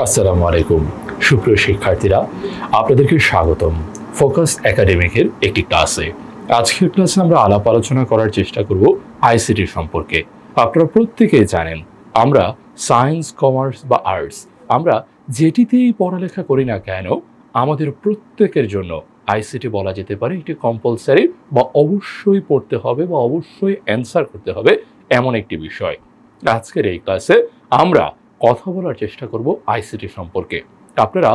আসসালামু আলাইকুম সুপ্রিয় শিক্ষার্থীরা, আপনাদেরকে স্বাগতম ফোকাস একাডেমিকের একটি ক্লাসে। আজকের ক্লাসে আমরা আলাপ আলোচনা করার চেষ্টা করব আইসিটি সম্পর্কে। আপনারা প্রত্যেকেই জানেন আমরা সায়েন্স, কমার্স বা আর্টস, আমরা যেটিতেই পড়ালেখা করি না কেন, আমাদের প্রত্যেকের জন্য আইসিটি বলা যেতে পারে একটি কম্পালসারি বা অবশ্যই পড়তে হবে বা অবশ্যই অ্যান্সার করতে হবে এমন একটি বিষয়। আজকের এই ক্লাসে আমরা কথা বলার চেষ্টা করব আইসিটি সম্পর্কে। আপনারা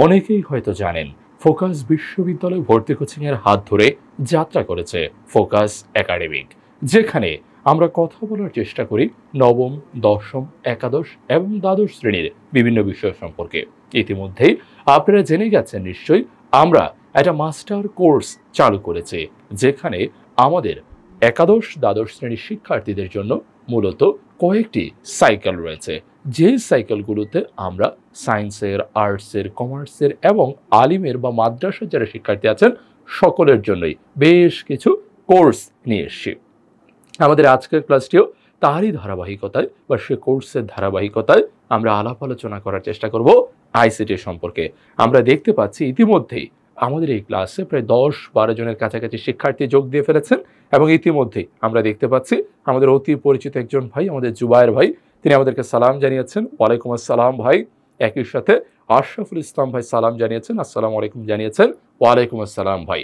অনেকেই হয়তো জানেন ফোকাস বিশ্ববিদ্যালয় ভর্তি কোচিংয়ের হাত ধরে যাত্রা করেছে ফোকাস একাডেমিক, যেখানে আমরা কথা বলার চেষ্টা করি নবম, দশম, একাদশ এবং দ্বাদশ শ্রেণীর বিভিন্ন বিষয় সম্পর্কে। ইতিমধ্যেই আপনারা জেনে গেছেন নিশ্চয়ই আমরা একটা মাস্টার কোর্স চালু করেছে, যেখানে আমাদের একাদশ দ্বাদশ শ্রেণীর শিক্ষার্থীদের জন্য মূলত কয়েকটি সাইকেল রয়েছে, যে সাইকেলগুলোতে আমরা সায়েন্সের, আর্টসের, কমার্সের এবং আলিমের বা মাদ্রাসার যারা শিক্ষার্থী আছেন সকলের জন্যই বেশ কিছু কোর্স নিয়ে এসেছি। আমাদের আজকের ক্লাসটিও তারই ধারাবাহিকতায় বা সে কোর্সের ধারাবাহিকতায় আমরা আলাপ আলোচনা করার চেষ্টা করব আইসিটি সম্পর্কে। আমরা দেখতে পাচ্ছি ইতিমধ্যেই আমাদের এই ক্লাসে প্রায় 10-12 জনের কাছাকাছি শিক্ষার্থী যোগ দিয়ে ফেলেছেন এবং ইতিমধ্যেই আমরা দেখতে পাচ্ছি আমাদের অতি পরিচিত একজন ভাই, আমাদের জুবায়ের ভাই, তিনি আমাদেরকে সালাম জানিয়েছেন। ওয়ালাইকুম আসসালাম ভাই। একই সাথে আশরাফুল ইসলাম ভাই সালাম জানিয়েছেন, আসসালামু আলাইকুম জানিয়েছেন। ওয়ালাইকুম আসসালাম ভাই।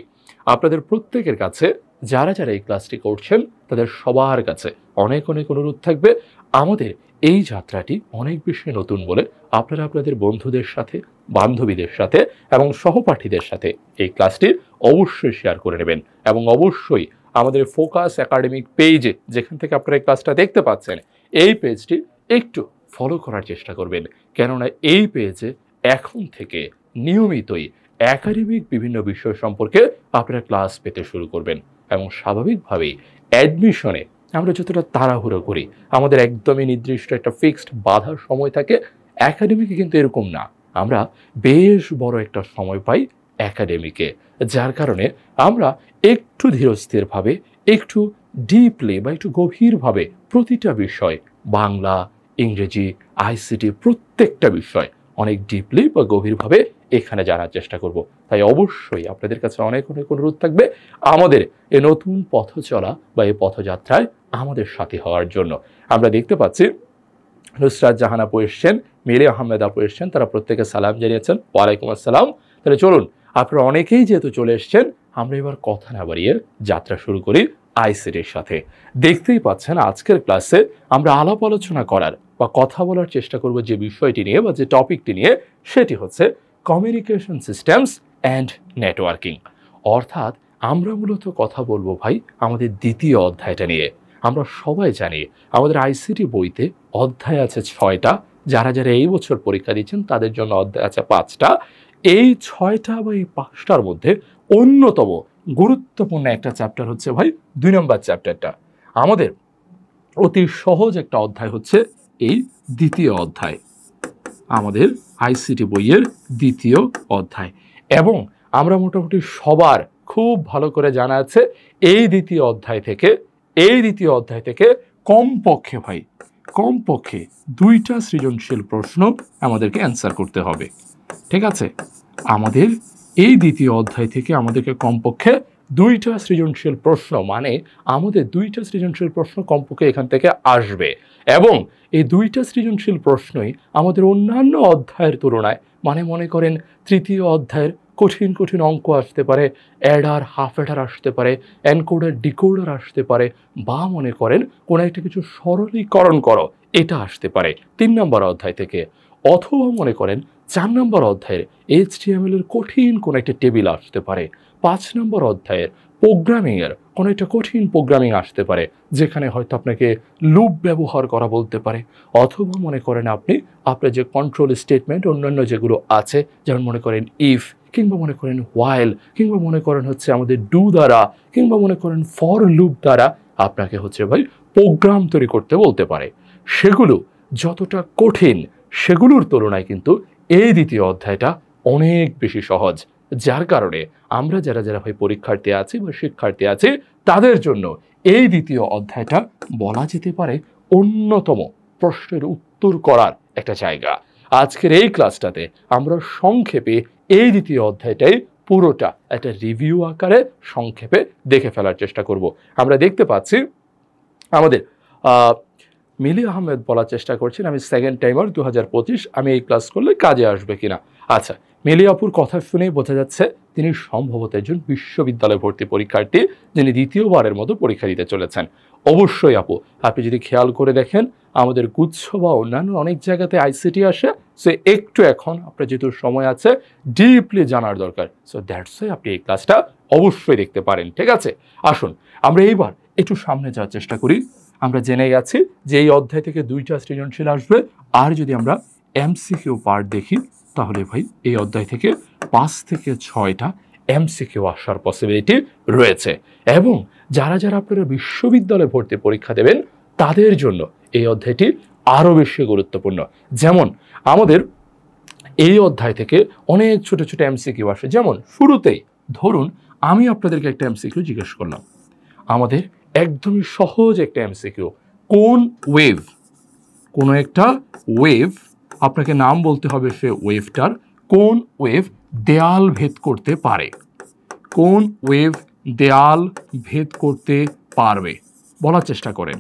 আপনাদের প্রত্যেকের কাছে যারা যারা এই ক্লাসটি করছেন তাদের সবার কাছে অনেক অনেক অনুরোধ থাকবে, আমাদের এই যাত্রাটি অনেক বেশি নতুন বলে আপনারা আপনাদের বন্ধুদের সাথে, বান্ধবীদের সাথে এবং সহপাঠীদের সাথে এই ক্লাসটি অবশ্যই শেয়ার করে নেবেন এবং অবশ্যই আমাদের ফোকাস একাডেমিক পেজে, যেখান থেকে আপনারা এই ক্লাসটা দেখতে পাচ্ছেন, এই পেজটি একটু ফলো করার চেষ্টা করবেন, কেননা এই পেজে এখন থেকে নিয়মিতই একাডেমিক বিভিন্ন বিষয় সম্পর্কে আপনারা ক্লাস পেতে শুরু করবেন এবং স্বাভাবিকভাবেই অ্যাডমিশনে আমরা যতটা তাড়াহুড়ো করি, আমাদের একদমই নির্দিষ্ট একটা ফিক্সড বাধার সময় থাকে, একাডেমিকে কিন্তু এরকম না। আমরা বেশ বড় একটা সময় পাই একাডেমিকে, যার কারণে আমরা একটু ধীরস্থিরভাবে, একটু ডিপলি বা একটু গভীরভাবে প্রতিটা বিষয়, বাংলা, ইংরেজি, আইসিটি প্রত্যেকটা বিষয় অনেক ডিপলি বা গভীরভাবে এখানে জানার চেষ্টা করব। তাই অবশ্যই আপনাদের কাছে অনেক অনেক অনুরোধ থাকবে আমাদের এই নতুন পথ চলা বা এই পথযাত্রায় আমাদের সাথী হওয়ার জন্য। আমরা দেখতে পাচ্ছি নুসরাত জাহান আপু এসছেন, মিলি আহমেদ আপু এসছেন, তারা প্রত্যেকে সালাম জানিয়েছেন। ওয়ালাইকুম আসসালাম। তাহলে চলুন, আপনারা অনেকেই যেহেতু চলে এসছেন, আমরা এবার কথা না বাড়িয়ে যাত্রা শুরু করি আইসিটির সাথে। দেখতেই পাচ্ছেন আজকের ক্লাসে আমরা আলাপ আলোচনা করার বা কথা বলার চেষ্টা করব যে বিষয়টি নিয়ে বা যে টপিকটি নিয়ে, সেটি হচ্ছে কমিউনিকেশন সিস্টেমস অ্যান্ড নেটওয়ার্কিং। অর্থাৎ আমরা মূলত কথা বলবো ভাই আমাদের দ্বিতীয় অধ্যায়টা নিয়ে। আমরা সবাই জানি আমাদের আইসিটি বইতে অধ্যায় আছে 6টা, যারা যারা এই বছর পরীক্ষা দিচ্ছেন তাদের জন্য অধ্যায় আছে 5টা। এই 6টা বা এই 5টার মধ্যে অন্যতম গুরুত্বপূর্ণ একটা চ্যাপ্টার হচ্ছে ভাই 2 নম্বর চ্যাপ্টারটা। আমাদের অতি সহজ একটা অধ্যায় হচ্ছে এই দ্বিতীয় অধ্যায়, আমাদের আইসিটি বইয়ের দ্বিতীয় অধ্যায়। এবং আমরা মোটামুটি সবার খুব ভালো করে জানা আছে এই দ্বিতীয় অধ্যায় থেকে কমপক্ষে ভাই, কমপক্ষে 2টা সৃজনশীল প্রশ্ন আমাদেরকে অ্যান্সার করতে হবে। ঠিক আছে, আমাদের এই দ্বিতীয় অধ্যায় থেকে আমাদেরকে কমপক্ষে 2টা সৃজনশীল প্রশ্ন, মানে আমাদের 2টা সৃজনশীল প্রশ্ন কমপক্ষে এখান থেকে আসবে। এবং এই 2টা সৃজনশীল প্রশ্নই আমাদের অন্যান্য অধ্যায়ের তুলনায়, মানে মনে করেন তৃতীয় অধ্যায়ের কঠিন কঠিন অঙ্ক আসতে পারে, অ্যাডার, হাফ অ্যাডার আসতে পারে, এনকোডার, ডিকোডার আসতে পারে, বা মনে করেন কোনো একটা কিছু সরলীকরণ করো এটা আসতে পারে 3 নম্বর অধ্যায় থেকে। অথবা মনে করেন 4 নম্বর অধ্যায়ের HTML এর কঠিন কোনো একটা টেবিল আসতে পারে, 5 নম্বর অধ্যায়ের প্রোগ্রামিংয়ের কোনো একটা কঠিন প্রোগ্রামিং আসতে পারে, যেখানে হয়তো আপনাকে লুপ ব্যবহার করা বলতে পারে। অথবা মনে করেন আপনি আপনার যে কন্ট্রোল স্টেটমেন্ট অন্যান্য যেগুলো আছে, যেমন মনে করেন ইফ, কিংবা মনে করেন হোয়াইল, কিংবা মনে করেন হচ্ছে আমাদের ডু দ্বারা, কিংবা মনে করেন ফর লুপ দ্বারা আপনাকে হচ্ছে ভাই প্রোগ্রাম তৈরি করতে বলতে পারে। সেগুলো যতটা কঠিন, সেগুলোর তুলনায় কিন্তু এই দ্বিতীয় অধ্যায়টা অনেক বেশি সহজ, যার কারণে আমরা যারা যারা ভাই পরীক্ষার্থী আছি বা শিক্ষার্থী আছি তাদের জন্য এই দ্বিতীয় অধ্যায়টা বলা যেতে পারে অন্যতম প্রশ্নের উত্তর করার একটা জায়গা। আজকের এই ক্লাসটাতে আমরা সংক্ষেপে এই দ্বিতীয় অধ্যায়টাই পুরোটা একটা রিভিউ আকারে সংক্ষেপে দেখে ফেলার চেষ্টা করব। আমরা দেখতে পাচ্ছি আমাদের মিলি আহমেদ বলার চেষ্টা করছেন আমি সেকেন্ড টাইমার 2025, আমি এই ক্লাস করলে কাজে আসবে কিনা। আচ্ছা, মিলি আপুর কথা শুনেই বোঝা যাচ্ছে তিনি সম্ভবত একজন বিশ্ববিদ্যালয় ভর্তি পরীক্ষার্থী যিনি দ্বিতীয়বারের মতো পরীক্ষা দিতে চলেছেন। অবশ্যই আপু, আপনি যদি খেয়াল করে দেখেন আমাদের গুচ্ছ বা অন্যান্য অনেক জায়গাতে আইসিটি আসে, সো একটু এখন আপনার যেহেতু সময় আছে ডিপলি জানার দরকার, সো দ্যাটস ওয়াই আপনি এই ক্লাসটা অবশ্যই দেখতে পারেন। ঠিক আছে, আসুন আমরা এইবার একটু সামনে যাওয়ার চেষ্টা করি। আমরা জেনে গেছি যে এই অধ্যায় থেকে 2টা সৃজনশীল আসবে, আর যদি আমরা এমসিকিউ পার্ট দেখি তাহলে ভাই এই অধ্যায় থেকে 5 থেকে 6টা এমসিকিউ আসার পসিবিলিটি রয়েছে। এবং যারা যারা আপনারা বিশ্ববিদ্যালয়ে ভর্তি পরীক্ষা দেবেন তাদের জন্য এই অধ্যায়টি আরও বেশি গুরুত্বপূর্ণ। যেমন আমাদের এই অধ্যায় থেকে অনেক ছোট ছোট এমসিকিউ আসে। যেমন শুরুতেই ধরুন আমি আপনাদেরকে একটা এমসিকিউ জিজ্ঞেস করলাম, আমাদের একদমই সহজ একটা এমসিকিউ, কোন ওয়েভ, কোনো একটা ওয়েভ, আপনাকে নাম বলতে হবে সে ওয়েভটার, কোন ওয়েভ দেয়াল ভেদ করতে পারে, কোন ওয়েভ দেয়াল ভেদ করতে পারবে, বলার চেষ্টা করেন,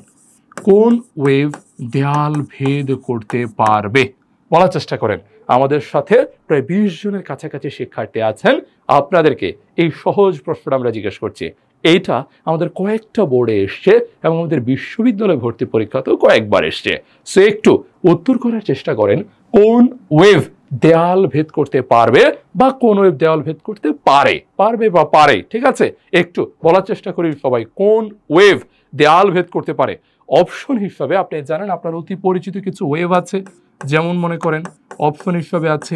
কোন ওয়েভ দেয়াল ভেদ করতে পারবে, বলার চেষ্টা করেন। আমাদের সাথে প্রায় 20 জনের কাছাকাছি শিক্ষার্থী আছেন, আপনাদেরকে এই সহজ প্রশ্নটা আমরা জিজ্ঞেস করছি। এইটা আমাদের কয়েকটা বোর্ডে এসছে এবং আমাদের বিশ্ববিদ্যালয় ভর্তি পরীক্ষাতেও কয়েকবার এসছে। সো একটু উত্তর করার চেষ্টা করেন, কোন ওয়েভ দেয়াল ভেদ করতে পারবে বা কোন ওয়েভ দেয়াল ভেদ করতে পারে, পারবে বা পারে। ঠিক আছে, একটু বলার চেষ্টা করি সবাই, কোন ওয়েভ দেয়াল ভেদ করতে পারে। অপশন হিসাবে আপনি জানেন আপনার অতি পরিচিত কিছু ওয়েভ আছে, যেমন মনে করেন অপশন হিসাবে আছে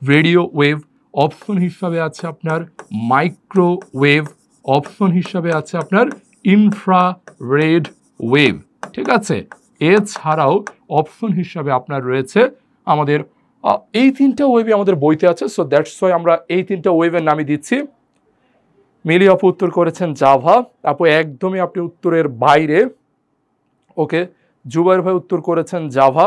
রেডিও ওয়েভ, অপশন হিসাবে আছে আপনার মাইক্রোওয়েভ, অপশন হিসাবে আছে আপনার ইনফ্রারেড ওয়েভ। ঠিক আছে, এছাড়াও অপশন হিসাবে আপনার রয়েছে আমাদের এই 3টা ওয়েভই আমাদের বইতে আছে। সো দ্যাটস ওয়াই আমরা এই 3টা ওয়েভের নামই দিচ্ছি। মিলি আপু উত্তর করেছেন জাভা, আপু একদমই আপনি উত্তরের বাইরে। ওকে, জুবাইর ভাই উত্তর করেছেন জাভা,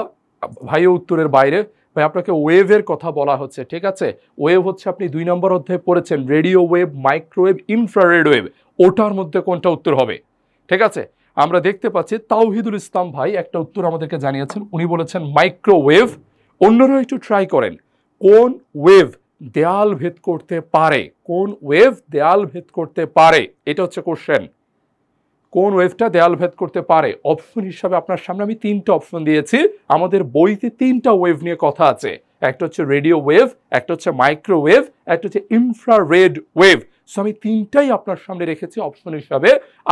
ভাইও উত্তরের বাইরে। ভাই আপনাকে ওয়েভের কথা বলা হচ্ছে। ঠিক আছে, ওয়েভ হচ্ছে আপনি 2 নম্বর অধ্যায়ে পড়েছেন radio wave, microwave, infrared wave, ওটার মধ্যে কোনটা উত্তর হবে। ঠিক আছে, আমরা দেখতে পাচ্ছি তাওহিদুল ইসলাম ভাই একটা উত্তর আমাদেরকে জানিয়েছেন, উনি বলেছেন মাইক্রোওয়েভ। অন্যরা একটু ট্রাই করেন, কোন ওয়েভ দেয়াল ভেদ করতে পারে, কোন ওয়েভ দেয়াল ভেদ করতে পারে, এটা হচ্ছে কোশ্চেন। কোন ওয়েভটা দেয়াল ভেদ করতে পারে। অপশন হিসাবে আপনার সামনে আমি 3টা অপশন দিয়েছি, আমাদের বইতে 3টা ওয়েভ নিয়ে কথা আছে, একটা হচ্ছে রেডিও ওয়েভ, একটা হচ্ছে মাইক্রোওয়েভ, একটা হচ্ছে ইনফ্রারেড ওয়েভ। সো আমি 3টাই আপনার সামনে রেখেছি অপশন হিসাবে,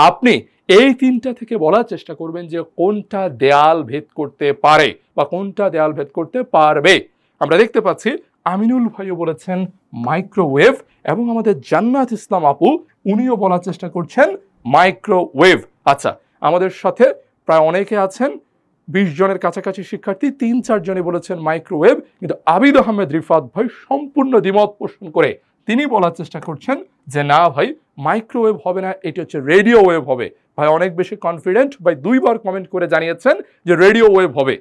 আপনি এই 3টা থেকে বলার চেষ্টা করবেন যে কোনটা দেয়াল ভেদ করতে পারে বা কোনটা দেয়াল ভেদ করতে পারবে। আমরা দেখতে পাচ্ছি আমিনুল ভাইও বলেছেন মাইক্রোওয়েভ এবং আমাদের জান্নাত ইসলাম আপু উনিও বলার চেষ্টা করছেন মাইক্রোওয়েভ। আচ্ছা, আমাদের সাথে প্রায় অনেকে আছেন 20 জনের কাছাকাছি শিক্ষার্থী, 3-4 জনই বলেছেন মাইক্রোওয়েভ, কিন্তু আবিদ আহমেদ রিফাত ভাই সম্পূর্ণ দ্বিমত পোষণ করে তিনি বলার চেষ্টা করছেন যে না ভাই মাইক্রোওয়েভ হবে না, এটি হচ্ছে রেডিও ওয়েভ হবে। ভাই অনেক বেশি কনফিডেন্ট, ভাই 2বার কমেন্ট করে জানিয়েছেন যে রেডিও ওয়েভ হবে।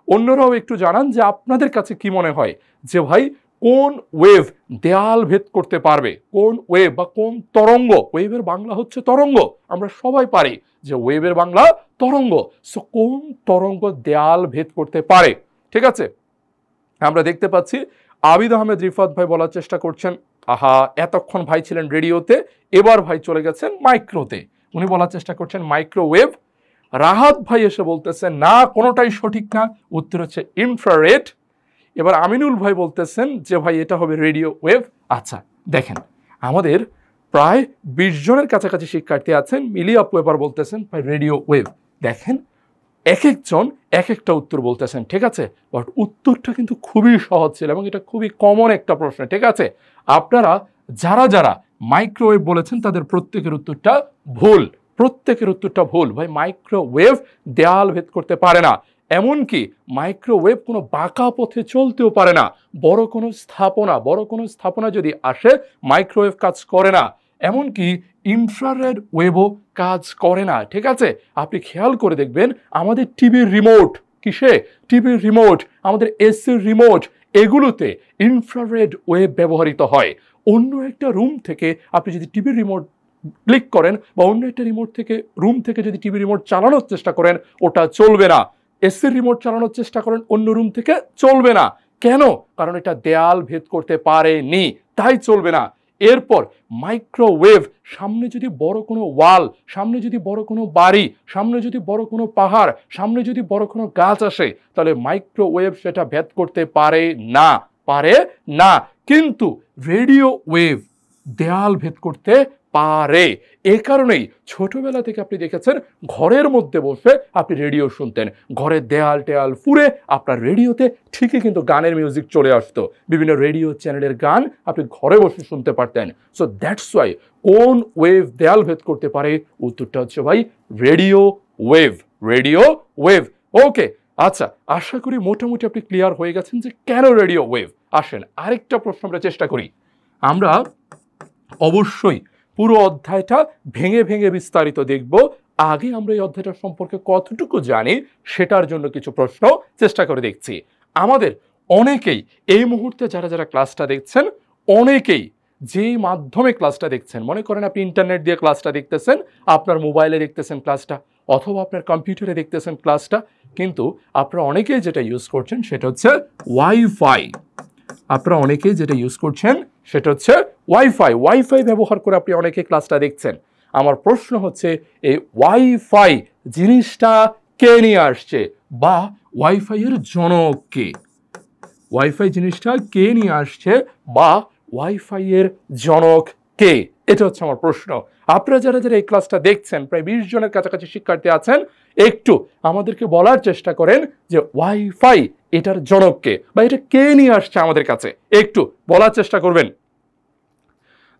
অন্যরাও একটু জানান যে আপনাদের কাছে কি মনে হয় যে ভাই কোন ওয়েভ দেয়াল ভেদ করতে পারবে, কোন ওয়েভ বা কোন তরঙ্গ, ওয়েভের বাংলা হচ্ছে তরঙ্গ, আমরা সবাই পারি যে ওয়েভের বাংলা তরঙ্গ, সো কোন তরঙ্গ দেয়াল ভেদ করতে পারে। ঠিক আছে, আমরা দেখতে পাচ্ছি আবিদ আহমেদ রিফাত ভাই বলার চেষ্টা করছেন, আহা এতক্ষণ ভাই ছিলেন রেডিওতে, এবার ভাই চলে গেছেন মাইক্রোতে, উনি বলার চেষ্টা করছেন মাইক্রোওয়েভ। রাহাত ভাই এসে বলতেছেন না কোনোটাই সঠিক না, উত্তর হচ্ছে ইনফ্রারেড। এবার আমিনুল ভাই বলতেছেন যে ভাই এটা হবে রেডিও ওয়েভ। আচ্ছা দেখেন আমাদের প্রায় 20 জনের কাছাকাছি শিক্ষার্থী আছেন, মিলি আপু এবার বলতেছেন ভাই রেডিও ওয়েভ। দেখেন এক একজন এক একটা উত্তর বলতেছেন, ঠিক আছে, বাট উত্তরটা কিন্তু খুবই সহজ ছিল এবং এটা খুবই কমন একটা প্রশ্ন। ঠিক আছে, আপনারা যারা যারা মাইক্রোওয়েভ বলেছেন তাদের প্রত্যেকের উত্তরটা ভুল, প্রত্যেকের উত্তরটা ভুল। ভাই মাইক্রোওয়েভ দেয়াল ভেদ করতে পারে না, এমনকি মাইক্রোওয়েভ কোনো বাঁকা পথে চলতেও পারে না, বড় কোনো স্থাপনা যদি আসে মাইক্রোওয়েভ কাজ করে না, এমনকি ইনফ্রারেড ওয়েভও কাজ করে না। ঠিক আছে, আপনি খেয়াল করে দেখবেন আমাদের টিভির রিমোট, কিসে? টিভির রিমোট, আমাদের এসির রিমোট, এগুলোতে ইনফ্রারেড ওয়েভ ব্যবহৃত হয়। অন্য একটা রুম থেকে আপনি যদি টিভির রিমোট ক্লিক করেন বা অন্য একটা রিমোট থেকে রুম থেকে যদি টিভি রিমোট চালানোর চেষ্টা করেন, ওটা চলবে না। এসির রিমোট চালানোর চেষ্টা করেন অন্য রুম থেকে, চলবে না। কেন? কারণ এটা দেয়াল ভেদ করতে পারেনি, তাই চলবে না। এরপর মাইক্রোওয়েভ, সামনে যদি বড় কোনো ওয়াল, সামনে যদি বড় কোনো বাড়ি, সামনে যদি বড় কোনো পাহাড়, সামনে যদি বড় কোনো গাছ আসে, তাহলে মাইক্রোওয়েভ সেটা ভেদ করতে পারে না, পারে না। কিন্তু রেডিও ওয়েভ দেয়াল ভেদ করতে পারে। এ কারণেই ছোটবেলা থেকে আপনি দেখেছেন ঘরের মধ্যে বসে আপনি রেডিও শুনতেন, ঘরের দেয়াল টেয়াল ফুঁড়ে আপনার রেডিওতে ঠিকই কিন্তু গানের মিউজিক চলে আসতো, বিভিন্ন রেডিও চ্যানেলের গান আপনি ঘরে বসে শুনতে পারতেন। সো দ্যাটস ওয়াই কোন ওয়েভ দেয়াল ভেদ করতে পারে? উত্তরটা হচ্ছে ভাই রেডিও ওয়েভ, রেডিও ওয়েভ। ওকে, আচ্ছা, আশা করি মোটামুটি আপনি ক্লিয়ার হয়ে গেছেন যে কেন রেডিও ওয়েভ। আসেন আরেকটা প্রশ্ন আমরা চেষ্টা করি। আমরা অবশ্যই পুরো অধ্যায়টা ভেঙে ভেঙে বিস্তারিত দেখব। আগে আমরা এই অধ্যায়টা সম্পর্কে কতটুকু জানি সেটার জন্য কিছু প্রশ্ন চেষ্টা করে দেখছি। আমাদের অনেকেই এই মুহূর্তে যারা যারা ক্লাসটা দেখছেন, অনেকেই যেই মাধ্যমে ক্লাসটা দেখছেন, মনে করেন আপনি ইন্টারনেট দিয়ে ক্লাসটা দেখতেছেন, আপনার মোবাইলে দেখতেছেন ক্লাসটা, অথবা আপনার কম্পিউটারে দেখতেছেন ক্লাসটা, কিন্তু আপনারা অনেকেই যেটা ইউজ করছেন সেটা হচ্ছে ওয়াইফাই। আপনারা অনেকেই যেটা ইউজ করছেন সেটা হচ্ছে ওয়াইফাই। ওয়াইফাই ব্যবহার করে আপনি অনেকে ক্লাসটা দেখছেন। আমার প্রশ্ন হচ্ছে এই ওয়াইফাই জিনিসটা কে নিয়ে আসছে, বা ওয়াইফাই এর জনক কে? ওয়াইফাই জিনিসটা কে নিয়ে আসছে বা ওয়াইফাই এর জনক কে? এটা হচ্ছে আমার প্রশ্ন। আপনারা যারা যারা এই ক্লাসটা দেখছেন, প্রায় 20 জনের কাছাকাছি শিক্ষার্থী আছেন, একটু আমাদেরকে বলার চেষ্টা করেন যে ওয়াইফাই এটার জনক কে, বা এটা কে নিয়ে আসছে আমাদের কাছে, একটু বলার চেষ্টা করবেন।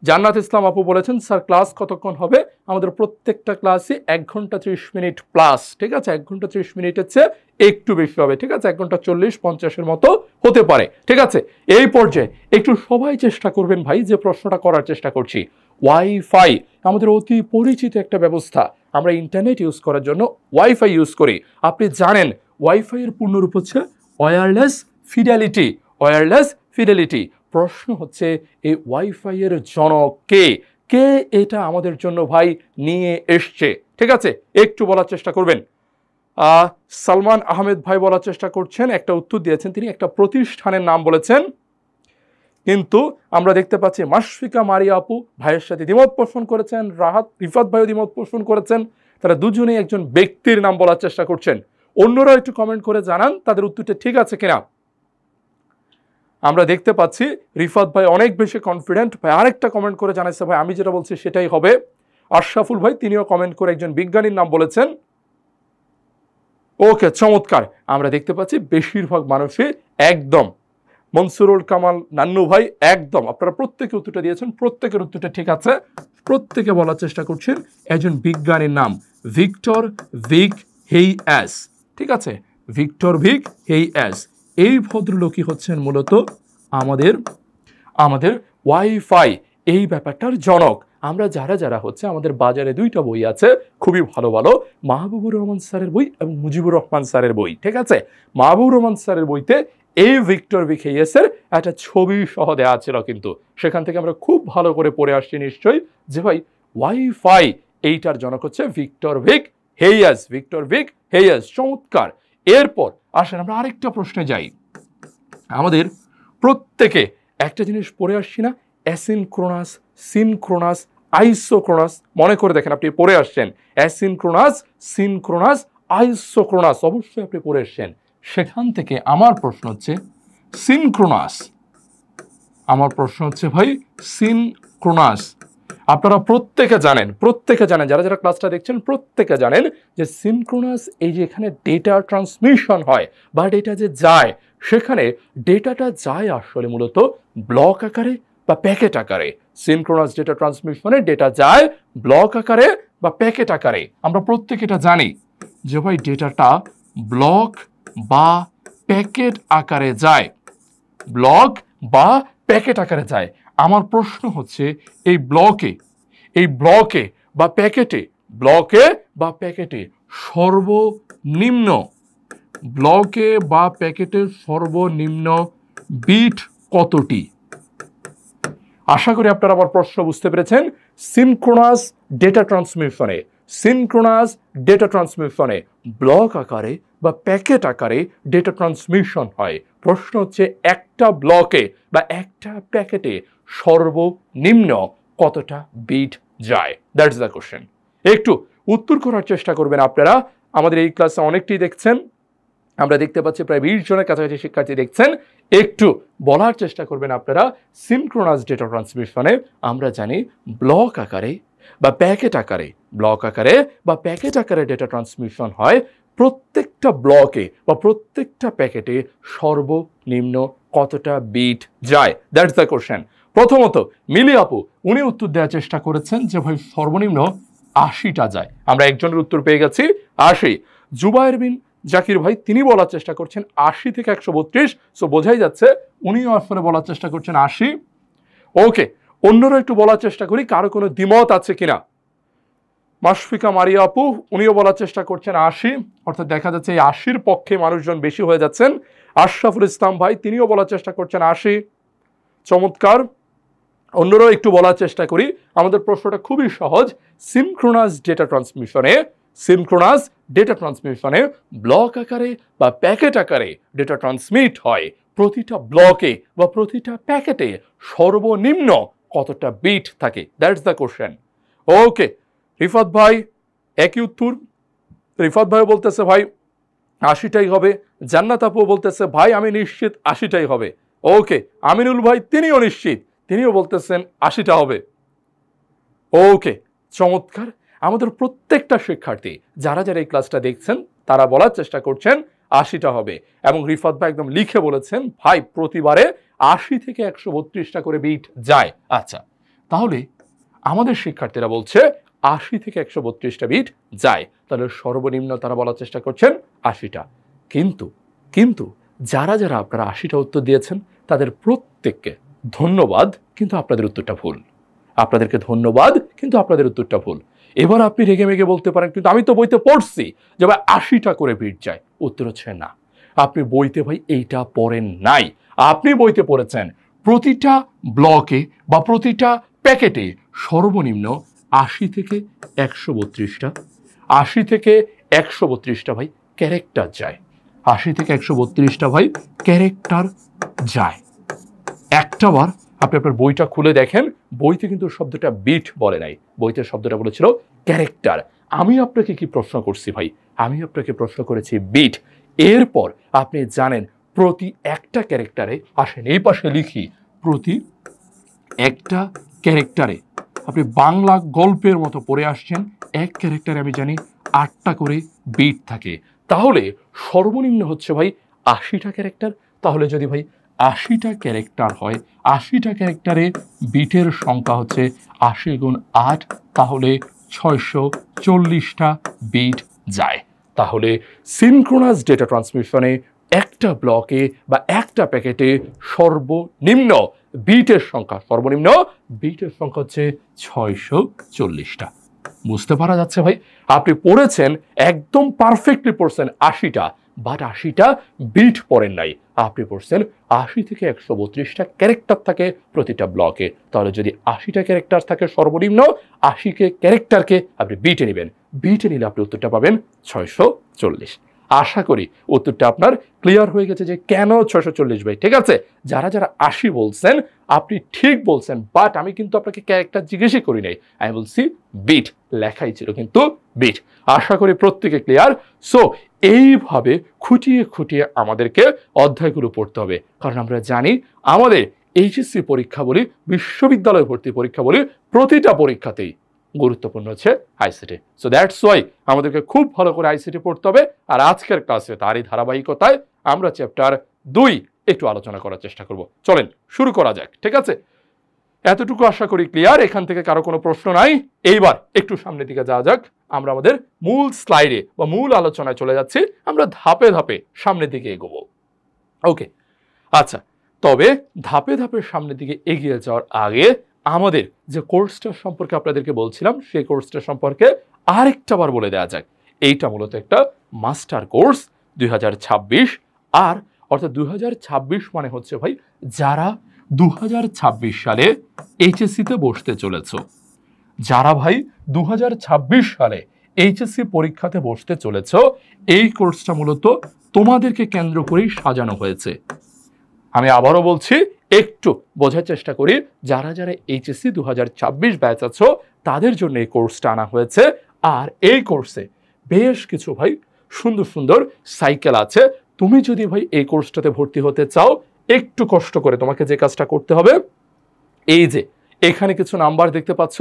জান্নাত ইসলাম আপু বলেছেন, স্যার ক্লাস কতক্ষণ হবে? আমাদের প্রত্যেকটা ক্লাসে 1 ঘন্টা 30 মিনিট প্লাস, ঠিক আছে? 1 ঘন্টা 30 মিনিটের চেয়ে একটু বেশি হবে, ঠিক আছে? 1 ঘন্টা 40-50 মতো হতে পারে, ঠিক আছে? এই পর্যায়ে একটু সবাই চেষ্টা করবেন ভাই, যে প্রশ্নটা করার চেষ্টা করছি। ওয়াইফাই আমাদের অতি পরিচিত একটা ব্যবস্থা, আমরা ইন্টারনেট ইউজ করার জন্য ওয়াইফাই ইউজ করি। আপনি জানেন ওয়াইফাই এর পূর্ণরূপ হচ্ছে ওয়্যারলেস ফিডেলিটি, ওয়্যারলেস ফিডেলিটি। প্রশ্ন হচ্ছে এই ওয়াইফাই এর জনক কে? কে এটা আমাদের জন্য ভাই নিয়ে এসছে, ঠিক আছে? একটু বলার চেষ্টা করবেন। সালমান আহমেদ ভাই বলার চেষ্টা করছেন, একটা উত্তর দিয়েছেন, তিনি একটা প্রতিষ্ঠানের নাম বলেছেন, কিন্তু আমরা দেখতে পাচ্ছি মাশফিকা মারিয়া আপু ভাইয়ের সাথে দ্বিমত পোষণ করেছেন, রিফাত ভাইও দ্বিমত পোষণ করেছেন। তারা দুজনেই একজন ব্যক্তির নাম বলার চেষ্টা করছেন। অন্যরা একটু কমেন্ট করে জানান তাদের উত্তরটা ঠিক আছে কিনা। আমরা দেখতে পাচ্ছি রিফাত ভাই অনেক বেশি কনফিডেন্ট, ভাই আরেকটা কমেন্ট করে জানাইছে ভাই আমি যেটা বলছি সেটাই হবে। আশরাফুল ভাই তিনিও কমেন্ট করে একজন বিজ্ঞানীর নাম বলেছেন। ওকে, চমৎকার। আমরা দেখতে পাচ্ছি বেশিরভাগ মানুষই একদম। মনসুরুল কামাল নান্নু ভাই একদম, আপনারা প্রত্যেকে উত্তরটা দিয়েছেন, প্রত্যেকের উত্তরটা ঠিক আছে। প্রত্যেকে বলার চেষ্টা করছেন একজন বিজ্ঞানীর নাম ভিক্টর ভিক হেইয়াস, ঠিক আছে? ভিক্টর ভিক হেইয়াস। এই ভদ্রলোকই হচ্ছেন মূলত আমাদের ওয়াইফাই এই ব্যাপারটার জনক। আমরা যারা যারা হচ্ছে, আমাদের বাজারে 2টা বই আছে খুবই ভালো ভালো, মাহবুবুর রহমান স্যারের বই এবং মুজিবুর রহমান স্যারের বই, ঠিক আছে? মাহবুবুর রহমান স্যারের বইতে এই ভিক্টর ভিক হেইয়াসের একটা ছবি সহ দেওয়া ছিল, কিন্তু সেখান থেকে আমরা খুব ভালো করে পড়ে আসছি নিশ্চয়ই যে ভাই ওয়াইফাই এইটার জনক হচ্ছে ভিক্টর ভিক হেইয়াস, ভিক্টর ভিক হেইয়াস। চমৎকার। এরপর আসেন আমরা আরেকটা প্রশ্নে যাই। আমাদের প্রত্যেকে একটা জিনিস পড়ে আসছি না, অ্যাসিনক্রোনাস, সিনক্রোনাস, আইসোক্রোনাস। মনে করে দেখেন আপনি পড়ে আসছেন অ্যাসিনক্রোনাস, সিনক্রোনাস, আইসোক্রোনাস, অবশ্যই আপনি পড়ে আসছেন। সেখান থেকে আমার প্রশ্ন হচ্ছে সিনক্রোনাস, আমার প্রশ্ন হচ্ছে ভাই সিনক্রোনাস। আপনারা প্রত্যেকে জানেন, যারা যারা ক্লাসটা দেখছেন প্রত্যেকে জানেন যে সিনক্রোনাস এই যে এখানে ডেটা ট্রান্সমিশন হয় বা ডেটা যে যায়, সেখানে ডেটাটা যায় আসলে মূলত ব্লক আকারে বা প্যাকেট আকারে। সিনক্রোনাস ডেটা ট্রান্সমিশনে ডেটা যায় ব্লক আকারে বা প্যাকেট আকারে। আমরা প্রত্যেকে এটা জানি যে ভাই ডেটাটা ব্লক বা প্যাকেট আকারে যায়, ব্লক বা প্যাকেট আকারে যায়। আমার প্রশ্ন হচ্ছে এই ব্লকে বা প্যাকেটে সর্বনিম্ন ব্লকে বা প্যাকেটের সর্বনিম্ন বিট কতটি? আশা করি আপনারা আমার প্রশ্ন বুঝতে পেরেছেন। সিনক্রোনাস ডেটা ট্রান্সমিশনে ব্লক আকারে বা প্যাকেট আকারে ডেটা ট্রান্সমিশন হয়। প্রশ্ন হচ্ছে একটা ব্লকে বা একটা প্যাকেটে সর্বনিম্ন কতটা বিট যায়? That's the question. একটু উত্তর করার চেষ্টা করবেন আপনারা। আমাদের এই ক্লাসে অনেকটি দেখছেন, আমরা দেখতে পাচ্ছি প্রায় 20 জনের কাছাকাছি শিক্ষার্থী দেখছেন। একটু বলার চেষ্টা করবেন আপনারা। সিনক্রোনাস ডেটা ট্রান্সমিশনে আমরা জানি ব্লক আকারে বা প্যাকেট আকারে ডেটা ট্রান্সমিশন হয়। প্রত্যেকটা ব্লকে বা প্রত্যেকটা প্যাকেটে সর্বনিম্ন কতটা বিট যায়? That's the question. প্রথমত মিলি আপু উনি উত্তর দেওয়ার চেষ্টা করেছেন যে ভাই সর্বনিম্ন 80টা যায়। আমরা একজনের উত্তর পেয়ে গেছি 80। জুবায়ের বিন জাকির ভাই তিনি বলার চেষ্টা করছেন 80 থেকে 132। সো বোঝাই যাচ্ছে উনিও আসলে বলার চেষ্টা করছেন 80। ওকে, অন্যরা একটু বলার চেষ্টা করি কারো কোনো দ্বিমত আছে কিনা। মাশফিকা মারিয়া আপু উনিও বলার চেষ্টা করছেন 80, অর্থাৎ দেখা যাচ্ছে এই 80-র পক্ষে মানুষজন বেশি হয়ে যাচ্ছেন। আশরাফুল ইসলাম ভাই তিনিও বলার চেষ্টা করছেন 80। চমৎকার, অন্যরাও একটু বলার চেষ্টা করি। আমাদের প্রশ্নটা খুবই সহজ। সিনক্রোনাস ডেটা ট্রান্সমিশনে ব্লক আকারে বা প্যাকেট আকারে ডেটা ট্রান্সমিট হয়। প্রতিটা ব্লকে বা প্রতিটা প্যাকেটে সর্বনিম্ন কতটা বিট থাকে? That's the question. Okay, Rifat ভাই একই উত্তর। রিফাত ভাই বলতেছে ভাই 80টাই হবে। জান্নাত আপু বলতেছে ভাই আমি নিশ্চিত 80টাই হবে। ওকে, আমিনুল ভাই তিনিও নিশ্চিত, তিনিও বলতেছেন 80টা হবে। ওকে, চমৎকার। আমাদের প্রত্যেকটা শিক্ষার্থী যারা যারা এই ক্লাসটা দেখছেন তারা বলার চেষ্টা করছেন 80টা হবে। এবং রিফাত ভাই একদম লিখে বলেছেন ভাই প্রতিবারে 80 থেকে 132টা করে বিট যায়। আচ্ছা, তাহলে আমাদের শিক্ষার্থীরা বলছে 80 থেকে 132টা বিট যায়, তাহলে সর্বনিম্ন তারা বলার চেষ্টা করছেন 80টা। কিন্তু যারা যারা আপনারা 80টা উত্তর দিয়েছেন তাদের প্রত্যেককে ধন্যবাদ, কিন্তু আপনাদের উত্তরটা ভুল। আপনাদেরকে ধন্যবাদ, কিন্তু আপনাদের উত্তরটা ভুল। এবার আপনি রেগে মেগে বলতে পারেন কিন্তু আমি তো বইতে পড়ছি যে ভাই 80টা করে বিট যায়। উত্তর হচ্ছে না, আপনি বইতে ভাই এইটা পড়েন নাই। আপনি বইতে পড়েছেন প্রতিটা ব্লকে বা প্রতিটা প্যাকেটে সর্বনিম্ন 80 থেকে 132টা 80 থেকে 132টা ভাই ক্যারেক্টার যায়। 80 থেকে 132টা ভাই ক্যারেক্টার যায়। একটাবার আপনি আপনার বইটা খুলে দেখেন, বইতে কিন্তু শব্দটা বিট বলে নাই, বইতে শব্দটা বলেছিল ক্যারেক্টার। আমি আপনাকে কি প্রশ্ন করছি ভাই? আমি আপনাকে প্রশ্ন করেছি বিট। এরপর আপনি জানেন প্রতি একটা ক্যারেক্টারে, আসেন এই পাশে লিখি, প্রতি একটা ক্যারেক্টারে আপনি বাংলা গল্পের মতো পড়ে আসছেন, এক ক্যারেক্টারে আমি জানি 8টা করে বিট থাকে। তাহলে সর্বনিম্ন হচ্ছে ভাই 80টা ক্যারেক্টার। তাহলে যদি ভাই 80টা ক্যারেক্টার হয়, 80টা ক্যারেক্টারে বিটের সংখ্যা হচ্ছে 80 গুণ 8, তাহলে 640টা বিট যায়। তাহলে সিনক্রোনাস ডেটা ট্রান্সমিশনে একটা ব্লকে বা একটা প্যাকেটে সর্বনিম্ন বিটের সংখ্যা হচ্ছে 640টা। বুঝতে পারা যাচ্ছে ভাই? আপনি পড়েছেন, একদম পারফেক্টলি পড়ছেন 80টা, বাট 80টা বিট পড়েন নাই। আপনি পড়ছেন 80 থেকে 132টা ক্যারেক্টার থাকে প্রতিটা ব্লকে। তাহলে যদি 80টা ক্যারেক্টার থাকে সর্বনিম্ন, 80কে ক্যারেক্টারকে আপনি বিটে নেবেন, বিটে নিলে আপনি উত্তরটা পাবেন 640। আশা করি উত্তরটা আপনার ক্লিয়ার হয়ে গেছে যে কেন 640 ভাই। ঠিক আছে, যারা যারা 80 বলছেন আপনি ঠিক বলছেন, বাট আমি কিন্তু আপনাকে ক্যারেক্টার জিজ্ঞেসই করি নাই, আমি বলছি বিট, লেখাই ছিল কিন্তু বিট। আশা করি প্রত্যেকে ক্লিয়ার। সো এইভাবে খুঁটিয়ে খুঁটিয়ে আমাদেরকে অধ্যায়গুলো পড়তে হবে, কারণ আমরা জানি আমাদের এইচএসসি পরীক্ষা বলি, বিশ্ববিদ্যালয় ভর্তি পরীক্ষা বলি, প্রতিটা পরীক্ষাতেই গুরুত্বপূর্ণ হচ্ছে আইসিটি। সো দ্যাটস ওয়াই আমাদেরকে খুব ভালো করে আইসিটি পড়তে হবে। আর আজকের ক্লাসে তারই ধারাবাহিকতায় আমরা চ্যাপ্টার 2 একটু আলোচনা করার চেষ্টা করব। চলেন শুরু করা যাক। ঠিক আছে, এতটুকু আশা করি ক্লিয়ার। এখান থেকে কারো কোনো প্রশ্ন নাই। এইবার একটু সামনের দিকে যাওয়া যাক। আমরা আমাদের মূল স্লাইডে বা মূল আলোচনায় চলে যাচ্ছি। আমরা ধাপে ধাপে সামনের দিকে এগোবো। ওকে, আচ্ছা, তবে ধাপে ধাপে সামনের দিকে এগিয়ে যাওয়ার আগে আমাদের যে কোর্সটা সম্পর্কে আপনাদেরকে বলছিলাম, সেই কোর্সটা সম্পর্কে আরেকটা বার বলে দেওয়া যাক। এইটা মূলত একটা মাস্টার কোর্স। 2026 আর অর্থাৎ 2026 মানে হচ্ছে ভাই যারা 2026 সালে এইচএসসিতে বসতে চলেছ, যারা ভাই 2026 সালে এইচএসসি পরীক্ষাতে বসতে চলেছ, এই কোর্সটা মূলত তোমাদেরকে কেন্দ্র করেই সাজানো হয়েছে। আমি আবারও বলছি, একটু বোঝার চেষ্টা করি, যারা যারা এইচএসসি 2026 ব্যাচ আছো তাদের জন্য এই কোর্সটা আনা হয়েছে। আর এই কোর্সে বেশ কিছু ভাই সুন্দর সুন্দর সাইকেল আছে। তুমি যদি ভাই এই কোর্সটাতে ভর্তি হতে চাও, একটু কষ্ট করে তোমাকে যে কাজটা করতে হবে, এই যে এখানে কিছু নাম্বার দেখতে পাচ্ছ,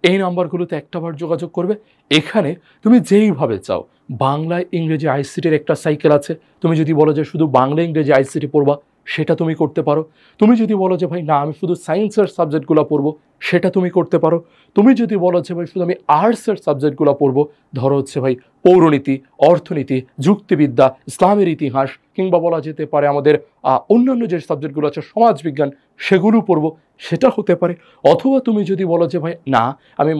এই নাম্বারগুলোতে একটাবার যোগাযোগ করবে। এখানে তুমি যেইভাবে চাও, বাংলা ইংরেজি আইসিটির একটা সাইকেল আছে, তুমি যদি বলো যে শুধু বাংলা ইংরেজি আইসিটি পড়বা, সেটা তুমি করতে পারো। তুমি যদি বলো যে ভাই না আমি শুধু সায়েন্সের সাবজেক্টগুলো পড়বো, সেটা তুমি করতে পারো। তুমি যদি বলো যে ভাই শুধু আমি আর্টসের সাবজেক্টগুলো পড়বো, ধরো হচ্ছে ভাই পৌরনীতি, অর্থনীতি, যুক্তিবিদ্যা, ইসলামের ইতিহাস, কিংবা বলা যেতে পারে আমাদের অন্যান্য যে সাবজেক্টগুলো আছে সমাজবিজ্ঞান, সেগুলো পড়বো, সেটা হতে পারে। অথবা তুমি যদি বলো যে ভাই না আমি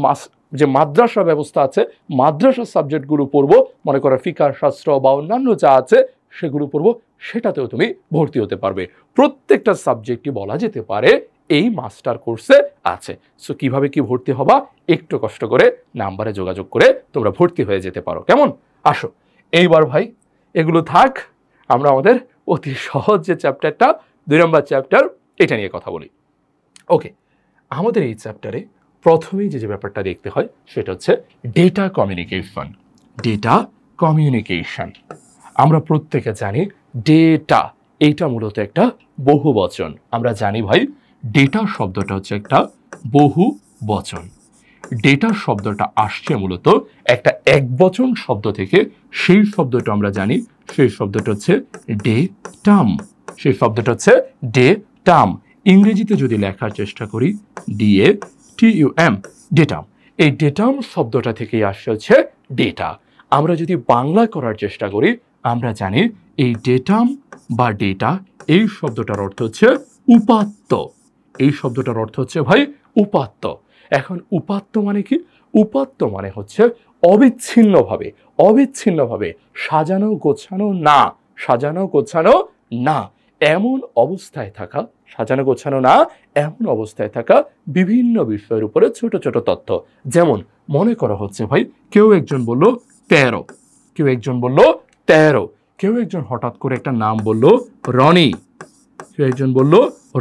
যে মাদ্রাসা ব্যবস্থা আছে মাদ্রাসার সাবজেক্টগুলো পড়বো, মনে করো ফিকাহ শাস্ত্র বা অন্যান্য যা আছে সেগুলো পড়বো, সেটাতেও তুমি ভর্তি হতে পারবে। প্রত্যেকটা সাবজেক্টই বলা যেতে পারে এই মাস্টার কোর্সে আছে। সো কিভাবে কি ভর্তি হবা, একটু কষ্ট করে নাম্বারে যোগাযোগ করে তোমরা ভর্তি হয়ে যেতে পারো। কেমন? আসো এইবার ভাই এগুলো থাক, আমরা আমাদের অতি সহজ যে চ্যাপ্টারটা 2 নম্বর চ্যাপ্টার, এটা নিয়ে কথা বলি। ওকে, আমাদের এই চ্যাপ্টারে প্রথমেই যে ব্যাপারটা দেখতে হয় সেটা হচ্ছে ডেটা কমিউনিকেশন। ডেটা কমিউনিকেশন আমরা প্রত্যেকে জানি, ডেটা এইটা মূলত একটা বহু বচন। আমরা জানি ভাই ডেটা শব্দটা হচ্ছে একটা বহু বচন। ডেটা শব্দটা আসছে মূলত একটা একবচন শব্দ থেকে। সেই শব্দটা আমরা জানি, সেই শব্দটা হচ্ছে ডেটাম। সেই শব্দটা হচ্ছে ডেটাম। ইংরেজিতে যদি লেখার চেষ্টা করি, DATUM, ডেটাম। এই ডেটাম শব্দটা থেকেই আসছে হচ্ছে ডেটা। আমরা যদি বাংলা করার চেষ্টা করি, আমরা জানি এই ডেটাম বা ডেটা, এই শব্দটার অর্থ হচ্ছে উপাত্ত। এই শব্দটার অর্থ হচ্ছে ভাই উপাত্ত। এখন উপাত্ত মানে কি? উপাত্ত মানে হচ্ছে অবিচ্ছিন্নভাবে, অবিচ্ছিন্নভাবে সাজানো গোছানো না, সাজানো গোছানো না এমন অবস্থায় থাকা, সাজানো গোছানো না এমন অবস্থায় থাকা বিভিন্ন বিষয়ের উপরে ছোট ছোট তথ্য। যেমন মনে করা হচ্ছে ভাই কেউ একজন বলল 13, কেউ একজন বলল 13, কেউ একজন হঠাৎ করে একটা নাম বলল রনি, কেউ একজন বলল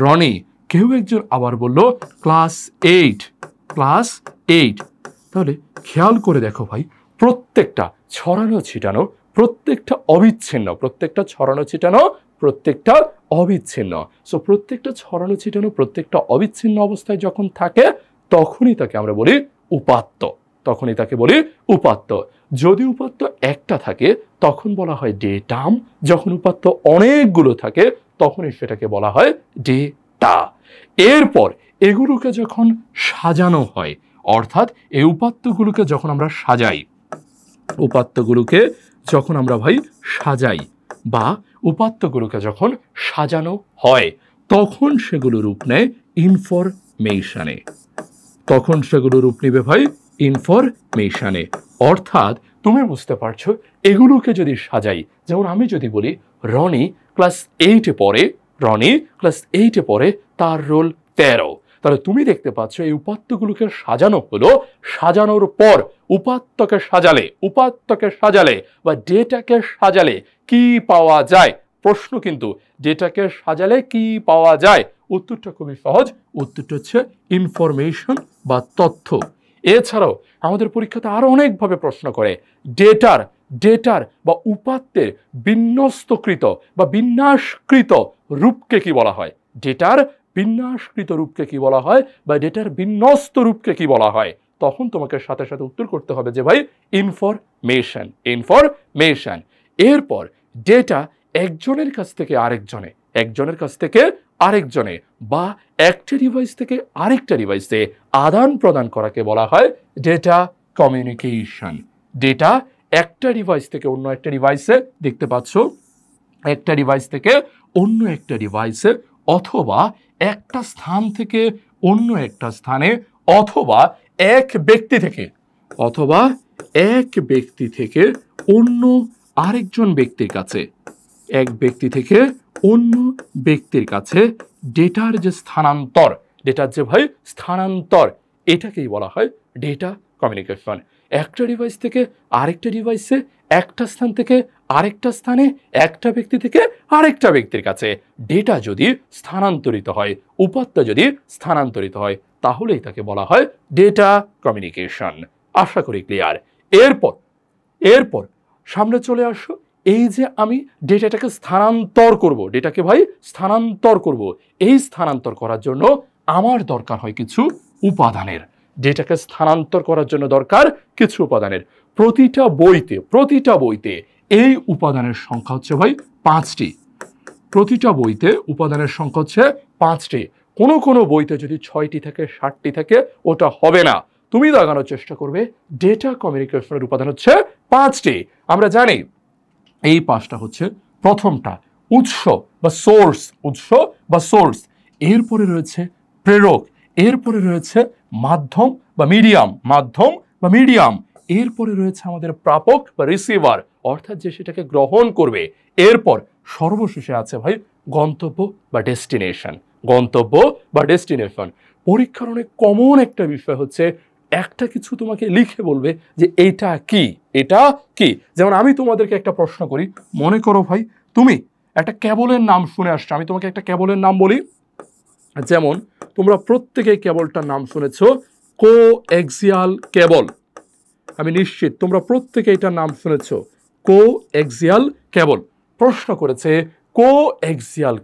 রনি, কেউ একজন আবার বলল ক্লাস 8, ক্লাস 8। তাহলে খেয়াল করে দেখো ভাই, প্রত্যেকটা ছড়ানো ছিটানো, প্রত্যেকটা অবিচ্ছিন্ন, প্রত্যেকটা ছড়ানো ছিটানো, প্রত্যেকটা অবিচ্ছিন্ন। সো প্রত্যেকটা ছড়ানো ছিটানো, প্রত্যেকটা অবিচ্ছিন্ন অবস্থায় যখন থাকে তখনই তাকে আমরা বলি উপাত্ত, তখনই তাকে বলি উপাত্ত। যদি উপাত্ত একটা থাকে তখন বলা হয় ডেটাম, যখন উপাত্ত অনেকগুলো থাকে তখনই সেটাকে বলা হয় ডেটা। এরপর এগুলোকে যখন সাজানো হয়, অর্থাৎ এই উপাত্তগুলোকে যখন আমরা সাজাই, উপাত্তগুলোকে যখন আমরা ভাই সাজাই বা উপাত্তগুলোকে যখন সাজানো হয়, তখন সেগুলো রূপ নেয় ইনফরমেশনে। তখন সেগুলো রূপ নেবে ভাই ইনফরমেশনে। অর্থাৎ তুমি বুঝতে পারছো, এগুলোকে যদি সাজাই, যেমন আমি যদি বলি রনি ক্লাস 8-এ পড়ে, রনি ক্লাস 8-এ পড়ে, তার রোল 13, তাহলে তুমি দেখতে পাচ্ছ এই উপাত্তগুলোকে সাজানো হলো। সাজানোর পর উপাত্তকে সাজালে, উপাত্তকে সাজালে বা ডেটাকে সাজালে কি পাওয়া যায়? প্রশ্ন কিন্তু, ডেটাকে সাজালে কি পাওয়া যায়? উত্তরটা খুবই সহজ, উত্তরটা হচ্ছে ইনফরমেশন বা তথ্য। এছাড়াও আমাদের পরীক্ষাতে আরো অনেকভাবে প্রশ্ন করে ডেটার, ডেটার বা উপাত্তের বিন্যস্তকৃত বা বিন্যাসকৃত রূপকে কি বলা হয়? ডেটার বিন্যাসকৃত রূপকে কি বলা হয় বা ডেটার বিন্যস্ত রূপকে কি বলা হয়? তখন তোমাকে সাথে সাথে উত্তর করতে হবে যে ভাই ইনফরমেশন, ইনফরমেশন। এরপর ডেটা একজনের কাছ থেকে আরেকজনে, একজনের কাছ থেকে আরেকজনে বা একটা ডিভাইস থেকে আরেকটা ডিভাইসে আদান প্রদান করাকে বলা হয় ডেটা কমিউনিকেশন। ডেটা একটা ডিভাইস থেকে অন্য একটা ডিভাইসে, দেখতে পাচ্ছ একটা ডিভাইস থেকে অন্য একটা ডিভাইসে, অথবা একটা স্থান থেকে অন্য একটা স্থানে, অথবা এক ব্যক্তি থেকে, অথবা এক ব্যক্তি থেকে অন্য আরেকজন ব্যক্তির কাছে, এক ব্যক্তি থেকে অন্য ব্যক্তির কাছে ডেটার যে স্থানান্তর, ডেটার যে ভাই স্থানান্তর, এটাকেই বলা হয় ডেটা কমিউনিকেশন। একটা ডিভাইস থেকে আরেকটা ডিভাইসে, একটা স্থান থেকে আরেকটা স্থানে, একটা ব্যক্তি থেকে আরেকটা ব্যক্তির কাছে ডেটা যদি স্থানান্তরিত হয়, উপাত্ত যদি স্থানান্তরিত হয়, তাহলেই তাকে বলা হয় ডেটা কমিউনিকেশন। আশা করি ক্লিয়ার। এরপর সামনে চলে আসো, এই যে আমি ডেটাটাকে স্থানান্তর করব, ডেটাকে ভাই স্থানান্তর করব, এই স্থানান্তর করার জন্য আমার দরকার হয় কিছু উপাদানের। ডেটাকে স্থানান্তর করার জন্য দরকার কিছু উপাদানের। প্রতিটা বইতে এই উপাদানের সংখ্যা হচ্ছে ভাই 5টি। প্রতিটা বইতে উপাদানের সংখ্যা হচ্ছে 5টি। কোনো বইতে যদি 6টি থাকে, 7টি থাকে, ওটা হবে না। তুমি লাগানোর চেষ্টা করবে ডেটা কমিউনিকেশনের উপাদান হচ্ছে 5টি। আমরা জানি এই 5টা হচ্ছে, প্রথমটা উৎস বা সোর্স, এরপরে রয়েছে প্রেরক, এরপরে রয়েছে মাধ্যম বা মিডিয়াম, এরপরে রয়েছে আমাদের প্রাপক বা রিসিভার, অর্থাৎ যে সেটাকে গ্রহণ করবে। এরপর সর্বশেষে আছে ভাই গন্তব্য বা ডেস্টিনেশন। পরীক্ষার অনেক কমন একটা বিষয় হচ্ছে একটা কিছু তোমাকে লিখে বলবে যে এটা কি। যেমন আমি তোমাদেরকে একটা প্রশ্ন করি, মনে করো ভাই তুমি একটা কেবলের নাম শুনে আসছো, আমি তোমাকে একটা কেবলের নাম বলি, যেমন তোমরা প্রত্যেকেই কেবলটার নাম শুনেছো কোএক্সিয়াল কেবল। আমি নিশ্চিত তোমরা প্রত্যেকে এটার নাম শুনেছো, কোএক্সিয়াল কেবল। প্রশ্ন করেছে কোএক্সিয়াল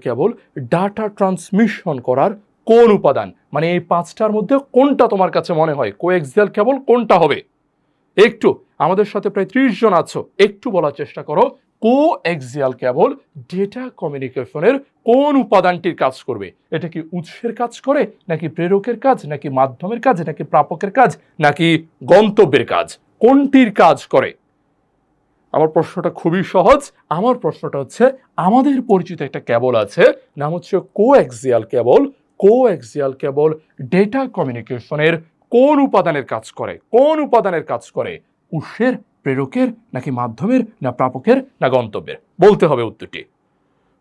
কেবল ডাটা ট্রান্সমিশন করার কোন উপাদান, মানে এই 5টার মধ্যে কোনটা তোমার কাছে মনে হয় কোএক্সিয়াল কেবল কোনটা হবে? একটু আমাদের সাথে প্রায় 30 জন আছো, একটু বলার চেষ্টা করো কোএক্সিয়াল কেবল ডেটা কমিউনিকেশনের কোন উপাদানটির কাজ করবে? এটা কি উৎসের কাজ করে, নাকি প্রেরকের কাজ, নাকি মাধ্যমের কাজ, নাকি প্রাপকের কাজ, নাকি গন্তব্যের কাজ? কোনটির কাজ করে? আমার প্রশ্নটা খুবই সহজ। আমার প্রশ্নটা হচ্ছে, আমাদের পরিচিত একটা কেবল আছে, নাম হচ্ছে কোএক্সিয়াল কেবল ডেটা কমিউনিকেশনের কোন উপাদানের কাজ করে? উৎসের, প্রেরকের, নাকি মাধ্যমের, না প্রাপকের, না গন্তব্যের? বলতে হবে উত্তরটি।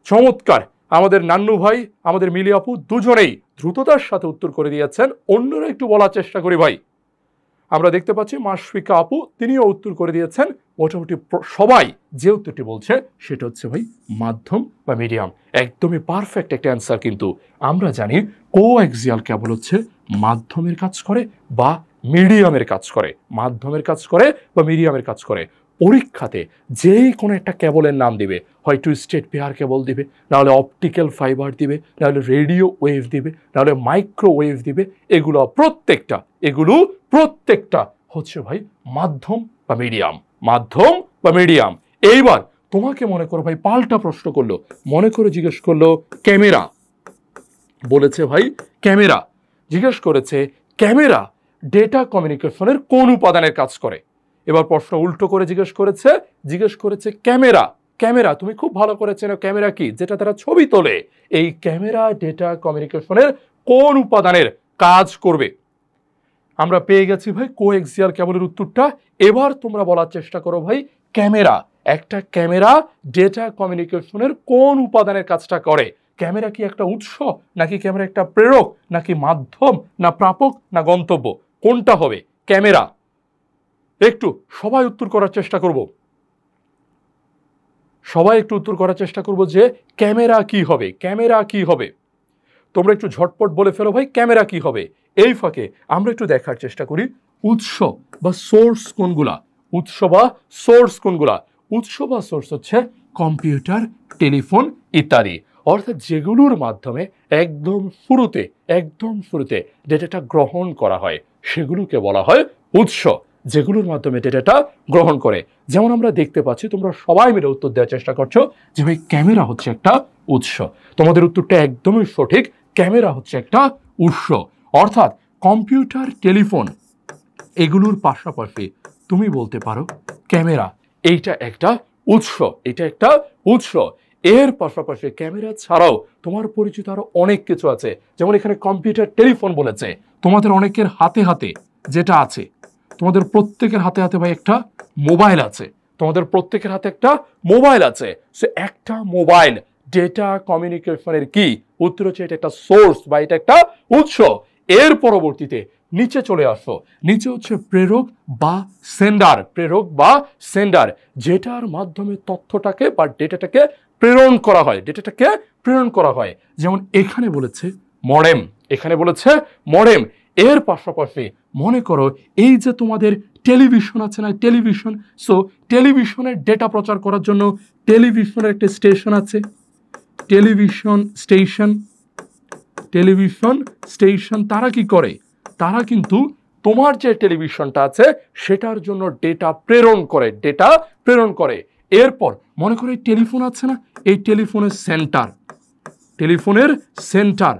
চমৎকার, আমাদের নান্নু ভাই, আমাদের মিলি আপু দুজনেই দ্রুততার সাথে উত্তর করে দিয়েছেন। অন্যরা একটু বলার চেষ্টা করি ভাই। আমরা দেখতে পাচ্ছি মাশফিকা আপু, তিনিও উত্তর করে দিয়েছেন। মোটামুটি সবাই যে উত্তরটি বলছে সেটা হচ্ছে ভাই মাধ্যম বা মিডিয়াম। একদমই পারফেক্ট একটা অ্যান্সার। কিন্তু আমরা জানি কোএক্সিয়াল কেবল হচ্ছে মাধ্যমের কাজ করে বা মিডিয়ামের কাজ করে। পরীক্ষাতে যেই কোনো একটা কেবলের নাম দিবে, হয়তো স্টেট পেয়ার কেবল দিবে, নাহলে অপটিক্যাল ফাইবার দিবে, নাহলে রেডিও ওয়েভ দিবে, নাহলে মাইক্রোওয়েভ দিবে, এগুলো প্রত্যেকটা হচ্ছে ভাই মাধ্যম বা মিডিয়াম। এইবার তোমাকে মনে করো ভাই পাল্টা প্রশ্ন করলো, মনে করে জিজ্ঞেস করলো ক্যামেরা, বলেছে ভাই ক্যামেরা, জিজ্ঞেস করেছে ক্যামেরা ডেটা কমিউনিকেশনের কোন উপাদানের কাজ করে? এবার প্রশ্ন উল্টো করে জিজ্ঞেস করেছে ক্যামেরা তুমি খুব ভালো করে চেনো ক্যামেরা কি, যেটা তারা ছবি তোলে, এই ক্যামেরা ডেটা কমিউনিকেশনের কোন উপাদানের কাজ করবে? আমরা পেয়ে গেছি ভাই কোএক্সিয়াল কেবলের উত্তরটা। এবার তোমরা বলার চেষ্টা করো ভাই একটা ক্যামেরা ডেটা কমিউনিকেশনের কোন উপাদানের কাজটা করে? ক্যামেরা কি একটা উৎস, নাকি ক্যামেরা একটা প্রেরক, নাকি মাধ্যম, না প্রাপক, না গন্তব্য? কোনটা হবে ক্যামেরা? একটু সবাই উত্তর করার চেষ্টা করব যে ক্যামেরা কি হবে। তোমরা একটু ঝটপট বলে ফেলো ভাই ক্যামেরা কি হবে। এই ফাঁকে আমরা একটু দেখার চেষ্টা করি উৎস বা সোর্স কোনগুলা। উৎস বা সোর্স হচ্ছে কম্পিউটার, টেলিফোন ইত্যাদি, অর্থাৎ যেগুলোর মাধ্যমে একদম শুরুতে ডেটাটা গ্রহণ করা হয় সেগুলোকে বলা হয় উৎস, যেগুলোর মাধ্যমে ডেটাটা গ্রহণ করে। যেমন আমরা দেখতে পাচ্ছি তোমরা সবাই মিলে উত্তর দেওয়ার চেষ্টা করছো যে ভাই ক্যামেরা হচ্ছে একটা উৎস। তোমাদের উত্তরটা একদমই সঠিক, ক্যামেরা হচ্ছে একটা উৎস। অর্থাৎ কম্পিউটার, টেলিফোন এগুলোর পাশাপাশি তুমি বলতে পারো ক্যামেরা এইটা একটা উৎস। এর পাশাপাশি ক্যামেরা ছাড়াও তোমার পরিচিত আরো অনেক কিছু আছে। যেমন এখানে কম্পিউটার, টেলিফোন বলেছে, তোমাদের অনেকের হাতে যেটা আছে, তোমাদের প্রত্যেকের হাতে হাতে ভাই একটা মোবাইল আছে, তোমাদের প্রত্যেকের হাতে একটা মোবাইল আছে। সো একটা মোবাইল ডেটা কমিউনিকেশনের কি উত্তর হচ্ছে এটা একটা সোর্স বা এটা একটা উৎস। এর পরবর্তীতে নিচে চলে আসো, নিচে হচ্ছে প্রেরক বা সেন্ডার, প্রেরক বা সেন্ডার, যেটার মাধ্যমে তথ্যটাকে বা ডেটাটাকে প্রেরণ করা হয়, ডেটাটাকে প্রেরণ করা হয়। যেমন এখানে বলেছে মডেম, এখানে বলেছে মডেম। এর পাশাপাশি মনে করো এই যে তোমাদের টেলিভিশন আছে না, টেলিভিশন, সো টেলিভিশনের ডেটা প্রচার করার জন্য টেলিভিশনের একটা স্টেশন আছে, টেলিভিশন স্টেশন, টেলিভিশন স্টেশন তারা কি করে, তারা কিন্তু তোমার যে টেলিভিশনটা আছে সেটার জন্য ডেটা প্রেরণ করে, ডেটা প্রেরণ করে। এরপর মনে করো এই টেলিফোন আছে না, এই টেলিফোনের সেন্টার, টেলিফোনের সেন্টার,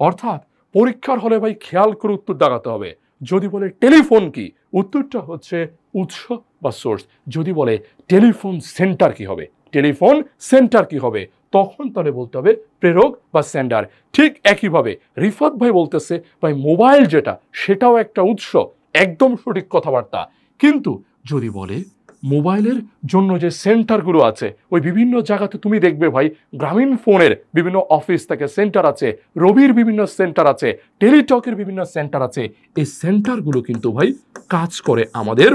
অর্থাৎ পরীক্ষার হলে ভাই খেয়াল করে উত্তর দাগাতে হবে। যদি বলে টেলিফোন কি, উত্তরটা হচ্ছে উৎস বা সোর্স। যদি বলে টেলিফোন সেন্টার কি হবে, টেলিফোন সেন্টার কি হবে, তখন তাহলে বলতে হবে প্রেরক বা সেন্ডার। ঠিক একইভাবে রিফাত ভাই বলতেছে ভাই মোবাইল যেটা সেটাও একটা উৎস, একদম সঠিক কথাবার্তা। কিন্তু যদি বলে মোবাইলের জন্য যে সেন্টারগুলো আছে ওই বিভিন্ন জায়গাতে তুমি দেখবে ভাই গ্রামীণ ফোনের বিভিন্ন অফিস থেকে সেন্টার আছে, রবির বিভিন্ন সেন্টার আছে, টেলিটকের বিভিন্ন সেন্টার আছে। এই সেন্টারগুলো কিন্তু ভাই কাজ করে আমাদের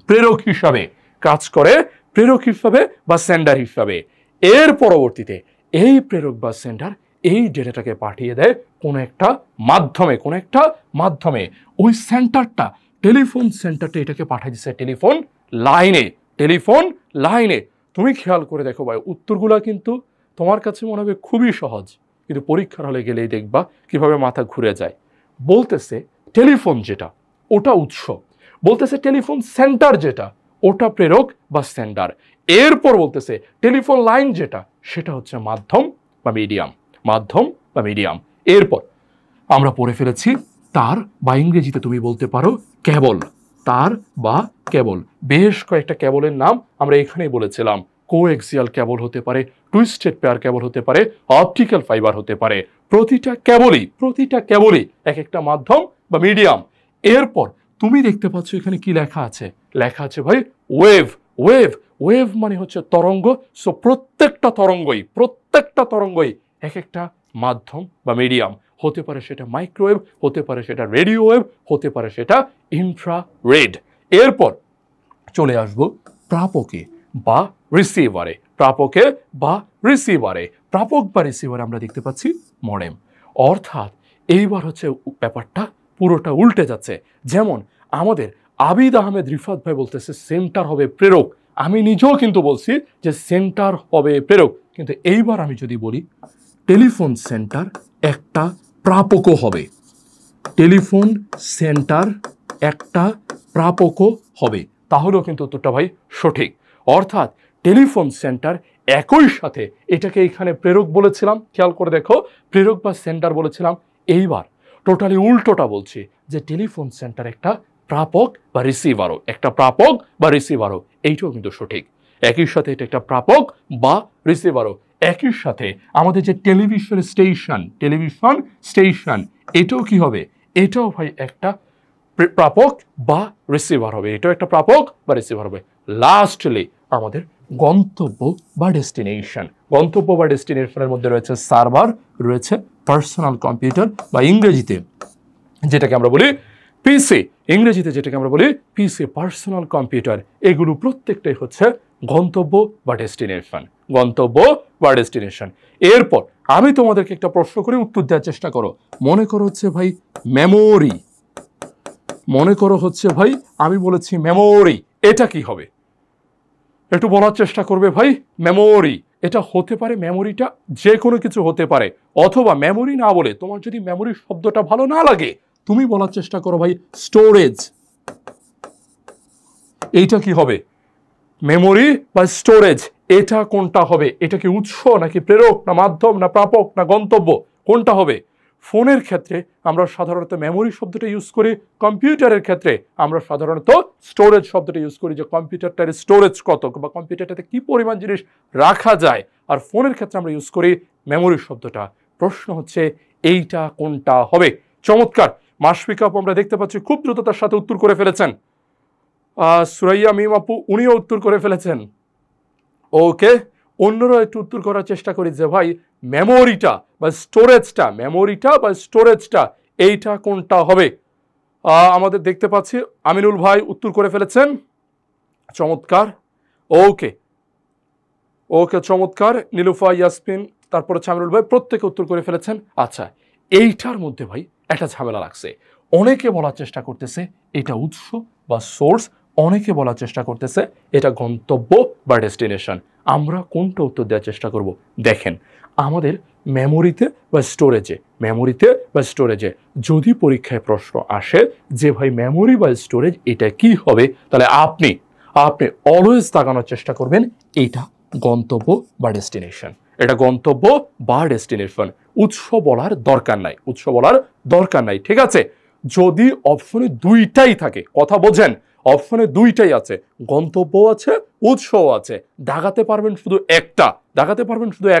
প্রেরক হিসাবে, কাজ করে প্রেরক হিসাবে বা সেন্ডার হিসাবে। এর পরবর্তীতে এই প্রেরক বা সেন্ডার এই ডেটাটাকে পাঠিয়ে দেয় কোনো একটা মাধ্যমে, কোনো একটা মাধ্যমে। ওই সেন্টারটা, টেলিফোন সেন্টারটা এটাকে পাঠিয়ে দিচ্ছে টেলিফোন লাইনে, টেলিফোন লাইনে। তুমি খেয়াল করে দেখো ভাই উত্তরগুলো কিন্তু তোমার কাছে মনে হবে খুবই সহজ, কিন্তু পরীক্ষার হলে গেলেই দেখবা কিভাবে মাথা ঘুরে যায়। বলতেছে টেলিফোন যেটা ওটা উৎস, বলতেছে টেলিফোন সেন্টার যেটা ওটা প্রেরক বা সেন্ডার। এরপর বলতেছে টেলিফোন লাইন যেটা সেটা হচ্ছে মাধ্যম বা মিডিয়াম, মাধ্যম বা মিডিয়াম। এরপর আমরা পড়ে ফেলেছি তার, বা ইংরেজিতে তুমি বলতে পারো কেবল, তার বা কেবল। বেশ কয়েকটা কেবলের নাম আমরা এখানেই বলেছিলাম। কোএক্সিয়াল কেবল হতে পারে, টুইস্টেড পেয়ার কেবল হতে পারে, অপটিক্যাল ফাইবার হতে পারে। প্রতিটা কেবলই এক একটা মাধ্যম বা মিডিয়াম। এরপর তুমি দেখতে পাচ্ছ এখানে কি লেখা আছে, লেখা আছে ভাই ওয়েভ, ওয়েভ, ওয়েভ মানে হচ্ছে তরঙ্গ। সো প্রত্যেকটা তরঙ্গই এক একটা মাধ্যম বা মিডিয়াম। হতে পারে সেটা মাইক্রোওয়েভ, হতে পারে সেটা রেডিও ওয়েভ, হতে পারে সেটা ইনফ্রারেড। এরপর চলে আসবো প্রাপকে বা রিসিভারে, প্রাপকে বা রিসিভারে। প্রাপক বা রিসিভারে আমরা দেখতে পাচ্ছি মডেম। অর্থাৎ এইবার হচ্ছে ব্যাপারটা পুরোটা উল্টে যাচ্ছে। যেমন আমাদের আবিদ আহমেদ রিফাত ভাই বলতেছে সেন্টার হবে প্রেরক, আমি নিজেও কিন্তু বলছি যে সেন্টার হবে প্রেরক। কিন্তু এইবার আমি যদি বলি টেলিফোন সেন্টার একটা প্রাপকও হবে, টেলিফোন সেন্টার একটা প্রাপকও হবে, তাহলেও কিন্তু উত্তরটা ভাই সঠিক। অর্থাৎ টেলিফোন সেন্টার একই সাথে এটাকে এখানে প্রেরক বলেছিলাম, খেয়াল করে দেখো প্রেরক বা সেন্টার বলেছিলাম। এইবার টোটালি উল্টোটা বলছি যে টেলিফোন সেন্টার একটা প্রাপক বা রিসিভারও, একটা প্রাপক বা রিসিভারও, এইটাও কিন্তু সঠিক। একই সাথে এটা একটা প্রাপক বা রিসিভারও। একই সাথে আমাদের যে টেলিভিশন স্টেশন এটাও কি হবে, এটাও ভাই একটা প্রাপক বা রিসিভার হবে, এটাও একটা প্রাপক বা রিসিভার হবে। লাস্টলি আমাদের গন্তব্য বা ডেস্টিনেশন, গন্তব্য বা ডেস্টিনেশনের মধ্যে রয়েছে সার্ভার, রয়েছে পার্সোনাল কম্পিউটার বা ইংরেজিতে যেটাকে আমরা বলি পিসি, ইংরেজিতে যেটাকে আমরা বলি পিসি, পার্সোনাল কম্পিউটার। এগুলো প্রত্যেকটাই হচ্ছে গন্তব্য বা ডেস্টিনেশন, গন্তব্য বা ডেস্টিনেশন। এরপর আমি তোমাদেরকে একটা প্রশ্ন করে উত্তর দেওয়ার চেষ্টা করো। মনে করো হচ্ছে ভাই মেমোরি, মনে করো হচ্ছে ভাই আমি বলেছি মেমোরি, এটা কি হবে একটু বলার চেষ্টা করবে ভাই। মেমোরি এটা হতে পারে, মেমোরিটা যে কোনো কিছু হতে পারে, অথবা মেমোরি না বলে তোমার যদি মেমোরি শব্দটা ভালো না লাগে তুমি বলার চেষ্টা করো ভাই স্টোরেজ, এইটা কি হবে মেমোরি বা স্টোরেজ, এটা কোনটা হবে, এটা কি উৎস নাকি প্রেরক না মাধ্যম না প্রাপক না গন্তব্য, কোনটা হবে? ফোনের ক্ষেত্রে আমরা সাধারণত মেমোরি শব্দটা ইউজ করি, কম্পিউটারের ক্ষেত্রে আমরা সাধারণত স্টোরেজ শব্দটা ইউজ করি, যে কম্পিউটারটার স্টোরেজ কত বা কম্পিউটারটাতে কি পরিমাণ জিনিস রাখা যায়। আর ফোনের ক্ষেত্রে আমরা ইউজ করি মেমোরি শব্দটা। প্রশ্ন হচ্ছে এইটা কোনটা হবে? চমৎকার, মাশফিক আপু আমরা দেখতে পাচ্ছি খুব দ্রুততার সাথে উত্তর করে ফেলেছেন। সুরাইয়া মিম আপু উনিও উত্তর করে ফেলেছেন। ওকে, অন্যরা একটু উত্তর করার চেষ্টা করি যে ভাই মেমোরিটা বা স্টোরেজটা এইটা কোনটা হবে। আমাদের দেখতে পাচ্ছি আমিনুল ভাই উত্তর করে ফেলেছেন, চমৎকার। ওকে ওকে, চমৎকার। নীলুফা, ইয়াসমিন, তারপরে আমিনুল ভাই প্রত্যেকে উত্তর করে ফেলেছেন। আচ্ছা, এইটার মধ্যে ভাই একটা ঝামেলা লাগছে। অনেকে বলার চেষ্টা করতেছে এটা উৎস বা সোর্স, অনেকে বলার চেষ্টা করতেছে এটা গন্তব্য বা ডেস্টিনেশন। আমরা কোনটা উত্তর দেওয়ার চেষ্টা করব? দেখেন, আমাদের মেমোরিতে বা স্টোরেজে যদি পরীক্ষায় প্রশ্ন আসে যে ভাই মেমোরি বা স্টোরেজ এটা কি হবে, তাহলে আপনি অলওয়েজ তাকানোর চেষ্টা করবেন এটা গন্তব্য বা ডেস্টিনেশন। এটা গন্তব্য বা ডেস্টিনেশন, উৎস বলার দরকার নাই, ঠিক আছে? যদি অপশনে দুইটাই থাকে, কথা বোঝেন, অপশনে দুইটাই আছে, গন্তব্য আছে, উৎসও আছে, দাগাতে পারবেন শুধু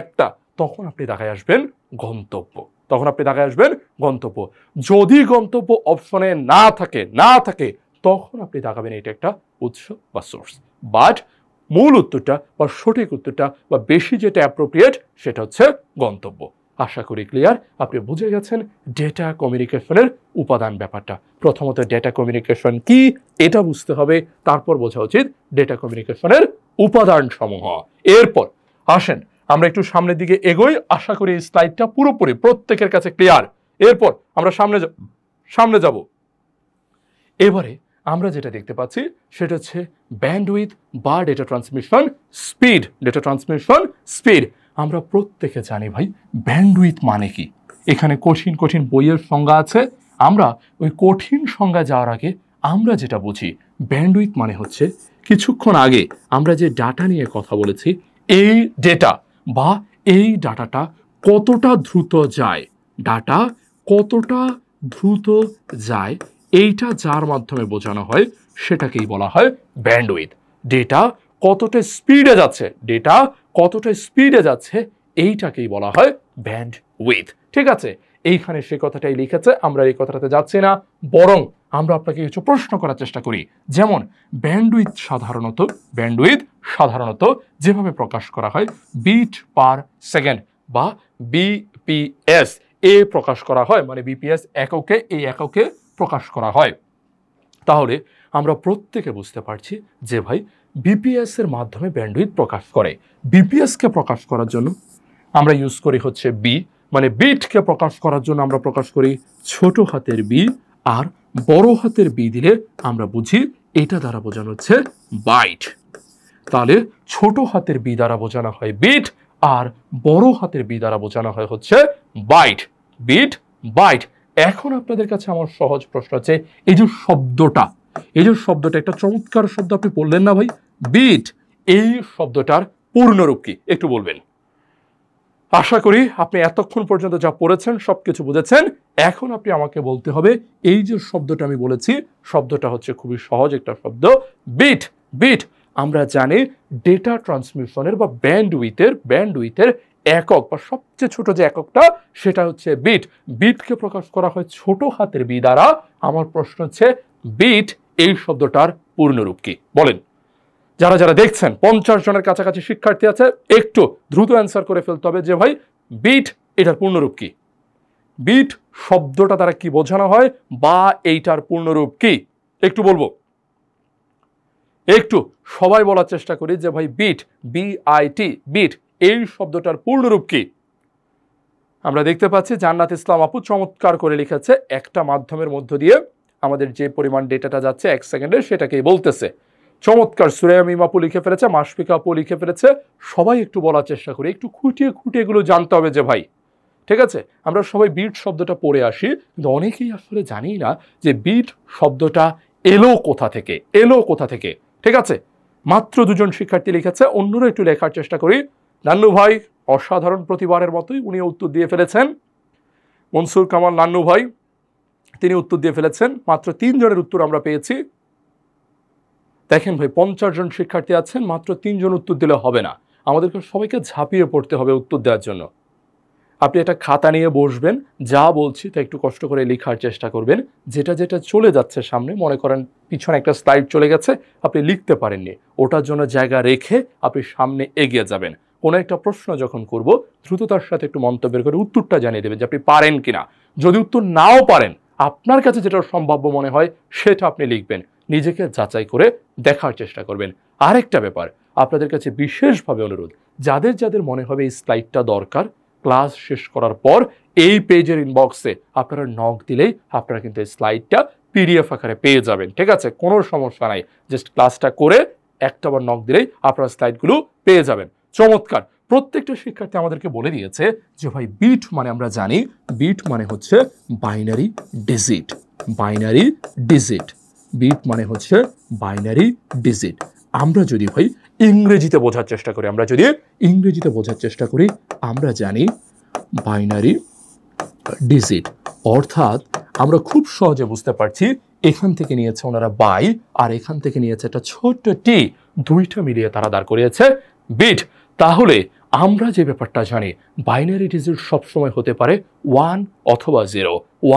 একটা, তখন আপনি দাগায় আসবেন গন্তব্য। যদি গন্তব্য অপশনে না থাকে তখন আপনি দাগাবেন এটা একটা উৎস বা সোর্স। বাট মূল উত্তরটা বা সঠিক উত্তরটা বা বেশি যেটা অ্যাপ্রোপ্রিয়েট সেটা হচ্ছে গন্তব্য। আশা করি ক্লিয়ার, আপনি বুঝে গেছেন ডেটা কমিউনিকেশনের উপাদান ব্যাপারটা। প্রথমত ডেটা কমিউনিকেশন কি এটা বুঝতে হবে, তারপর বোঝা উচিত ডেটা কমিউনিকেশনের উপাদান সমূহ। এরপর আসেন আমরা একটু সামনের দিকে এগোই। আশা করি এই স্লাইডটা পুরোপুরি প্রত্যেকের কাছে ক্লিয়ার। এরপর আমরা সামনে যাব। এবারে আমরা যেটা দেখতে পাচ্ছি সেটা হচ্ছে ব্যান্ডউইথ বা ডেটা ট্রান্সমিশন স্পিড। আমরা প্রত্যেকে জানি ভাই ব্যান্ডউইথ মানে কি। এখানে কঠিন বইয়ের সংজ্ঞা আছে। আমরা ওই কঠিন সংজ্ঞা যাওয়ার আগে আমরা যেটা বুঝি, ব্যান্ডউইথ মানে হচ্ছে কিছুক্ষণ আগে আমরা যে ডাটা নিয়ে কথা বলেছি, এই ডেটা বা এই ডাটাটা কতটা দ্রুত যায়, এইটা যার মাধ্যমে বোঝানো হয় সেটাকেই বলা হয় ব্যান্ডউইথ। ডেটা কতটা স্পিডে যাচ্ছে এইটাকেই বলা হয় ব্যান্ডউইথ, ঠিক আছে? এইখানে সে কথাটাই লিখেছে, আমরা এই কথাটাতে যাচ্ছি না, বরং আমরা আপনাকে কিছু প্রশ্ন করার চেষ্টা করি। যেমন ব্যান্ডউইথ সাধারণত যেভাবে প্রকাশ করা হয় বিট পার সেকেন্ড বা বিপিএস এ প্রকাশ করা হয়, মানে বিপিএস এককে, এই এককে প্রকাশ করা হয়। তাহলে আমরা প্রত্যেকে বুঝতে পারছি যে ভাই বিপিএস এর মাধ্যমে ব্যান্ডউইথ প্রকাশ করে। বিপিএস কে প্রকাশ করার জন্য আমরা ইউজ করি হচ্ছে বি, মানে বিটকে প্রকাশ করার জন্য আমরা প্রকাশ করি ছোট হাতের বি, আর বড় হাতের বি দিলে আমরা বুঝি এটা দ্বারা বোঝানো হচ্ছে বাইট। তাহলে ছোট হাতের বি দ্বারা বোঝানো হয় বিট, আর বড় হাতের বি দ্বারা বোঝানো হয় হচ্ছে বাইট। এখন আপনাদের কাছে আমার সহজ প্রশ্ন আছে, এই যে শব্দটা একটা চমৎকার শব্দ আপনি বললেন না ভাই, বিট, এই শব্দটার পূর্ণরূপ কি একটু বলবেন? আশা করি আপনি এতক্ষণ পর্যন্ত যা পড়েছেন সবকিছু বুঝেছেন। এখন আপনি আমাকে বলতে হবে এই যে শব্দটা আমি বলেছি, শব্দটা হচ্ছে খুবই সহজ একটা শব্দ, বিট। আমরা জানি ডেটা ট্রান্সমিশনের বা ব্যান্ডউইথের একক বা সবচেয়ে ছোট যে এককটা সেটা হচ্ছে বিটকে প্রকাশ করা হয় ছোট হাতের বি দ্বারা। আমার প্রশ্ন হচ্ছে বিট এই শব্দটার পূর্ণরূপ কি বলেন? যারা দেখছেন 50 জনের কাছাকাছি শিক্ষার্থী আছে, একটু দ্রুত অ্যান্সার করে ফেলতে হবে যে ভাই বিট এটার পূর্ণরূপ কি, বিট শব্দটা দ্বারা কি বোঝানো হয় বা এইটার পূর্ণরূপ কি একটু বলবো। একটু সবাই বলার চেষ্টা করি যে ভাই বিট এই শব্দটার পূর্ণরূপ কি। আমরা দেখতে পাচ্ছি জান্নাত ইসলাম আপু চমৎকার করে লিখেছে, একটা মাধ্যমের মধ্য দিয়ে আমাদের যে পরিমাণ ডেটাটা যাচ্ছে 1 সেকেন্ডে সেটাকেই বলতেছে। চমৎকার। সুরাইয়া মিম আপু লিখে ফেলেছে, মাশফিকা আপু লিখে ফেলেছে। সবাই একটু বলার চেষ্টা করি, একটু খুঁটিয়ে এগুলো জানতে হবে যে ভাই, ঠিক আছে? আমরা সবাই বিট শব্দটা পড়ে আসি, কিন্তু অনেকেই আসলে জানি না যে বিট শব্দটা এলো কোথা থেকে, ঠিক আছে? মাত্র 2 জন শিক্ষার্থী লিখেছে, অন্যরা একটু লেখার চেষ্টা করি। নান্নু ভাই অসাধারণ, প্রতিবারের মতোই উনি উত্তর দিয়ে ফেলেছেন। মনসুর কামাল নান্নু ভাই তিনি উত্তর দিয়ে ফেলেছেন। মাত্র 3 জনের উত্তর আমরা পেয়েছি। দেখেন ভাই 50 জন শিক্ষার্থী আছেন, মাত্র 3 জন উত্তর দিলে হবে না, আমাদেরকে সবাইকে ঝাঁপিয়ে পড়তে হবে উত্তর দেওয়ার জন্য। আপনি একটা খাতা নিয়ে বসবেন, যা বলছি তা একটু কষ্ট করে লেখার চেষ্টা করবেন। যেটা যেটা চলে যাচ্ছে সামনে, মনে করেন পিছনে একটা স্লাইড চলে গেছে, আপনি লিখতে পারেননি, ওটার জন্য জায়গা রেখে আপনি সামনে এগিয়ে যাবেন। কোনো একটা প্রশ্ন যখন করব, দ্রুততার সাথে একটু মন্তব্যের করে উত্তরটা জানিয়ে দেবেন যে আপনি পারেন কিনা। যদি উত্তর নাও পারেন, আপনার কাছে যেটা সম্ভাব্য মনে হয় সেটা আপনি লিখবেন, নিজেকে যাচাই করে দেখার চেষ্টা করবেন। আরেকটা ব্যাপার, আপনাদের কাছে বিশেষভাবে অনুরোধ, যাদের যাদের মনে হবে এই স্লাইডটা দরকার, ক্লাস শেষ করার পর এই পেজের ইনবক্সে আপনারা নক দিলেই আপনারা কিন্তু এই স্লাইডটা পিডিএফ আকারে পেয়ে যাবেন। ঠিক আছে, কোনো সমস্যা নাই, জাস্ট ক্লাসটা করে একটা বার নক দিলেই আপনারা স্লাইডগুলো পেয়ে যাবেন। চমৎকার। প্রত্যেকটা শিক্ষার্থী আমাদেরকে বলে দিয়েছে যে ভাই বিট মানে আমরা জানি, বিট মানে হচ্ছে binary digit. Binary digit, bit মানে হচ্ছে বাইনারি ডিজিট। আমরা যদি ভাই ইংরেজিতে বোঝার চেষ্টা করি, আমরা জানি বাইনারি ডিজিট অর্থাৎ আমরা খুব সহজে বুঝতে পারছি, এখান থেকে নিয়েছে ওনারা বাই, আর এখান থেকে নিয়েছে একটা ছোট্ট টি, দুইটা মিলিয়ে তারা দাঁড় করিয়েছে বিট। তাহলে আমরা যে ব্যাপারটা জানি, বাইনারি ডিজিট সবসময় হতে পারে 1 অথবা 0,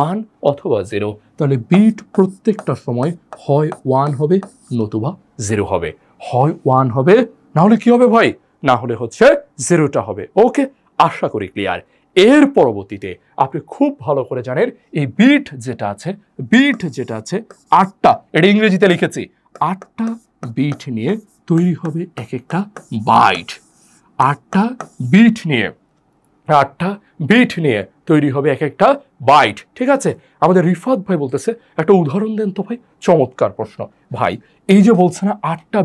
1 অথবা 0। তাহলে বিট প্রত্যেকটা সময় হয় 1 হবে নতুবা 0 হবে, হয় 1 হবে, না হলে কি হবে ভাই, না হলে হচ্ছে 0টা হবে। ওকে, আশা করি ক্লিয়ার। এর পরবর্তীতে আপনি খুব ভালো করে জানেন এই বিট যেটা আছে, 8টা, এটা ইংরেজিতে লিখেছি, 8টা বিট নিয়ে তৈরি হবে এক একটা বাইট। 8টা বিট নিয়ে তৈরি হবে এক একটা বাইট। ঠিক আছে, আমাদের রিফাত ভাই বলতেছে একটা উদাহরণ দেন তো ভাই। চমৎকার প্রশ্ন ভাই। এই যে বলছে না 8টা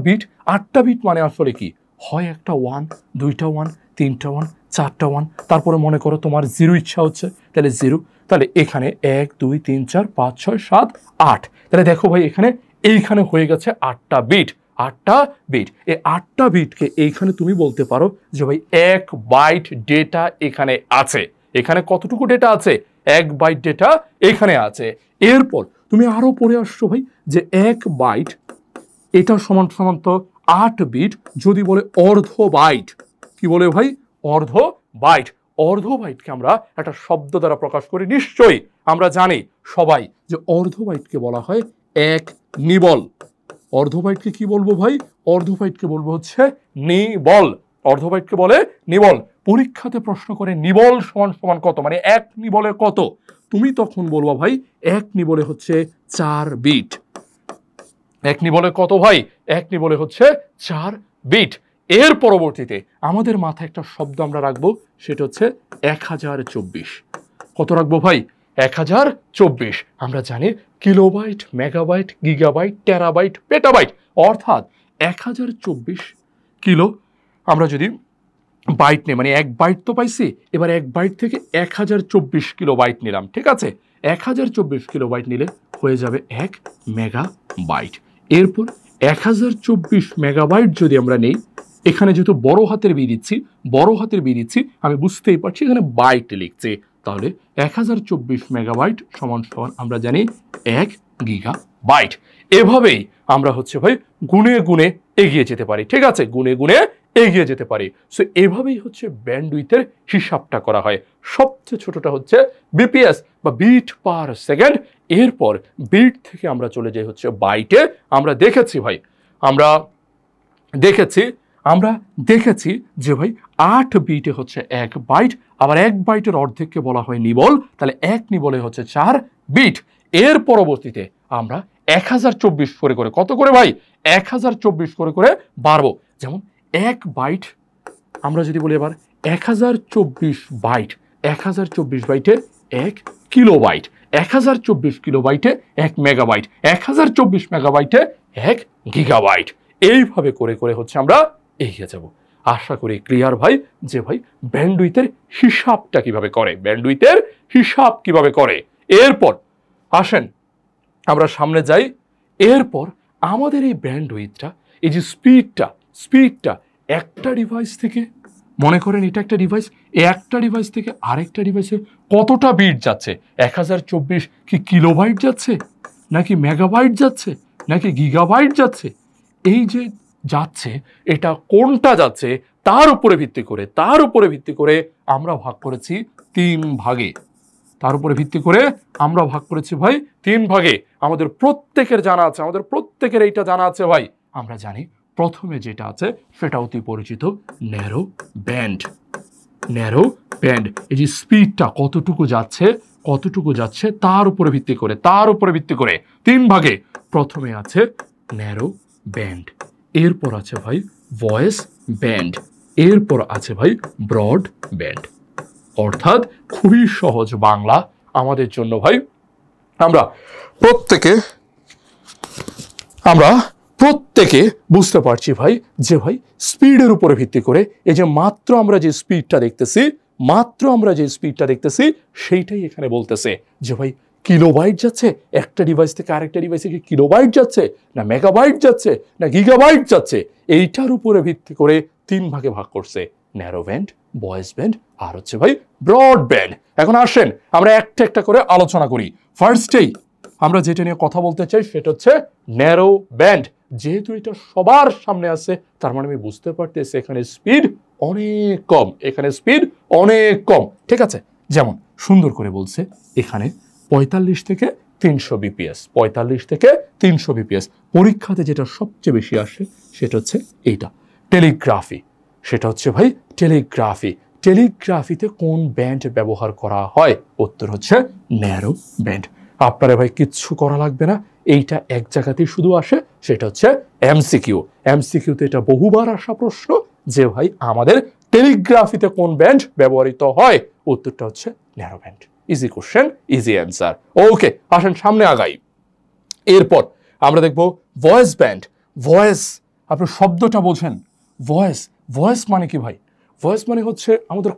বিট মানে আসলে কি, হয় একটা 1, 2টা 1, 3টা 1, 4টা 1, তারপরে মনে করো তোমার 0 ইচ্ছা হচ্ছে, তাহলে 0। তাহলে এখানে 1 2 3 4 5 6 7 8, তাহলে দেখো ভাই এইখানে হয়ে গেছে 8টা বিট। এই 8টা বিটকে এইখানে তুমি বলতে পারো যে ভাই 1 বাইট ডেটা এখানে আছে। এখানে কতটুকু ডেটা আছে, 1 বাইট ডেটা এখানে আছে। এরপর তুমি আরো পড়ে আসছো ভাই যে 1 বাইট এটা সমান তো 8 বিট, যদি বলে অর্ধ বাইট, কি বলে ভাই, অর্ধ বাইটকে আমরা একটা শব্দ দ্বারা প্রকাশ করি। নিশ্চয়ই আমরা জানি সবাই যে অর্ধ বাইটকে বলা হয় 1 নিবল। অর্ধ বাইটকে কি বলবো ভাই, অর্ধ বাইটকে বলবো হচ্ছে নিবল। অর্ধ বাইটকে বলে নিবল। পরীক্ষাতে প্রশ্ন করে নিবল সমান কত, মানে 1 নিবলে কত, তুমি তখন বলবা ভাই 1 নিবলে হচ্ছে 4 বিট। 1 নিবলে কত ভাই, 1 নিবলে হচ্ছে 4 বিট। এর পরবর্তীতে আমাদের মাথায় একটা শব্দ আমরা রাখবো, সেটা হচ্ছে 1024। কত রাখবো ভাই, 1024। আমরা জানি kilobyte, megabyte, gigabyte, terabyte, petabyte, অর্থাৎ 1024 কিলো। আমরা যদি বাইট নেই, মানে 1 বাইট তো পাইছি, এবার 1 বাইট থেকে 1024 কিলোবাইট নিলাম। ঠিক আছে, 1024 কিলোবাইট নিলে হয়ে যাবে 1 মেগাবাইট। এরপর 1024 মেগাবাইট যদি আমরা নেই, এখানে যেহেতু বড় হাতের বি দিচ্ছি, আমি বুঝতেই পারছি এখানে বাইট লিখছে, তাহলে 1024 মেগাবাইট সমান আমরা জানি 1 গিগাবাইট। এভাবেই আমরা হচ্ছে ভাই গুণে গুণে এগিয়ে যেতে পারি। ঠিক আছে, গুণে গুণে এগিয়ে যেতে পারি। সো এভাবেই হচ্ছে ব্যান্ডউইথের হিসাবটা করা হয়। সবচেয়ে ছোটটা হচ্ছে বিপিএস বা বিট পার সেকেন্ড। এরপর বিট থেকে আমরা চলে যাই হচ্ছে বাইটে। আমরা দেখেছি যে ভাই 8 বিটে হচ্ছে 1 বাইট, আবার 1 বাইটের অর্ধেককে বলা হয় নিবল, তাহলে 1 নিবলে হচ্ছে 4 বিট। এর পরবর্তীতে আমরা 1024 করে কত করে ভাই, 1024 করে বাড়বো। যেমন 1 বাইট, আমরা যদি বলি এবার 1024 বাইট, 1024 বাইটে 1 কিলোবাইট, 1024 কিলোবাইটে 1 মেগাবাইট, 1024 মেগাবাইটে 1 গিগাবাইট। এইভাবে করে হচ্ছে আমরা এগিয়ে যাব। আশা করি ক্লিয়ার ভাই, যে ভাই ব্যান্ডউইথের হিসাবটা কিভাবে করে। এরপর আসেন আমরা সামনে যাই। এরপর আমাদের এই ব্যান্ডউইথটা, এই যে স্পিডটা একটা ডিভাইস থেকে, মনে করেন এটা একটা ডিভাইস, একটা ডিভাইস থেকে আরেকটা ডিভাইসে কতটা বিট যাচ্ছে, 1024 কি কিলোবাইট যাচ্ছে, নাকি মেগাবাইট যাচ্ছে, নাকি গিগাবাইট যাচ্ছে, এই যে যাচ্ছে এটা কোনটা যাচ্ছে তার উপরে ভিত্তি করে আমরা ভাগ করেছি 3 ভাগে। তার উপরে ভিত্তি করে আমরা ভাগ করেছি ভাই 3 ভাগে। আমাদের প্রত্যেকের জানা আছে, আমাদের প্রত্যেকের এইটা জানা আছে ভাই। আমরা জানি প্রথমে যেটা আছে সেটা অতি পরিচিত ন্যারো ব্যান্ড। ন্যারো ব্যান্ড, এই যে স্পিডটা কতটুকু যাচ্ছে তার উপরে ভিত্তি করে 3 ভাগে। প্রথমে আছে ন্যারো ব্যান্ড, এরপর আছে ভাই ভয়েস ব্যান্ড, এরপর আছে ভাই ব্রড ব্যান্ড। অর্থাৎ খুবই সহজ বাংলা আমাদের জন্য ভাই। আমরা প্রত্যেকে বুঝতে পারছি ভাই যে ভাই স্পিডের উপরে ভিত্তি করে এই যে মাত্র আমরা যে স্পিডটা দেখতেছি সেইটাই এখানে বলতেছে যে ভাই কিলোবাইট যাচ্ছে একটা ডিভাইস থেকে আরেকটা ডিভাইসে, কি কিলোবাইট যাচ্ছে না মেগাবাইট যাচ্ছে না গিগাবাইট যাচ্ছে, এইটার উপরে ভিত্তি করে 3 ভাগে ভাগ করছে, ন্যারো ব্যান্ড, ভয়েস ব্যান্ড আর হচ্ছে ভাই ব্রড ব্যান্ড। এখন আসেন আমরা একটা একটা করে আলোচনা করি। ফার্স্টেই আমরা যেটা নিয়ে কথা বলতে চাই সেটা হচ্ছে ন্যারো ব্যান্ড। যেহেতু এটা সবার সামনে আছে তার মানে আমি বুঝতে পারতেছি এখানে স্পিড অনেক কম, ঠিক আছে। যেমন সুন্দর করে বলছে এখানে 45 থেকে 300 বিপিএস, 45 থেকে 300 বিপিএস। পরীক্ষাতে যেটা সবচেয়ে বেশি আসে সেটা হচ্ছে এইটা টেলিগ্রাফি। সেটা হচ্ছে ভাই টেলিগ্রাফিতে কোন ব্যান্ড ব্যবহার করা হয়? উত্তর হচ্ছে ন্যারো ব্যান্ড। আপনারা ভাই কিচ্ছু করা লাগবে না, এইটা এক জায়গাতেই শুধু আসে, সেটা হচ্ছে এমসিকিউতে এটা বহুবার আসা প্রশ্ন যে ভাই আমাদের টেলিগ্রাফিতে কোন ব্যান্ড ব্যবহৃত হয়? উত্তরটা হচ্ছে narrow band. Easy question, easy answer. Okay, আসেন সামনে আগাই। এরপর আমরা দেখব ভয়েস ব্যান্ড। ভয়েস, আপনি শব্দটা বোঝেন, ভয়েস মানে কি ভাই? ভয়েস মানে হচ্ছে আমাদের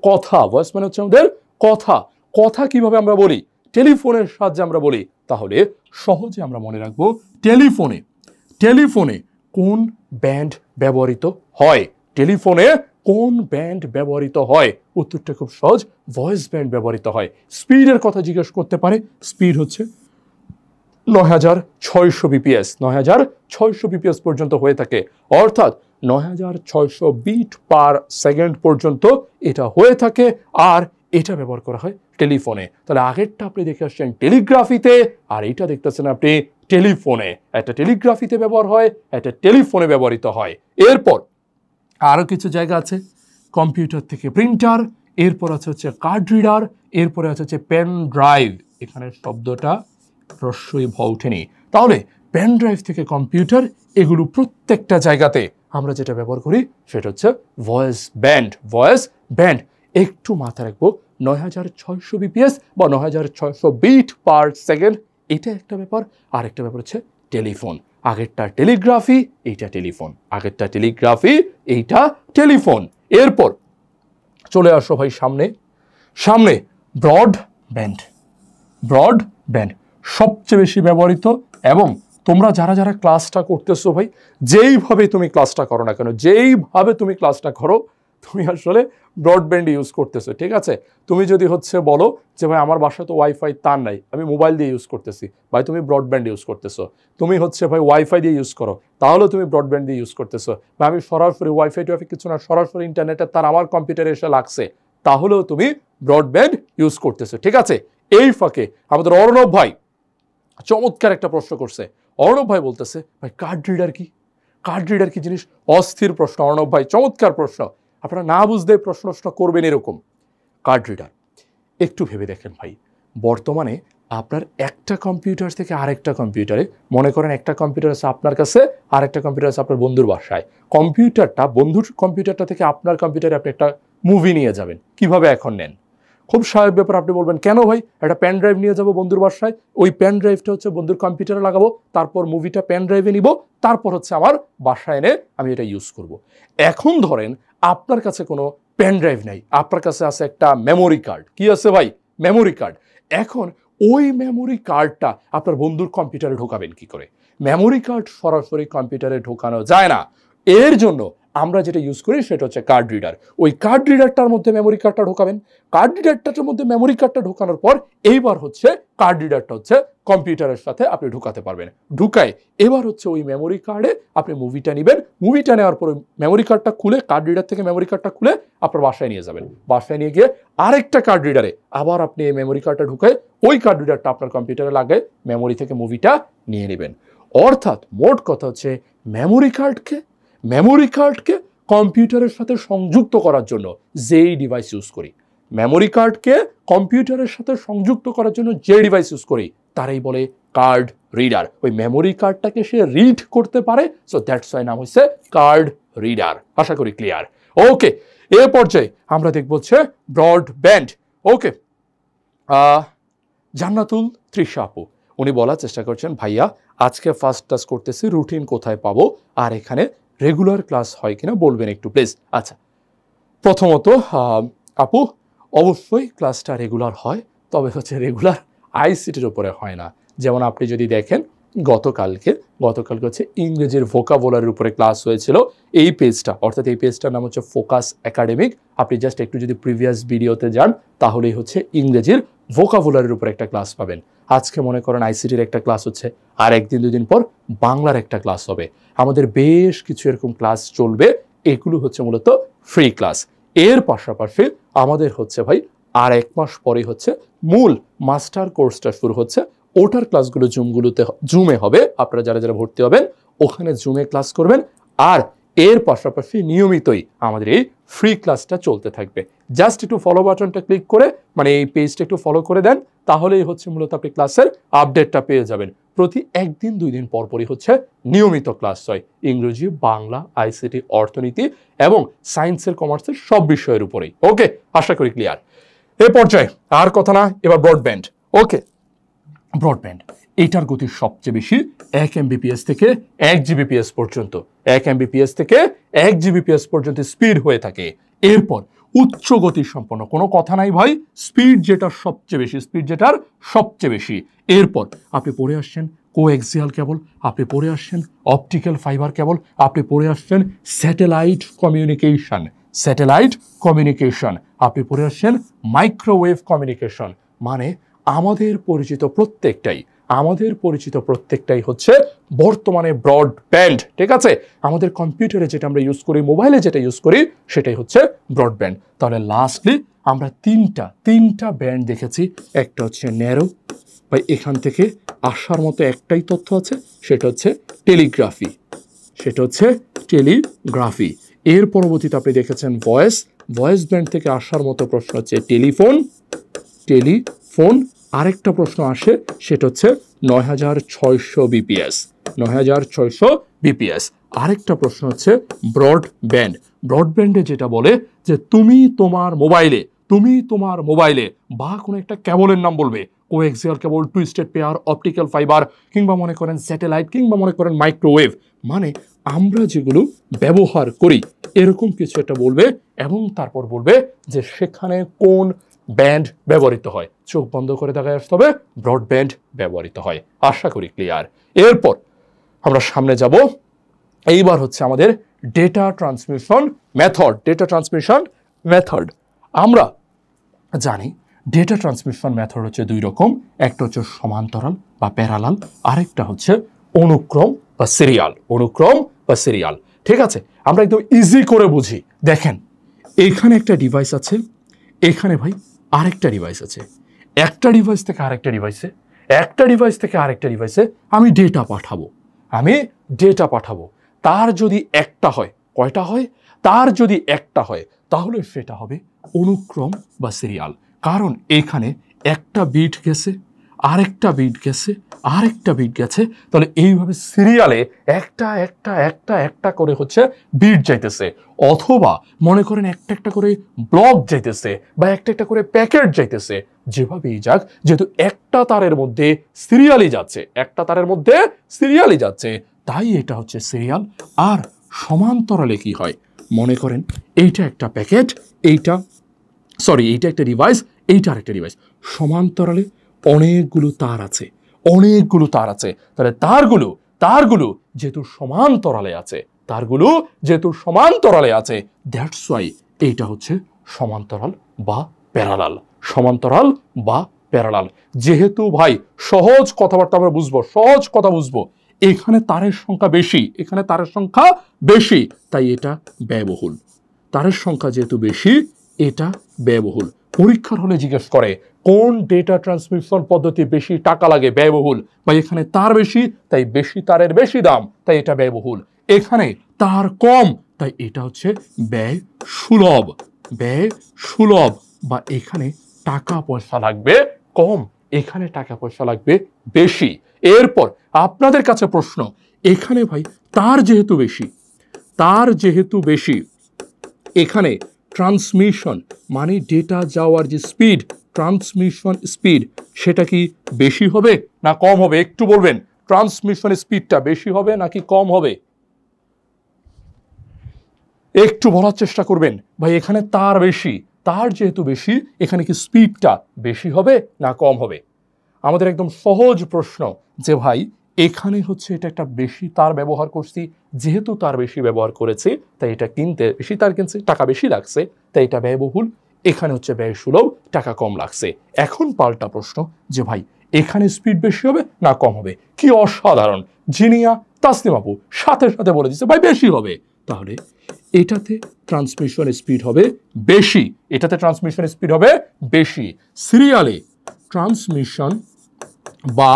কথা। কথা কিভাবে আমরা বলি? টেলিফোনের সাহায্যে আমরা বলি। তাহলে সহজে আমরা মনে রাখবো টেলিফোনে কোন ব্যান্ড ব্যবহৃত হয়? উত্তরটা খুব সহজ, ভয়েস ব্যান্ড ব্যবহৃত হয়। স্পিডের কথা জিজ্ঞেস করতে পারে, স্পিড হচ্ছে 9600 বিপিএস, 9600 বিপিএস পর্যন্ত হয়ে থাকে, অর্থাৎ 9600 বিট পার সেকেন্ড পর্যন্ত এটা হয়ে থাকে। আর এটা ব্যবহার করা হয় টেলিফোনে। তাহলে আগেরটা আপনি দেখে আসছেন টেলিগ্রাফিতে, আর এইটা দেখতেছেন আপনি টেলিফোনে। একটা টেলিগ্রাফিতে ব্যবহার হয়, একটা টেলিফোনে ব্যবহৃত হয়। এরপর আরো কিছু জায়গা আছে, কম্পিউটার থেকে প্রিন্টার, এরপর আছে হচ্ছে কার্ড রিডার, এরপরে আছে হচ্ছে পেন ড্রাইভ। এখানে শব্দটা রস্যই ভ ওঠেনি। তাহলে পেন ড্রাইভ থেকে কম্পিউটার, এগুলো প্রত্যেকটা জায়গাতে আমরা যেটা ব্যবহার করি সেটা হচ্ছে ভয়েস ব্যান্ড। একটু মাথা রাখবো, 9600 বিপিএস বা 9600 বিট পার সেকেন্ড, এটা একটা ব্যাপার। আর একটা ব্যাপার হচ্ছে টেলিফোন। আগেরটা টেলিগ্রাফি, এইটা টেলিফোন। এরপর চলে আসো ভাই সামনে ব্রড ব্যান্ড সবচেয়ে বেশি ব্যবহৃত। এবং তোমরা যারা ক্লাসটা করতেছো ভাই, যেইভাবে তুমি ক্লাসটা করো না কেন, তুমি আসলে ব্রডব্যান্ড ইউজ করতেছো, ঠিক আছে। তুমি যদি হচ্ছে বলো যে ভাই আমার বাসায় তো ওয়াইফাই তার নাই, আমি মোবাইল দিয়ে ইউজ করতেছি, ভাই তুমি ব্রডব্যান্ড ইউজ করতেছো। তুমি হচ্ছে ভাই ওয়াইফাই দিয়ে ইউজ করো, তাহলে তুমি ব্রডব্যান্ড দিয়ে ইউজ করতেছো। বা আমি সরাসরি ওয়াইফাই কিছু না, সরাসরি ইন্টারনেটের তার আমার কম্পিউটারে এসে লাগছে, তাহলেও তুমি ব্রডব্যান্ড ইউজ করতেছো, ঠিক আছে। এই ফাঁকে আমাদের অর্ণব ভাই চমৎকার একটা প্রশ্ন করছে। অর্ণব ভাই বলতেছে ভাই কার্ড রিডার কি জিনিস? অস্থির প্রশ্ন অর্ণব ভাই, চমৎকার প্রশ্ন। আপনারা না বুঝতে প্রশ্ন করবেন এরকম। কার্ড রিডার একটু ভেবে দেখেন ভাই, বর্তমানে আপনার একটা কম্পিউটার থেকে আরেকটা কম্পিউটারে, মনে করেন একটা কম্পিউটার আছে আপনার কাছে, আরেকটা কম্পিউটার আছে আপনার বন্ধুর বাসায়। বন্ধুর কম্পিউটারটা থেকে আপনার কম্পিউটারে আপনি একটা মুভি নিয়ে যাবেন, কিভাবে এখন নেন? খুব স্বাভাবিক ব্যাপার। আপনি বলবেন কেন ভাই, একটা পেন ড্রাইভ নিয়ে যাবো বন্ধুর বাসায়, ওই পেন ড্রাইভটা হচ্ছে বন্ধুর কম্পিউটারে লাগাবো, তারপর মুভিটা পেন ড্রাইভে নিব, তারপর হচ্ছে আমার বাসায় এনে আমি এটা ইউজ করব। এখন ধরেন আপনার কাছে কোনো পেন ড্রাইভ নাই, আপনার কাছে আছে একটা মেমোরি কার্ড। কি আছে ভাই? Memory card. এখন ওই মেমোরি কার্ডটা আপনার বন্ধুর কম্পিউটারে ঢোকাবেন কি করে? মেমোরি কার্ড সরাসরি কম্পিউটারে ঢোকানো যায় না। এর জন্য আমরা যেটা ইউজ করি সেটা হচ্ছে কার্ড রিডার। ওই কার্ড রিডারটার মধ্যে মেমোরি কার্ডটা ঢোকাবেন, কার্ড রিডারটার মধ্যে মেমোরি কার্ডটা ঢোকানোর পর এইবার হচ্ছে কার্ড রিডারটা হচ্ছে কম্পিউটারের সাথে আপনি ঢুকাতে পারবেন। ঢুকায় এবার হচ্ছে ওই মেমোরি কার্ডে আপনি মুভিটা নেবেন, মুভিটা নেওয়ার পর মেমোরি কার্ডটা খুলে কার্ড রিডার থেকে মেমোরি কার্ডটা খুলে আপনার বাসায় নিয়ে যাবেন। বাসায় নিয়ে গিয়ে আরেকটা কার্ড রিডারে আবার আপনি এই মেমোরি কার্ডটা ঢুকায় ওই কার্ড রিডারটা আপনার কম্পিউটারে লাগায় মেমোরি থেকে মুভিটা নিয়ে নেবেন। অর্থাৎ মোট কথা হচ্ছে মেমোরি কার্ডকে কম্পিউটারের সাথে সংযুক্ত করার জন্য যেই ডিভাইস ইউজ করি, মেমোরি কার্ডকে কম্পিউটারের সাথে সংযুক্ত করার জন্য যে ডিভাইস ইউজ করি তারাই বলে কার্ড রিডার। ওই মেমোরি কার্ডটাকে সে রিড করতে পারে, সো দ্যাটস ওয়াই নাম হচ্ছে কার্ড রিডার। আশা করি ক্লিয়ার। ওকে, এ পর্যায়ে আমরা দেখব হচ্ছে ব্রডব্যান্ড। ওকে, জান্নাতুল তৃষা আপু উনি বলার চেষ্টা করছেন, ভাইয়া আজকে ফার্স্ট ক্লাস করতেছি, রুটিন কোথায় পাবো আর এখানে রেগুলার ক্লাস হয় কিনা বলবেন একটু প্লিজ। আচ্ছা, প্রথমত আপু অবশ্যই ক্লাসটা রেগুলার হয়, তবে হচ্ছে রেগুলার আইসিটির উপরে হয় না। যেমন আপনি যদি দেখেন গতকালকে হচ্ছে ইংরেজির ভোকাবুলারির উপরে ক্লাস হয়েছিল। এই পেজটা অর্থাৎ এই পেজটার নাম হচ্ছে ফোকাস একাডেমিক। আপনি জাস্ট একটু যদি প্রিভিয়াস ভিডিওতে যান তাহলেই হচ্ছে ইংরেজির ভোকাবুলারির উপরে একটা ক্লাস পাবেন। আজকে মনে করেন আইসিটির একটা ক্লাস হচ্ছে, আর একদিন দুদিন পর বাংলার একটা ক্লাস হবে। আমাদের বেশ কিছু এরকম ক্লাস চলবে, এগুলো হচ্ছে মূলত ফ্রি ক্লাস। এর পাশাপাশি আমাদের হচ্ছে ভাই আর 1 মাস পরে হচ্ছে মূল মাস্টার কোর্সটা শুরু হচ্ছে। ওটার ক্লাসগুলো জুমে হবে, আপনারা যারা যারা ভর্তি হবেন ওখানে জুমে ক্লাস করবেন। আর এর পাশাপাশি নিয়মিতই আমাদের এই ফ্রি ক্লাসটা চলতে থাকবে। জাস্ট একটু ফলো বাটনটা ক্লিক করে মানে এই পেজটা একটু ফলো করে দেন, তাহলেই হচ্ছে মূলত আপনি ক্লাসের আপডেটটা পেয়ে যাবেন। প্রতি 1 দিন 2 দিন পরপরই হচ্ছে নিয়মিত ক্লাস হয়, ইংরেজি, বাংলা, আইসিটি, অর্থনীতি এবং সায়েন্সের কমার্সের সব বিষয়ের উপরেই। ওকে, আশা করি ক্লিয়ার। এ পর্যায়ে আর কথা না, এবার ব্রডব্যান্ড। ওকে, ব্রডব্যান্ড এটার গতি সবচেয়ে বেশি 1 MBPS থেকে 1 GBPS পর্যন্ত, 1 MBPS থেকে 1 GBPS পর্যন্ত স্পিড হয়ে থাকে। এরপর উচ্চ গতি সম্পন্ন, কোনো কথা নাই ভাই, স্পিড যেটার সবচেয়ে বেশি। এরপর আপনি পড়ে আসছেন কোএক্সিয়াল কেবল, আপনি পড়ে আসছেন অপটিক্যাল ফাইবার কেবল, আপনি পড়ে আসছেন স্যাটেলাইট কমিউনিকেশন, আপনি পড়ে আসছেন মাইক্রোওয়েভ কমিউনিকেশন। মানে আমাদের পরিচিত প্রত্যেকটাই হচ্ছে বর্তমানে ব্রডব্যান্ড। ঠিক আছে, আমাদের কম্পিউটারে যেটা আমরা ইউজ করি, মোবাইলে যেটা ইউজ করি সেটাই হচ্ছে ব্রডব্যান্ড। তাহলে লাস্টলি আমরা তিনটা ব্যান্ড দেখেছি। একটা হচ্ছে ন্যারো, ভাই এখান থেকে আসার মতো একটাই তথ্য আছে, সেটা হচ্ছে টেলিগ্রাফি। এর পরবর্তীতে আপনি দেখেছেন ভয়েস ব্যান্ড থেকে আসার মতো প্রশ্ন হচ্ছে টেলিফোন। আরেকটা প্রশ্ন আসে সেটা হচ্ছে 9600 বিপিএস। আরেকটা প্রশ্ন হচ্ছে ব্রডব্যান্ডে যেটা বলে যে তুমি তোমার মোবাইলে বা কোনো একটা কেবলের নাম বলবে, coaxial cable, twisted pair, optical fibre, কিংবা মনে করেন স্যাটেলাইট, কিংবা মনে করেন মাইক্রোওয়েভ, মানে আমরা যেগুলো ব্যবহার করি এরকম কিছু একটা বলবে এবং তারপর বলবে যে সেখানে কোন ব্যান্ড ব্যবহৃত হয়। চোখ বন্ধ করে দেখায় আসতে হবে ব্রডব্যান্ড ব্যবহৃত হয়। আশা করি ক্লিয়ার। এরপর আমরা সামনে যাব, এইবার হচ্ছে আমাদের ডেটা ট্রান্সমিশন মেথড। আমরা জানি ডেটা ট্রান্সমিশন মেথড হচ্ছে 2 রকম, একটা হচ্ছে সমান্তরাল বা প্যারালাল, আরেকটা হচ্ছে অনুক্রম বা সিরিয়াল। ঠিক আছে, আমরা একদম ইজি করে বুঝি। দেখেন এখানে একটা ডিভাইস আছে, এখানে ভাই আরেকটা ডিভাইস আছে, একটা ডিভাইস থেকে আরেকটা ডিভাইসে আমি ডেটা পাঠাবো। তার যদি একটা হয়, কয়টা হয়? তার যদি একটা হয় তাহলে সেটা হবে অনুক্রম বা সিরিয়াল। কারণ এখানে একটা বিট গেছে, আরেকটা বিট গেছে, তাহলে এইভাবে সিরিয়ালে একটা করে হচ্ছে বিট যাইতেছে, অথবা মনে করেন একটা করে ব্লক যাইতেছে বা একটা করে প্যাকেট যাইতেছে। যেভাবেই যাক, যেহেতু একটা তারের মধ্যে সিরিয়ালি যাচ্ছে, তাই এটা হচ্ছে সিরিয়াল। আর সমান্তরালে কি হয়, মনে করেন এইটা একটা প্যাকেট, এইটা একটা ডিভাইস, এইটা আরেকটা ডিভাইস, সমান্তরালে অনেকগুলো তার আছে। তাহলে তারগুলো যেহেতু সমান্তরালে আছে, তারগুলো যেহেতু সমান্তরালে আছে, দ্যাটস ওয়াই এইটা হচ্ছে সমান্তরাল বা প্যারালাল। সমান্তরাল বা প্যারালাল। যেহেতু ভাই সহজ কথাবার্তা আমরা বুঝবো, সহজ কথা বুঝবো, এখানে তারের সংখ্যা বেশি, এখানে তারের সংখ্যা বেশি, তাই এটা ব্যয়বহুল। তারের সংখ্যা যেহেতু বেশি, এটা ব্যয়বহুল। পরীক্ষার হলে জিজ্ঞেস করে কোন ডেটা ট্রান্সমিশন পদ্ধতি বেশি টাকা লাগে, ব্যয়বহুল। বা এখানে তার বেশি, তাই বেশি তারের বেশি দাম, তাই এটা ব্যয়বহুল। এখানে তার কম, তাই এটা হচ্ছে ব্যয় সুলভ। ব্যয় সুলভ। বা এখানে টাকা পয়সা লাগবে কম, এখানে টাকা পয়সা লাগবে বেশি। এরপর আপনাদের কাছে প্রশ্ন, এখানে ভাই তার যেহেতু বেশি, তার যেহেতু বেশি, এখানে ট্রান্সমিশন মানে ডেটা যাওয়ার যে স্পিড, ট্রান্সমিশন স্পিড, সেটা কি বেশি হবে না কম হবে? একটু বলবেন, ট্রান্সমিশন স্পিডটা বেশি হবে নাকি কম হবে? একটু বলার চেষ্টা করবেন। ভাই এখানে তার বেশি, তার যেহেতু বেশি, এখানে কি স্পিডটা বেশি হবে না কম হবে? আমাদের একদম সহজ প্রশ্ন যে ভাই এখানে হচ্ছে এটা একটা বেশি তার ব্যবহার করছি, যেহেতু তার বেশি ব্যবহার করেছে তাই এটা কিনতে বেশি তার কিনছে, টাকা বেশি লাগছে, তাই এটা ব্যয়বহুল। এখানে হচ্ছে ব্যয় সুলভ, টাকা কম লাগছে। এখন পাল্টা প্রশ্ন যে ভাই এখানে স্পিড বেশি হবে না কম হবে? কি অসাধারণ! জিনিয়া, তাসনিম আপু সাথে সাথে বলে দিচ্ছে ভাই বেশি হবে। তাহলে এটাতে ট্রান্সমিশন স্পিড হবে বেশি, এটাতে ট্রান্সমিশন স্পিড হবে বেশি। সিরিয়ালে ট্রান্সমিশন বা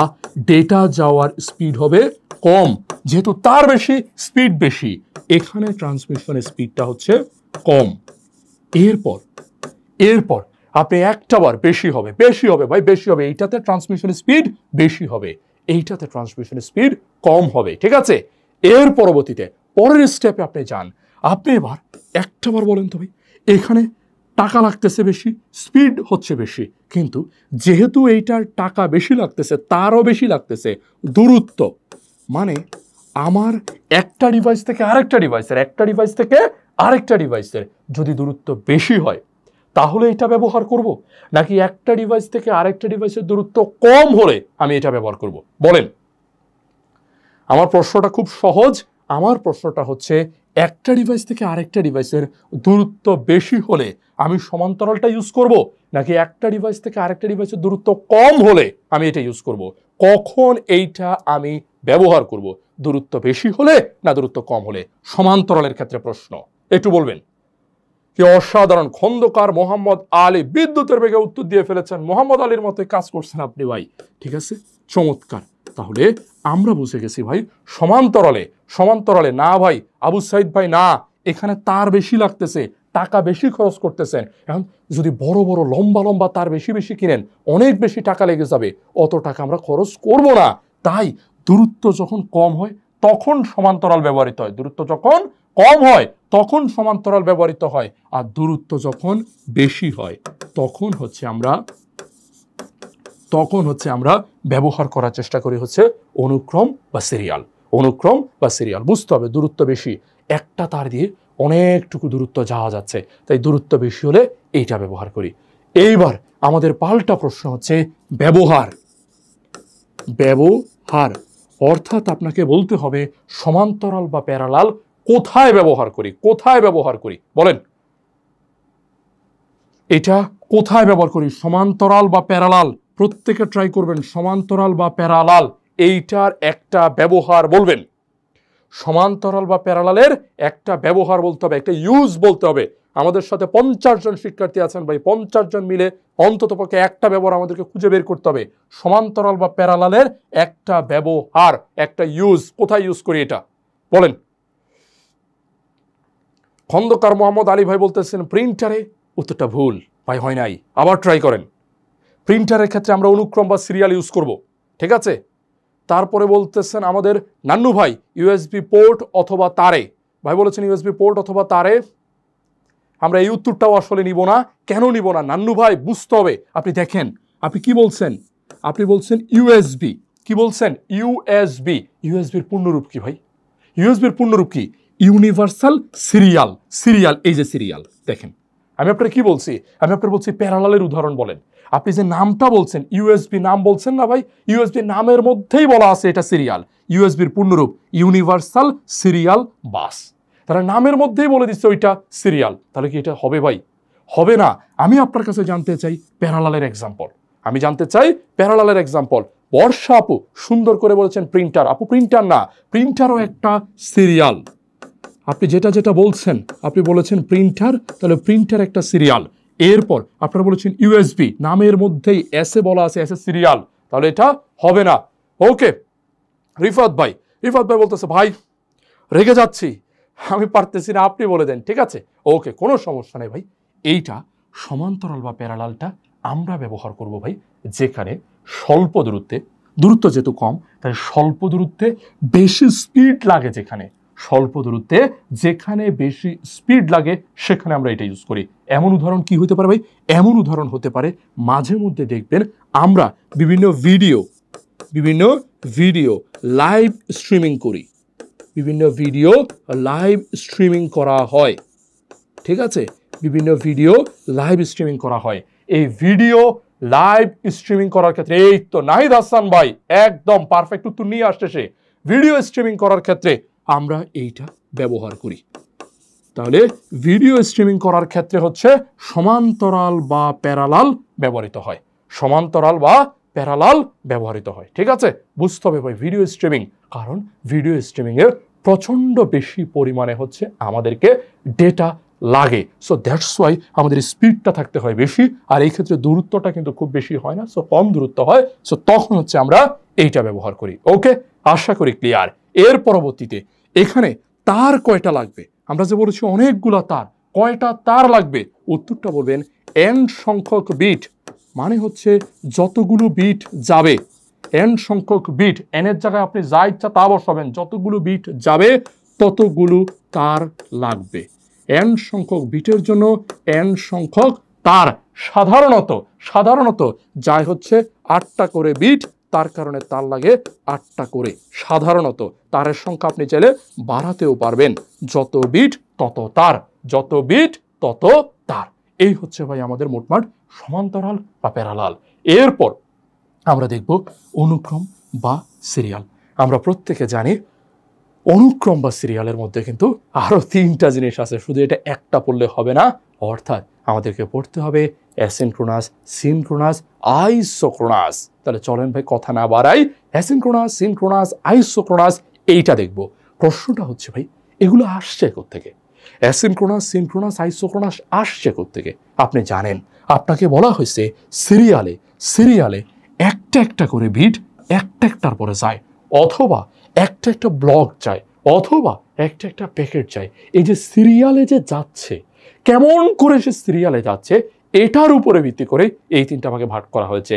ডেটা যাওয়ার স্পিড হবে কম, যেহেতু তার বেশি স্পিড বেশি, এখানে ট্রান্সমিশন স্পিডটা হচ্ছে কম। এরপর এরপর আপনি একটা বার বেশি হবে, বেশি হবে ভাই বেশি হবে, এইটাতে ট্রান্সমিশন স্পিড বেশি হবে, এইটাতে ট্রান্সমিশন স্পিড কম হবে। ঠিক আছে, এর পরবর্তীতে পরের স্টেপে আপনি যান। আপনি এবার একটা বার বলেন তো ভাই এখানে টাকা লাগতেছে বেশি, স্পিড হচ্ছে বেশি, কিন্তু যেহেতু এইটার টাকা বেশি লাগতেছে, তারও বেশি লাগতেছে দূরত্ব, মানে আমার একটা ডিভাইস থেকে আরেকটা ডিভাইসের, একটা ডিভাইস থেকে আরেকটা ডিভাইসের যদি দূরত্ব বেশি হয় তাহলে এটা ব্যবহার করব, নাকি একটা ডিভাইস থেকে আরেকটা ডিভাইসের দূরত্ব কম হলে আমি এটা ব্যবহার করব? বলেন। আমার প্রশ্নটা খুব সহজ। আমার প্রশ্নটা হচ্ছে একটা ডিভাইস থেকে আরেকটা ডিভাইসের দূরত্ব বেশি হলে আমি সমান্তরালটা ইউজ করব, নাকি একটা ডিভাইস থেকে আরেকটা ডিভাইসের দূরত্ব কম হলে আমি এটা ইউজ করব? কখন এইটা আমি ব্যবহার করব? দূরত্ব বেশি হলে না দূরত্ব কম হলে? সমান্তরালের ক্ষেত্রে প্রশ্ন, একটু বলবেন। কি অসাধারণ! খন্দকার মোহাম্মদ আলী বিদ্যুতের বেগে উত্তর দিয়ে ফেলেছেন। মোহাম্মদ আলীর মতো কাজ করছেন আপনি ভাই। ঠিক আছে, চমৎকার। তাহলে আমরা বুঝে গেছি ভাই সমান্তরালে, সমান্তরালে না ভাই আবু সাইদ ভাই না, এখানে তার বেশি লাগতেছে, টাকা বেশি খরচ করতেছেন। এখন যদি বড় বড় লম্বা লম্বা তার বেশি বেশি কিনেন অনেক বেশি টাকা লেগে যাবে, অত টাকা আমরা খরচ করব না। তাই দূরত্ব যখন কম হয় তখন সমান্তরাল ব্যবহৃত হয়, দূরত্ব যখন কম হয় তখন সমান্তরাল ব্যবহৃত হয়, আর দূরত্ব যখন বেশি হয় তখন হচ্ছে আমরা ব্যবহার করার চেষ্টা করি হচ্ছে অনুক্রম বা সিরিয়াল। অনুক্রম বা সিরিয়াল বুঝতে হবে, দূরত্ব বেশি, একটা তার দিয়ে অনেকটুকু দূরত্ব যাওয়া যাচ্ছে, তাই দূরত্ব বেশি হলে এইটা ব্যবহার করি। এইবার আমাদের পাল্টা প্রশ্ন হচ্ছে ব্যবহার। ব্যবহার অর্থাৎ আপনাকে বলতে হবে সমান্তরাল বা প্যারালাল কোথায় ব্যবহার করি, কোথায় ব্যবহার করি? বলেন এটা কোথায় ব্যবহার করি? সমান্তরাল বা প্যারালাল, প্রত্যেকে ট্রাই করবেন। সমান্তরাল বা প্যারালাল এইটার একটা ব্যবহার বলবেন। সমান্তরাল বা প্যারালালের একটা ব্যবহার বলতে হবে, একটা ইউজ বলতে হবে। আমাদের সাথে 50 জন শিক্ষার্থী আছেন ভাই, 50 জন মিলে অন্ততপক্ষে একটা ব্যবহার আমাদেরকে খুঁজে বের করতে হবে। সমান্তরাল বা প্যারালালের একটা ব্যবহার, একটা ইউজ, কোথায় ইউজ করি এটা বলেন। খন্দকার মোহাম্মদ আলী ভাই বলতেছেন প্রিন্টারে। উত্তরটা ভুল ভাই, হয় নাই, আবার ট্রাই করেন। প্রিন্টারের ক্ষেত্রে আমরা অনুক্রম বা সিরিয়াল ইউজ করব, ঠিক আছে। তারপরে বলতেছেন আমাদের নান্নু ভাই ইউএসবি পোর্ট অথবা তারে, ভাই বলেছেন ইউএসবি পোর্ট অথবা তারে। আমরা এই উত্তরটাও আসলে নিব না। কেন নিব না নান্নু ভাই? বুঝতে হবে। আপনি দেখেন আপনি কি বলছেন, আপনি বলছেন ইউএসবি, কি বলছেন? ইউএসবি। ইউএসবির পূর্ণরূপ কি ভাই? ইউএসবির পূর্ণরূপ কি? Universal serial. সিরিয়াল, এই যে সিরিয়াল, দেখেন আমি আপনার কি বলছি, আমি আপনার বলছি প্যারালালের উদাহরণ বলেন। আপনি যে নামটা বলছেন ইউএসবি নাম বলছেন না ভাই, ইউএসবি নামের মধ্যেই বলা আছে এটা সিরিয়াল। ইউএসবির পূর্ণরূপ ইউনিভার্সাল সিরিয়াল বাস। তারা নামের মধ্যেই বলে দিচ্ছে ওইটা সিরিয়াল। তাহলে কি এটা হবে ভাই? হবে না। আমি আপনার কাছে জানতে চাই প্যারালালের এক্সাম্পল। আমি জানতে চাই প্যারালালের এক্সাম্পল। বর্ষা আপু সুন্দর করে বলেছেন প্রিন্টার। আপু প্রিন্টার না, প্রিন্টারও একটা সিরিয়াল। আপনি যেটা যেটা বলছেন, আপনি বলেছেন প্রিন্টার, তাহলে প্রিন্টার একটা সিরিয়াল। এরপর আপনারা বলেছেন ইউএসবি, নামের মধ্যেই এসে বলা আছে এসে সিরিয়াল, তাহলে এটা হবে না। ওকে, রিফাত ভাই বলতেছে ভাই রেগে যাচ্ছি, আমি পারতেছি না, আপনি বলে দেন। ঠিক আছে, ওকে, কোনো সমস্যা নেই ভাই। এইটা সমান্তরাল বা প্যারালালটা আমরা ব্যবহার করব ভাই যেখানে স্বল্প দূরত্ব যেহেতু কম, তাই স্বল্প দূরত্বে বেশি স্পিড লাগে, যেখানে স্বল্প দূরত্বে যেখানে বেশি স্পিড লাগে সেখানে আমরা এটা ইউজ করি। এমন উদাহরণ কি হতে পারে ভাই? এমন উদাহরণ হতে পারে মাঝে মধ্যে দেখবেন আমরা বিভিন্ন ভিডিও লাইভ স্ট্রিমিং করি, বিভিন্ন ভিডিও লাইভ স্ট্রিমিং করা হয়। ঠিক আছে, বিভিন্ন ভিডিও লাইভ স্ট্রিমিং করা হয়। এই ভিডিও লাইভ স্ট্রিমিং করার ক্ষেত্রে এই তো নাহিদ হাসান ভাই একদম পারফেক্ট উত্তর নিয়ে আসছে সে। ভিডিও স্ট্রিমিং করার ক্ষেত্রে আমরা এইটা ব্যবহার করি। তাহলে ভিডিও স্ট্রিমিং করার ক্ষেত্রে হচ্ছে সমান্তরাল বা প্যারালাল ব্যবহৃত হয়, সমান্তরাল বা প্যারালাল ব্যবহৃত হয়। ঠিক আছে, বুঝতে হবে ভাই ভিডিও স্ট্রিমিং, কারণ ভিডিও স্ট্রিমিং এর প্রচন্ড বেশি পরিমাণে হচ্ছে আমাদেরকে ডেটা লাগে। সো দ্যাটস ওয়াই আমাদের স্পিডটা থাকতে হয় বেশি, আর এই ক্ষেত্রে দূরত্বটা কিন্তু খুব বেশি হয় না, সো কম দূরত্ব হয়। সো তখন হচ্ছে আমরা এইটা ব্যবহার করি। ওকে, আশা করি ক্লিয়ার। এর পরবর্তীতে এখানে তার কয়টা লাগবে? আমরা যে বলেছি অনেকগুলা তার, কয়টা তার লাগবে? উত্তরটা বলবেন n সংখ্যক বিট, মানে হচ্ছে যতগুলো বিট যাবে, n সংখ্যক বিট, n এর জায়গায় আপনি যা ইচ্ছা তা বসাবেন, যতগুলো বিট যাবে ততগুলো তার লাগবে। n সংখ্যক বিটের জন্য n সংখ্যক তার, সাধারণত যায় হচ্ছে 8টা করে বিট, তার কারণে তার লাগে 8টা করে। সাধারণত তারের সংখ্যা আপনি চাইলে বাড়াতেও পারবেন, যত বিট তত তার, যত বিট তত তার। এই হচ্ছে ভাই আমাদের মোটমাট সমান্তরাল বা প্যারালাল। এরপর আমরা দেখব অনুক্রম বা সিরিয়াল। আমরা প্রত্যেকে জানি অনুক্রম বা সিরিয়ালের মধ্যে কিন্তু আরো 3টা জিনিস আছে, শুধু এটা একটা পড়লে হবে না, অর্থাৎ আমাদেরকে পড়তে হবে অ্যাসিনক্রোনাস, সিনক্রোনাস, আইসোক্রোনাস। তাহলে চলেন ভাই কথা না বাড়াই, অ্যাসিনক্রোনাস, সিনক্রোনাস, আইসোক্রোনাস এইটা দেখব। প্রশ্নটা হচ্ছে ভাই এগুলো আসছে কোত্থেকে? অ্যাসিনক্রোনাস, সিনক্রোনাস, আইসোক্রোনাস আসছে কোত্থেকে? আপনি জানেন, আপনাকে বলা হয়েছে সিরিয়ালে একটা একটা করে বিট একটা একটার পরে যায়, অথবা একটা একটা ব্লক যায়, অথবা একটা একটা প্যাকেট যায়। এই যে সিরিয়ালে যে যাচ্ছে, কেমন করে সে সিরিয়ালে যাচ্ছে এটার উপরে ভিত্তি করে এই 3টা ভাগে ভাগ করা হয়েছে।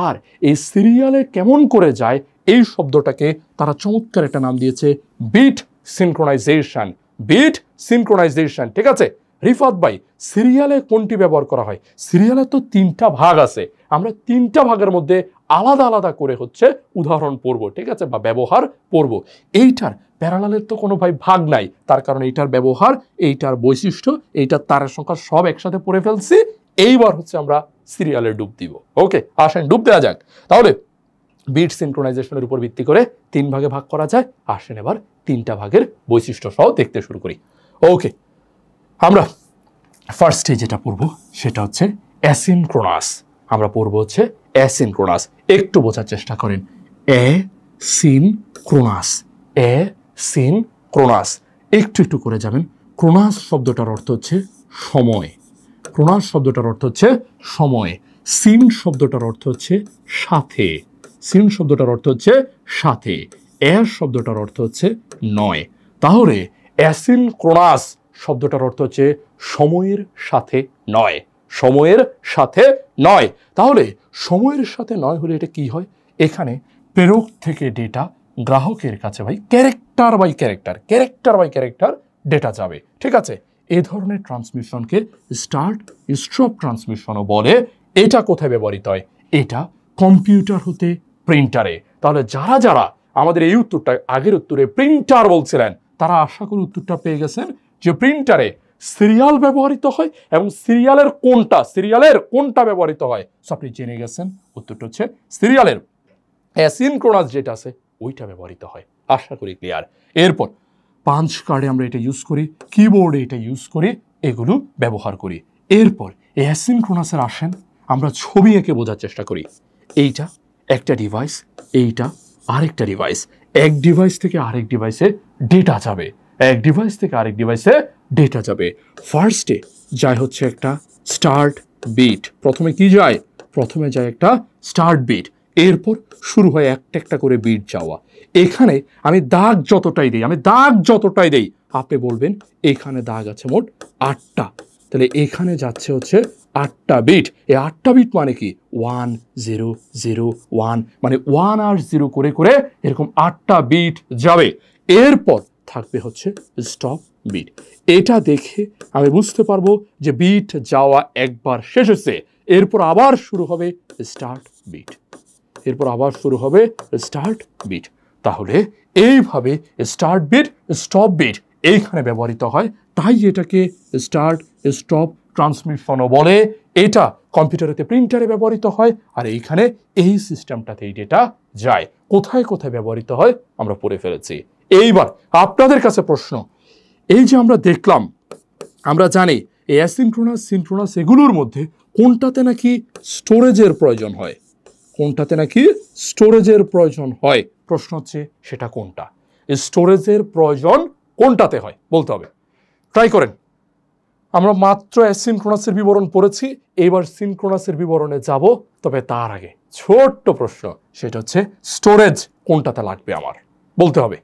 আর এই সিরিয়ালে কেমন করে যায় এই শব্দটাকে তারা চমৎকার একটা নাম দিয়েছে বিট সিনক্রোনাইজেশন। Bit synchronisation. ঠিক আছে রিফাত ভাই, সিরিয়ালে কোনটি ব্যবহার করা হয়? সিরিয়ালে তো 3টা ভাগ আছে, আমরা 3টা ভাগের মধ্যে আলাদা আলাদা করে হচ্ছে উদাহরণ পড়ব, ঠিক আছে, বা ব্যবহার পড়ব। এইটার প্যারালালের তো কোনো ভাই ভাগ নাই, তার কারণ এইটার ব্যবহার, এইটার বৈশিষ্ট্য, এইটার তারের সংখ্যা সব একসাথে পড়ে ফেলছি। এইবার হচ্ছে আমরা সিরিয়ালে ডুব দিব। ওকে, আসেন ডুব দেওয়া যাক। তাহলে বিট সিনক্রোনাইজেশনের উপর ভিত্তি করে 3 ভাগে ভাগ করা যায়। আসেন এবার 3টা ভাগের বৈশিষ্ট্য সহ দেখতে শুরু করি। ওকে, আমরা ফার্স্টে যেটা পড়ব সেটা হচ্ছে অ্যাসিনক্রোনাস। আমরা পড়ব হচ্ছে অ্যাসিনক্রোনাস। একটু বোঝার চেষ্টা করেন, অ্যাসিনক্রোনাস। একটু করে যাবেন। ক্রোনাস শব্দটার অর্থ হচ্ছে সময়, ক্রোনাস শব্দটার অর্থ হচ্ছে সময়। সিন শব্দটার অর্থ হচ্ছে সাথে, সিন শব্দটার অর্থ হচ্ছে সাথে। শব্দটার অর্থ হচ্ছে নয়। তাহলে অ্যাসিনক্রোনাস শব্দটার অর্থ হচ্ছে সময়ের সাথে নয়, সময়ের সাথে নয়। তাহলে সময়ের সাথে নয় হলে এটা কি হয়? এখানে প্রেরক থেকে ডেটা গ্রাহকের কাছে ভাই ক্যারেক্টার বাই ক্যারেক্টার ডেটা যাবে। ঠিক আছে, এই ধরনের ট্রান্সমিশনকে স্টার্ট স্টপ ট্রান্সমিশনও বলে। এটা কোথায় ব্যবহৃত হয়? এটা কম্পিউটার হতে প্রিন্টারে। তাহলে যারা যারা আমাদের এই উত্তরটা আগের উত্তরে প্রিন্টার বলছিলেন, তারা আশা করি উত্তরটা পেয়ে গেছেন যে প্রিন্টারে সিরিয়াল ব্যবহৃত হয় এবং সিরিয়ালের কোনটা ব্যবহৃত হয়। সো আপনি জেনে গেছেন উত্তরটা হচ্ছে সিরিয়ালের অ্যাসিনক্রোনাস যেটা আছে ওইটা ব্যবহৃত হয়। আশা করি ক্লিয়ার। এরপর পাঞ্চ কার্ডে আমরা এটা ইউজ করি, কিবোর্ডে এটা ইউজ করি, এগুলো ব্যবহার করি। এরপর অ্যাসিনক্রোনাসের আসেন আমরা ছবি এঁকে বোঝার চেষ্টা করি। এইটা একটা ডিভাইস, এইটা আরেকটা ডিভাইস, এক ডিভাইস থেকে আরেক ডিভাইসে ডেটা যাবে, এক ডিভাইস থেকে আরেক ডিভাইসে ডেটা যাবে। ফার্স্টে যায় হচ্ছে একটা স্টার্ট বিট, প্রথমে কি যায়, প্রথমে যায় একটা স্টার্ট বিট, এরপর শুরু হয় একটা একটা করে বিট যাওয়া। এখানে আমি দাগ যতটাই দেই আপনি বলবেন এখানে দাগ আছে মোট 8টা, তাহলে এখানে যাচ্ছে হচ্ছে 8টা বিট। এই 8টা বিট মানে কি 1 0 0 1, মানে 1 আর 0 করে করে এরকম 8টা বিট যাবে। এরপর থাকবে হচ্ছে স্টপ বিট। এটা দেখে আমি বুঝতে পারবো যে বিট যাওয়া একবার শেষ হচ্ছে, এরপর আবার শুরু হবে স্টার্ট বিট, এরপর আবার শুরু হবে স্টার্ট বিট। তাহলে এইভাবে স্টার্ট বিট স্টপ বিট এইখানে ব্যবহৃত হয়, তাই এটাকে স্টার্ট স্টপ ট্রান্সমিশনও বলে। এটা কম্পিউটারেতে প্রিন্টারে ব্যবহৃত হয়, আর এইখানে এই সিস্টেমটাতে এই ডেটা যায়। কোথায় কোথায় ব্যবহৃত হয় আমরা পড়ে ফেলেছি। এইবার আপনাদের কাছে প্রশ্ন, এই যে আমরা দেখলাম, আমরা জানি এই অ্যাসিনক্রোনাস সিনক্রোনাস এগুলোর মধ্যে কোনটাতে নাকি স্টোরেজের প্রয়োজন হয়, কোনটাতে নাকি স্টোরেজের প্রয়োজন হয়। প্রশ্ন হচ্ছে সেটা কোনটা, স্টোরেজের প্রয়োজন কোনটাতে হয় বলতে হবে। ট্রাই করেন। আমরা মাত্র অ্যাসিনক্রোনাসের বিবরণ পড়েছি, এইবার সিনক্রোনাসের বিবরণে যাব। তবে তার আগে ছোট্ট প্রশ্ন, সেটা হচ্ছে স্টোরেজ কোনটাতে লাগবে আমার বলতে হবে।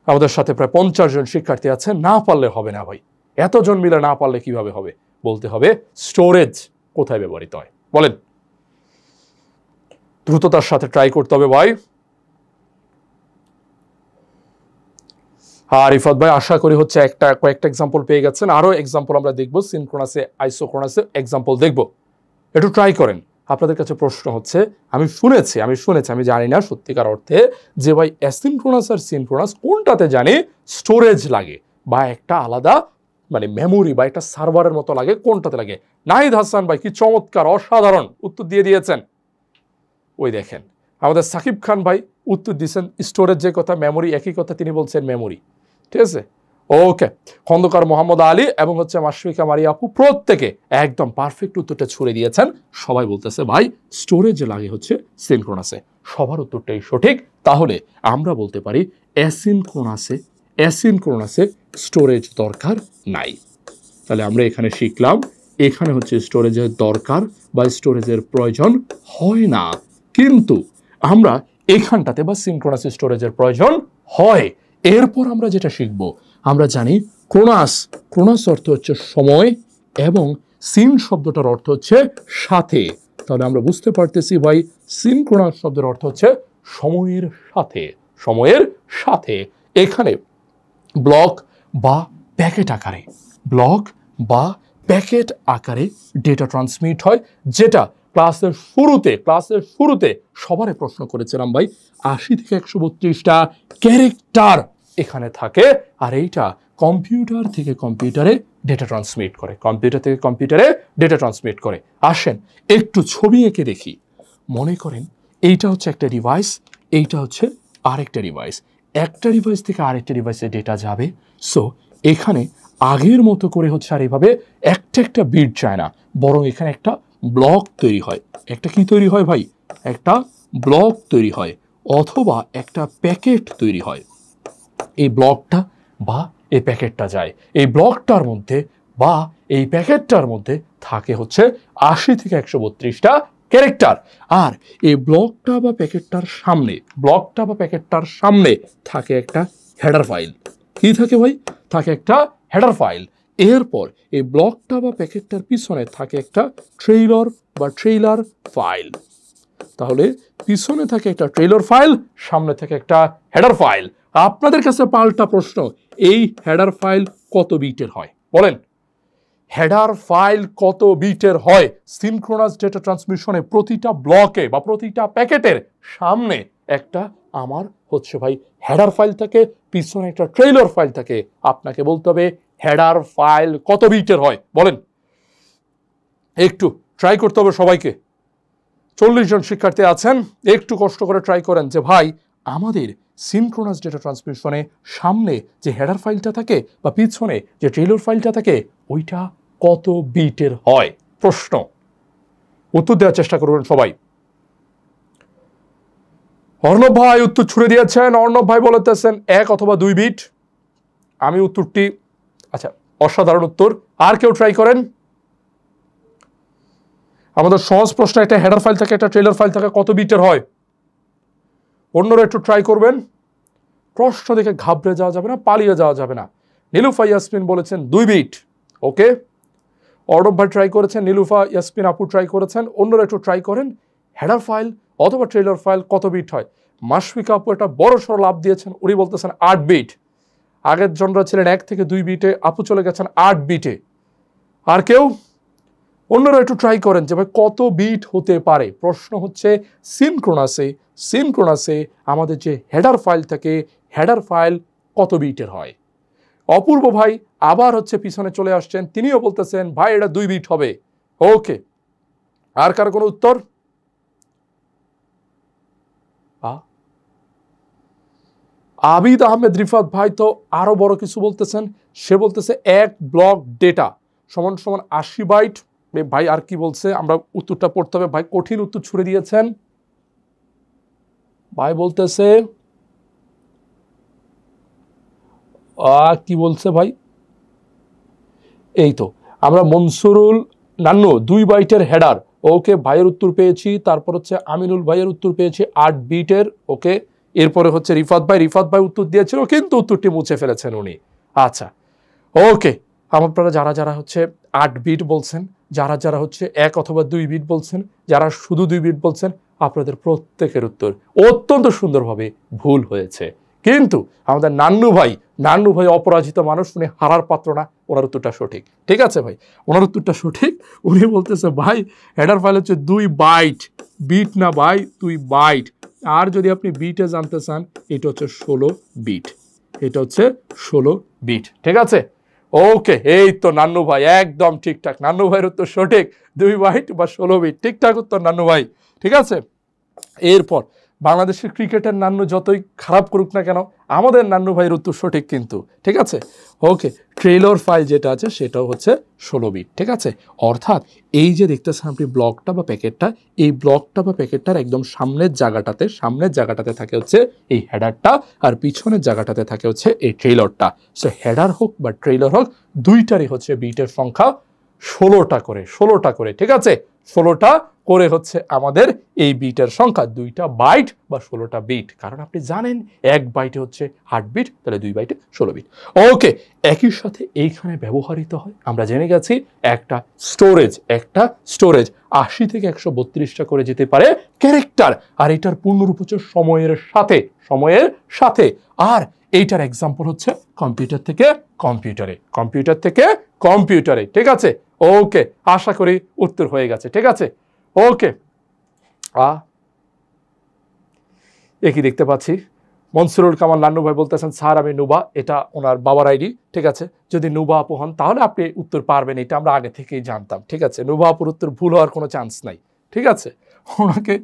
আমাদের সাথে প্রায় 50 জন শিক্ষার্থী আছে, না পারলে হবে না ভাই, এতজন মিলে না পারলে কিভাবে হবে, বলতে হবে স্টোরেজ কোথায় ব্যবহৃত হয় বলেন। দ্রুততার সাথে ট্রাই করতে হবে ভাই। আর রিফাত ভাই আশা করি হচ্ছে কয়েকটা এক্সাম্পল পেয়ে গেছেন, আরো এক্সাম্পল আমরা দেখবো, সিনক্রোনাসে আইসোক্রোনাসে এক্সাম্পল দেখবো, একটু ট্রাই করেন। আপনাদের কাছে প্রশ্ন হচ্ছে, আমি শুনেছি, আমি জানি না সত্যিকার অর্থে যে ভাই অ্যাসিনক্রোনাস আর সিনক্রোনাস কোনটাতে জানি স্টোরেজ লাগে বা একটা আলাদা মানে মেমোরি বা একটা সার্ভারের মতো লাগে, কোনটাতে লাগে। নাহিদ হাসান ভাই কি চমৎকার অসাধারণ উত্তর দিয়ে দিয়েছেন। ওই দেখেন আমাদের সাকিব খান ভাই উত্তর দিয়েছেন স্টোরেজ যে কথা, মেমোরি একই কথা তিনি বলছেন মেমোরি, ঠিক আছে। ওকে, খন্দকার মোহাম্মদ আলী এবং হচ্ছে মাশফিকা মারিয়া আপু প্রত্যেকে একদম পারফেক্ট উত্তরটা ছুড়ে দিয়েছেন। সবাই বলতেছে ভাই স্টোরেজ লাগে হচ্ছে সিনক্রোনাসে, সবার উত্তরটাই সঠিক। তাহলে আমরা বলতে পারি অ্যাসিনক্রোনাসে স্টোরেজ দরকার নাই। তাহলে আমরা এখানে শিখলাম এখানে হচ্ছে স্টোরেজের দরকার বা স্টোরেজের প্রয়োজন হয় না, কিন্তু আমরা এখানটাতে বা সিনক্রোনাস স্টোরেজের প্রয়োজন হয়। এরপর আমরা যেটা শিখব, আমরা জানি ক্রোনাস অর্থ হচ্ছে সময় এবং সিন শব্দটার অর্থ হচ্ছে সাথে। তাহলে আমরা বুঝতে পারতেছি ভাই সিনক্রোনাস শব্দের অর্থ হচ্ছে সময়ের সাথে। এখানে ব্লক বা প্যাকেট আকারে ডেটা ট্রান্সমিট হয়, যেটা ক্লাসের শুরুতে সবারে প্রশ্ন করেছিলাম ভাই 80 থেকে 132টা ক্যারেক্টার এখানে থাকে, আর এইটা কম্পিউটার থেকে কম্পিউটারে ডেটা ট্রান্সমিট করে। আসেন একটু ছবি এঁকে দেখি। মনে করেন এইটা হচ্ছে একটা ডিভাইস, এইটা হচ্ছে আরেকটা ডিভাইস, একটা ডিভাইস থেকে আরেকটা ডিভাইসে ডেটা যাবে। সো এখানে আগের মতো করে হচ্ছে আর এইভাবে একটা বিট যায় না, বরং এখানে একটা ব্লক তৈরি হয়। একটা কি তৈরি হয় ভাই, একটা ব্লক তৈরি হয় অথবা একটা প্যাকেট তৈরি হয়। এই ব্লকটা বা এই প্যাকেটটা যায়, এই ব্লকটার মধ্যে বা এই প্যাকেটটার মধ্যে থাকে হচ্ছে 80 থেকে 132টা ক্যারেক্টার। আর এই ব্লকটা বা প্যাকেটটার সামনে থাকে একটা হেডার ফাইল। কি থাকে ভাই, থাকে একটা হেডার ফাইল। এরপর এই ব্লকটা বা প্যাকেটটার পিছনে থাকে একটা ট্রেইলার ফাইল। তাহলে পিছনে থাকে একটা ট্রেইলার ফাইল, সামনে থাকে একটা হেডার ফাইল। আপনাদের কাছে পাল্টা প্রশ্ন, এই হেডার ফাইল কত বিটের হয় বলেন? হেডার ফাইল কত বিটের হয়? সিনক্রোনাস ডেটা ট্রান্সমিশনে প্রতিটা ব্লকে বা প্রতিটা প্যাকেটের সামনে একটা আমার হচ্ছে ভাই হেডার ফাইল থাকে, পিছনে একটা ট্রেইলার ফাইল থাকে। আপনাকে বলতে হবে হেডার ফাইল কত বিটের হয় বলেন? একটু ট্রাই করতে হবে সবাইকে। 40 জন শিক্ষার্থী আছেন, একটু কষ্ট করে ট্রাই করেন যে ভাই আমাদের সিনক্রোনাস ডেটা ট্রান্সমিশনে সামনে যে হেডার ফাইলটা থাকে বা পিছনে যে ট্রেইলর ফাইলটা থাকে ওইটা কত বিটের হয়। প্রশ্ন, উত্তর দেওয়ার চেষ্টা করবেন সবাই। অর্ণব ভাই উত্তর ছুড়ে দিয়েছেন। অর্ণব ভাই বলতেছেন 1 অথবা 2 বিট। আমি উত্তরটি, আচ্ছা অসাধারণ উত্তর। আর কেউ ট্রাই করেন? আমাদের সহজ প্রশ্ন, একটা হেডার ফাইল থাকে, একটা ট্রেইলার ফাইল থাকে, কত বিটের হয়? অন্যরা একটু ট্রাই করবেন। প্রশ্ন দেখে ঘাবড়ে যাওয়া যাবে না, পালিয়ে যাওয়া যাবে না। নীলুফা ইয়াসমিন বলেছেন 2 বিট। ওকে, অর্ণব ভাই ট্রাই করেছেন, নীলুফা ইয়াসমিন আপু ট্রাই করেছেন। অন্যরা একটু ট্রাই করেন, হেডার ফাইল অথবা ট্রেইলার ফাইল কত বিট হয়? মাশফিকা আপু একটা বড় সড় লাভ দিয়েছেন, উনি বলতেছেন 8 বিট। আগের জনরা ছিলেন 1 থেকে 2 বিটে, আপু চলে গেছেন 8 বিটে। আর কেউ? অন্যরা একটু ট্রাই করেন যে ভাই কত বিট হতে পারে। প্রশ্ন হচ্ছে সিনক্রোনাসে আমাদের যে হেডার ফাইল থাকে, হেডার ফাইল কত বিটের হয়? অপূর্ব ভাই আবার হচ্ছে পিছনে চলে আসছেন, তিনিও বলতেছেন ভাই এটা 2 বিট হবে। ওকে, আর কার কোনো উত্তর? আবিদ আহমেদ রিফাত ভাই তো আরো বড় কিছু বলতেছেন, সে বলতেছে 1 ব্লক ডেটা সমান সমান 80 বাইট। ভাই আর কি বলছে, আমরা উত্তরটা পড়তে হবে। ভাই কঠিন উত্তর ছুড়ে দিয়েছেন। ভাই বলতেছে কি বলছে ভাই, এই তো আমরা মনসুরুল নান্নু 2 বাইটের হেডার। ওকে, ভাইয়ের উত্তর পেয়েছি। তারপর হচ্ছে আমিনুল ভাইয়ের উত্তর পেয়েছি 8 বিটের। ওকে, এরপরে হচ্ছে রিফাত ভাই উত্তর দিয়েছিল কিন্তু উত্তরটি মুছে ফেলেছেন উনি। আচ্ছা ওকে, আপনারা যারা যারা হচ্ছে 8 বিট বলছেন, যারা যারা হচ্ছে 1 অথবা 2 বিট বলছেন, যারা শুধু 2 বিট বলছেন, আপনাদের প্রত্যেকের উত্তর অত্যন্ত সুন্দরভাবে ভুল হয়েছে। কিন্তু আমাদের নান্নু ভাই অপরাজিত মানুষ, উনি হারার পাত্র না, ওনার উত্তরটা সঠিক। ঠিক আছে ভাই, ওনার উত্তরটা সঠিক। উনি বলতেছে ভাই হেডার ফাইল হচ্ছে 2 বাইট, বিট না ভাই 2 বাইট। আর যদি আপনি বিটে জানতে চান, এটা হচ্ছে 16 বিট, এটা হচ্ছে 16 বিট। ঠিক আছে, ওকে, এই তো নান্নু ভাই একদম ঠিকঠাক। নান্নু ভাইয়ের উত্তর সঠিক, 2 বাইট বা 16 বিট, ঠিকঠাক উত্তর নান্নু ভাই। ঠিক আছে, এরপর বাংলাদেশের ক্রিকেটের নান্নু যতই খারাপ করুক না কেন, আমাদের নান্নু ভাইয়ের উত্তর সঠিক কিন্তু। ঠিক আছে, ওকে, ট্রেইলর ফাইল যেটা আছে সেটাও হচ্ছে 16 বিট। ঠিক আছে, অর্থাৎ এই যে দেখতেছেন আপনি ব্লকটা বা প্যাকেটটা, এই ব্লকটা বা প্যাকেটটার একদম সামনের জায়গাটাতে থাকে হচ্ছে এই হেডারটা, আর পিছনের জায়গাটাতে থাকে হচ্ছে এই ট্রেইলরটা। সো হেডার হোক বা ট্রেইলর হোক, দুইটারই হচ্ছে বিটের সংখ্যা 16টা করে। ঠিক আছে, 16টা করে হচ্ছে আমাদের এই বিটের সংখ্যা, 2টা বাইট বা 16টা বিট। কারণ আপনি জানেন 1 বাইটে হচ্ছে 8 বিট, তাহলে 2 বাইটে 16 বিট। ওকে, একই সাথে এইখানে ব্যবহৃত হয়, আমরা জেনে গেছি, একটা স্টোরেজ 80 থেকে 132টা করে যেতে পারে ক্যারেক্টার। আর এটার পূর্ণরূপ হচ্ছে সময়ের সাথে। আর এইটার এক্সাম্পল হচ্ছে কম্পিউটার থেকে কম্পিউটারে। ঠিক আছে, ওকে, আশা করি উত্তর হয়ে গেছে। ঠিক আছে, ওকে, একই দেখতে পাচ্ছি। মনসুরুল কামাল নান্নু ভাই বলতেছেন স্যার আমি নুবা, এটা ওনার বাবার আইডি। ঠিক আছে, যদি নুবা আপু হন তাহলে আপনি উত্তর পারবেন, এটা আমরা আগে থেকেই জানতাম। ঠিক আছে, নুবা আপুর উত্তর ভুল হওয়ার কোনো চান্স নাই। ঠিক আছে, ওনাকে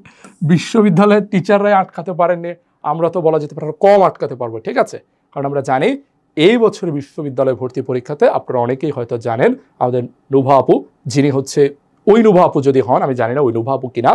বিশ্ববিদ্যালয়ের টিচাররাই আটকাতে পারেননি, আমরা তো বলা যেতে পারে কম আটকাতে পারবো। ঠিক আছে, কারণ আমরা জানি এই বছর বিশ্ববিদ্যালয় ভর্তি পরীক্ষাতে আপনারা অনেকেই হয়তো জানেন আমাদের নুভা আপু, যিনি হচ্ছে ওই নুভা আপু যদি হন, আমি জানি না ওই নুভা আপু কিনা,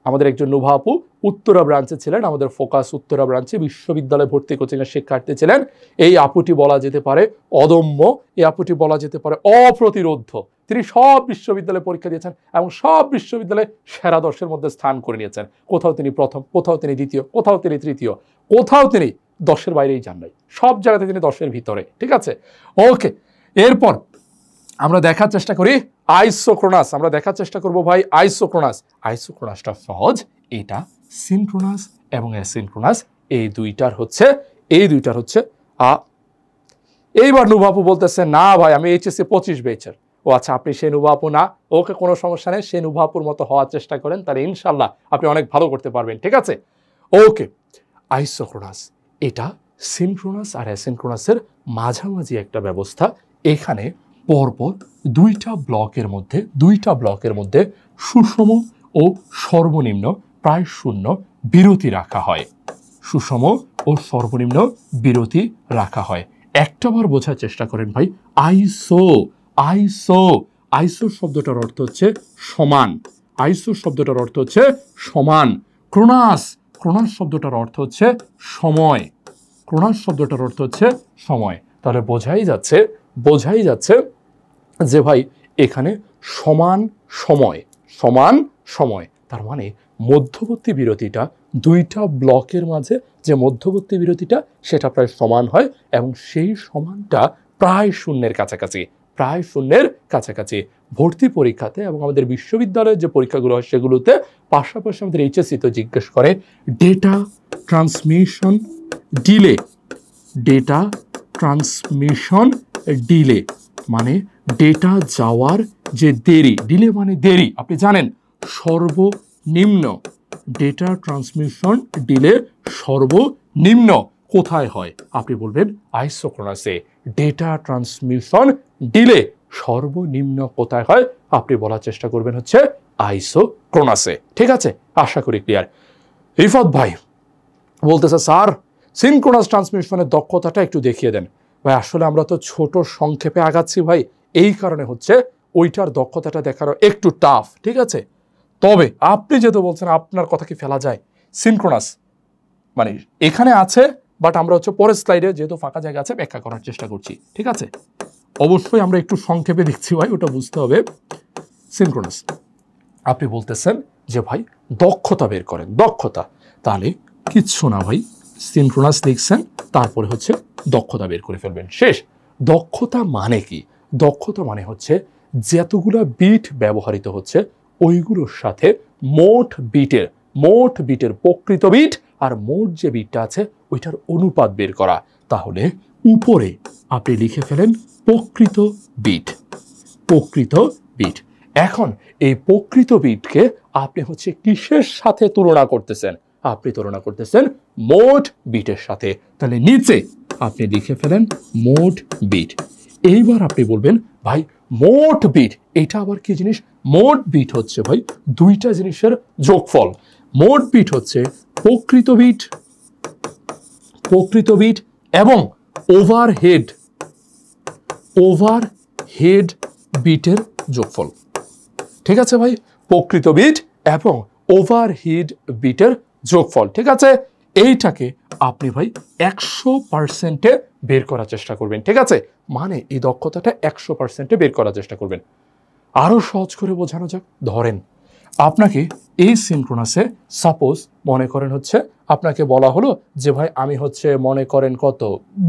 আমাদের একজন নুভা আপু উত্তরা ব্রাঞ্চে ছিলেন, আমাদের ফোকাস উত্তরা ব্রাঞ্চে বিশ্ববিদ্যালয় ভর্তি কোচিংয়ের শিক্ষার্থী ছিলেন। এই আপুটি বলা যেতে পারে অদম্য, এই আপুটি বলা যেতে পারে অপ্রতিরোধ্য। তিনি সব বিশ্ববিদ্যালয়ে পরীক্ষা দিয়েছেন এবং সব বিশ্ববিদ্যালয়ে সেরা 10-এর মধ্যে স্থান করে নিয়েছেন। কোথাও তিনি প্রথম, কোথাও তিনি দ্বিতীয়, কোথাও তিনি তৃতীয়, কোথাও তিনি 10-এর বাইরেই যান নাই, সব জায়গাতে তিনি 10-এর ভিতরে। ঠিক আছে, ওকে, এরপর আমরা দেখার চেষ্টা করি আইসোক্রোনাস। আমরা দেখার চেষ্টা করব ভাই আইসোক্রোনাসটা সহজ। এটা সিনক্রোনাস এবং অ্যাসিনক্রোনাস এই দুইটার হচ্ছে এইবার নুভাপু বলতেছে না ভাই আমি এইচএসসি 25 বেচের। ও আচ্ছা, আপনি সেই নুভাপু না, ওকে, কোনো সমস্যা নেই, সেই নুভাপুর মতো হওয়ার চেষ্টা করেন, তাহলে ইনশাল্লাহ আপনি অনেক ভালো করতে পারবেন। ঠিক আছে, ওকে, আইসোক্রোনাস এটা সিনক্রোনাস আর অ্যাসিনক্রোনাসের মাঝামাঝি একটা ব্যবস্থা। এখানে পরপর দুইটা ব্লকের মধ্যে সুষম ও সর্বনিম্ন প্রায় শূন্য বিরতি রাখা হয়। সুষম ও সর্বনিম্ন বিরতি রাখা হয়। একটাবার বোঝার চেষ্টা করেন ভাই। আইসো আইসো আইসো শব্দটার অর্থ হচ্ছে সমান। আইসো শব্দটার অর্থ হচ্ছে সমান। ক্রোনাস ক্রোনাস শব্দটার অর্থ হচ্ছে সময়। ক্রোনাস শব্দটার অর্থ হচ্ছে সময়। তাহলে বোঝাই যাচ্ছে যে ভাই এখানে সমান সময়। তার মানে মধ্যবর্তী বিরতিটা দুইটা ব্লকের মাঝে যে মধ্যবর্তী বিরতিটা সেটা প্রায় সমান হয় এবং সেই সমানটা প্রায় শূন্যের কাছাকাছি। ভর্তি পরীক্ষাতে এবং আমাদের বিশ্ববিদ্যালয়ের যে পরীক্ষাগুলো হয় সেগুলোতে পাশাপাশি আমাদের এইচএসসি তো জিজ্ঞেস করে ডেটা ট্রান্সমিশন ডিলে মানে ডেটা যাওয়ার যে দেরি। ডিলে মানে দেরি, আপনি জানেন। সর্বনিম্ন ডেটা ট্রান্সমিশন ডিলে সর্বনিম্ন কোথায় হয়? আপনি বলবেন আইসোক্রোনাসে। ডেটা ট্রান্সমিশন ডিলে সর্বনিম্ন কোথায় হয়? আপনি বলার চেষ্টা করবেন হচ্ছে আইসোক্রোনাসে। ঠিক আছে, আশা করি ক্লিয়ার। রিফাত ভাই বলতেছে স্যার সিনক্রোনাস ট্রান্সমিশনের দক্ষতাটা একটু দেখিয়ে দেন। ভাই আসলে আমরা তো ছোট সংক্ষেপে আগাচ্ছি ভাই, এই কারণে হচ্ছে ওইটার দক্ষতাটা দেখানো একটু টাফ। ঠিক আছে, তবে আপনি যেহেতু বলছেন আপনার কথা কি ফেলা যায়, সিনক্রোনাস মানে এখানে আছে, বাট আমরা হচ্ছে পরের স্লাইডে যেহেতু ফাঁকা জায়গা আছে ব্যাখ্যা করার চেষ্টা করছি। ঠিক আছে, অবশ্যই আমরা একটু সংক্ষেপে দেখছি ভাই, ওটা বুঝতে হবে। সিনক্রোনাস আপনি বলতেছেন যে ভাই দক্ষতা বের করেন। দক্ষতা তাহলে কিচ্ছু না ভাই, সিনক্রোনাস লিখছেন, তারপরে হচ্ছে দক্ষতা বের করে ফেলবেন, শেষ। দক্ষতা মানে কি? দক্ষতা মানে হচ্ছে যতগুলা বিট ব্যবহৃত হচ্ছে ওইগুলোর সাথে মোট বিটের প্রকৃত বিট আর মোট যে বিটটা আছে ওইটার অনুপাত বের করা। তাহলে উপরে আপনি লিখে ফেলেন প্রকৃত বিট। এখন এই প্রকৃত বিটকে আপনি হচ্ছে কিসের সাথে তুলনা করতেছেন? আপনি তুলনা করতেছেন মোট বিটের সাথে। তাহলে নিচে আপনি লিখে ফেলেন মোট বিট। এইবার আপনি বলবেন ভাই মোট বিট এটা আবার কি জিনিস? মোট বিট হচ্ছে ভাই দুইটা জিনিসের যোগফল। মোট বিট হচ্ছে প্রকৃত বিট এবং ওভারহেড বিটের যোগফল। ঠিক আছে ভাই, প্রকৃত বিট এবং ওভারহেড বিটের যোগফল। ঠিক আছে, এইটাকে আপনি ভাই 100%-এ বের করার চেষ্টা করবেন। ঠিক আছে, মানে এই দক্ষতাটা 100%-এ বের করার চেষ্টা করবেন। আরো সহজ করে বোঝানো যাক, ধরেন আপনাকে এই সিনক্রোনাসে সাপোজ মনে করেন হচ্ছে আপনাকে বলা হলো যে ভাই আমি হচ্ছে মনে করেন কত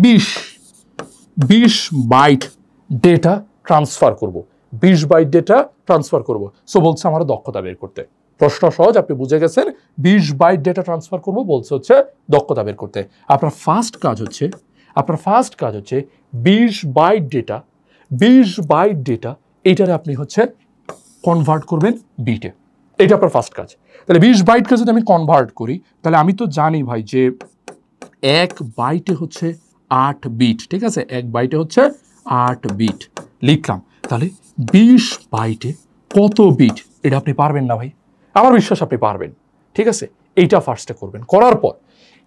20 বাইট ডেটা ট্রান্সফার করব। 20 বাইট ডেটা ট্রান্সফার করব। সো বলছে আমার দক্ষতা বের করতে। প্রশ্ন সহজ, আপনি বুঝে গেছেন। 20 বাইট ডেটা ট্রান্সফার করব বলছে হচ্ছে দক্ষতা বের করতে। আপনার ফার্স্ট কাজ হচ্ছে 20 বাইট ডেটা এইটারে আপনি হচ্ছে কনভার্ট করবেন বিটে। এটা আপনার ফার্স্ট কাজ। তাহলে 20 বাইটকে যদি আমি কনভার্ট করি তাহলে আমি তো জানি ভাই যে 1 বাইটে হচ্ছে 8 বিট। ঠিক আছে, 1 বাইটে হচ্ছে 8 বিট লিখলাম। তাহলে 20 বাইটে কত বিট এটা আপনি পারবেন না ভাই? আমার বিশ্বাস আপনি পারবেন। ঠিক আছে, এইটা ফার্স্টে করবেন। করার পর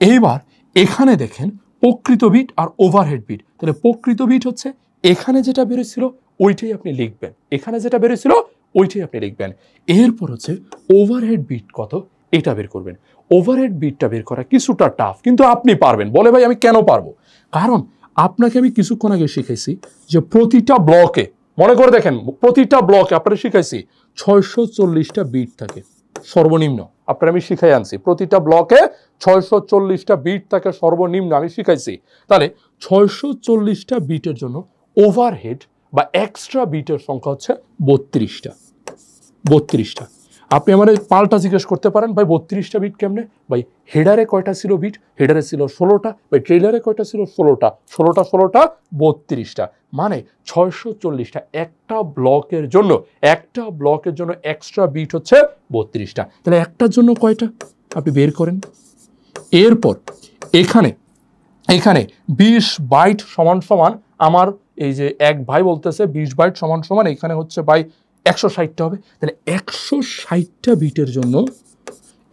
এইবার এখানে দেখেন প্রকৃত বিট আর ওভারহেড বিট। তাহলে প্রকৃত বিট হচ্ছে এখানে যেটা বেরোছিল ওইটাই আপনি লিখবেন, এখানে যেটা বেরোছিল ওইটাই আপনি লিখবেন। এরপর হচ্ছে ওভারহেড বিট কত এটা বের করবেন। ওভারহেড বিটটা বের করা কিছুটা টাফ, কিন্তু আপনি পারবেন। বলে ভাই আমি কেন পারবো? কারণ আপনাকে আমি কিছুক্ষণ আগে শিখাইছি যে প্রতিটা ব্লকে, মনে করে দেখেন প্রতিটা ব্লকে আপনারা শিখাইছি 640টা বিট থাকে সর্বনিম্ন। আপনারা আমি শিখাই আনছি প্রতিটা ব্লকে 640টা বিট থাকে সর্বনিম্ন, আমি শিখাইছি। তাহলে 640টা বিটের জন্য ওভারহেড বা এক্সট্রা বিটের সংখ্যা হচ্ছে 32টা। আপনি আমাদের পাল্টা জিজ্ঞেস করতে পারেন ভাই 32টা বিট কেমনে? ভাই হেডারে কয়টা ছিল বিট? হেডারে ছিল 16টা। ভাই ট্রেলারে কয়টা ছিল? 16টা। 32টা মানে 640টা। একটা ব্লকের জন্য এক্সট্রা বিট হচ্ছে 32টা। তাহলে একটার জন্য কয়টা আপনি বের করেন। এরপর এখানে 20 বাইট সমান আমার এই যে 1 ভাই বলতেছে 20 বাইট সমান সমান এখানে হচ্ছে ভাই 160টা হবে, তাহলে 160টা বিটের জন্য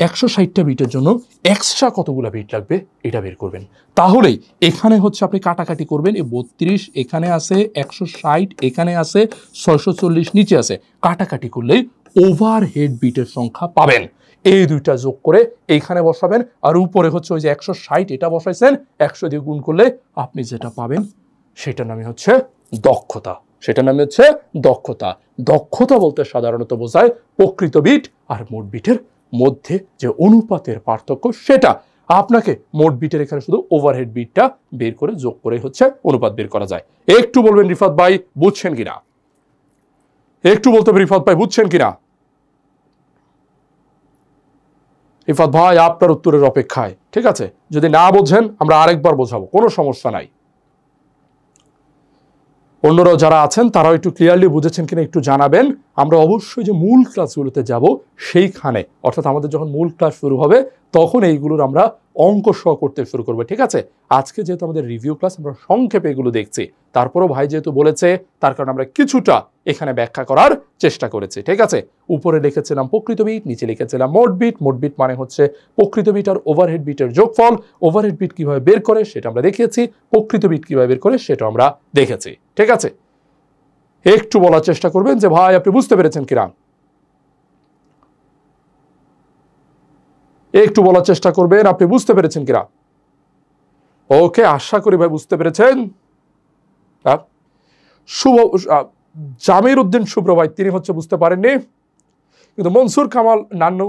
160টা বিটের জন্য এক্সট্রা কতগুলো বিট লাগবে এটা বের করবেন। তাহলেই এখানে হচ্ছে আপনি কাটাকাটি করবেন, এই 32 এখানে আছে, 160 এখানে আছে, 640 নিচে আছে, কাটাকাটি করলেই ওভারহেড বিটের সংখ্যা পাবেন। এই দুইটা যোগ করে এইখানে বসাবেন, আর উপরে হচ্ছে ওই যে 160 এটা বসাইছেন, 100 দিয়ে গুণ করলে আপনি যেটা পাবেন সেটার নামই হচ্ছে দক্ষতা। সেটার নামই হচ্ছে দক্ষতা। দক্ষতা বলতে সাধারণত বোঝায় প্রকৃত বিট আর মোট বিটের মধ্যে যে অনুপাতের পার্থক্য, সেটা আপনাকে মোট বিটের এখানে শুধু ওভারহেড বিটটা বের করে যোগ করে হচ্ছে অনুপাত বের করা যায়। একটু বলবেন রিফাত ভাই বুঝছেন কিনা, একটু বলতে হবে রিফাত ভাই বুঝছেন কিনা। রিফাত ভাই আপনার উত্তরের অপেক্ষায়, ঠিক আছে? যদি না বোঝেন আমরা আরেকবার বোঝাবো, কোনো সমস্যা নাই। অন্যরাও যারা আছেন তারাও একটু ক্লিয়ারলি বুঝেছেন কিনা একটু জানাবেন। আমরা অবশ্যই যে মূল ক্লাসগুলোতে যাব সেইখানে, অর্থাৎ আমাদের যখন মূল ক্লাস শুরু হবে তখন এইগুলোর আমরা অঙ্ক সহ করতে শুরু করবো, ঠিক আছে? আজকে যেহেতু আমাদের রিভিউ ক্লাস, আমরা সংক্ষেপে এগুলো দেখছি, তারপরও ভাই যেহেতু বলেছে তার কারণে আমরা কিছুটা এখানে ব্যাখ্যা করার চেষ্টা করেছি, ঠিক আছে? উপরে লিখেছিলাম প্রকৃত বিট, নিচে লিখেছিলাম মোট বিট। মোট বিট মানে হচ্ছে প্রকৃত বিট আর ওভারহেড বিটের যোগফল। ওভারহেড বিট কিভাবে বের করে সেটা আমরা দেখিয়েছি, প্রকৃত বিট কিভাবে বের করে সেটা আমরা দেখেছি, ঠিক আছে? একটু বলার চেষ্টা করবেন যে ভাই আপনি বুঝতে পেরেছেন কিনা, একটু বলার চেষ্টা করবেন আপনি বুঝতে পেরেছেন কিনা। ওকে, আশা করি ভাই বুঝতে পেরেছেন। শুভ জামির উদ্দিন শুভ্র ভাই তিনি হচ্ছে বুঝতে পারেননি, কিন্তু মনসুর কামাল নান্নু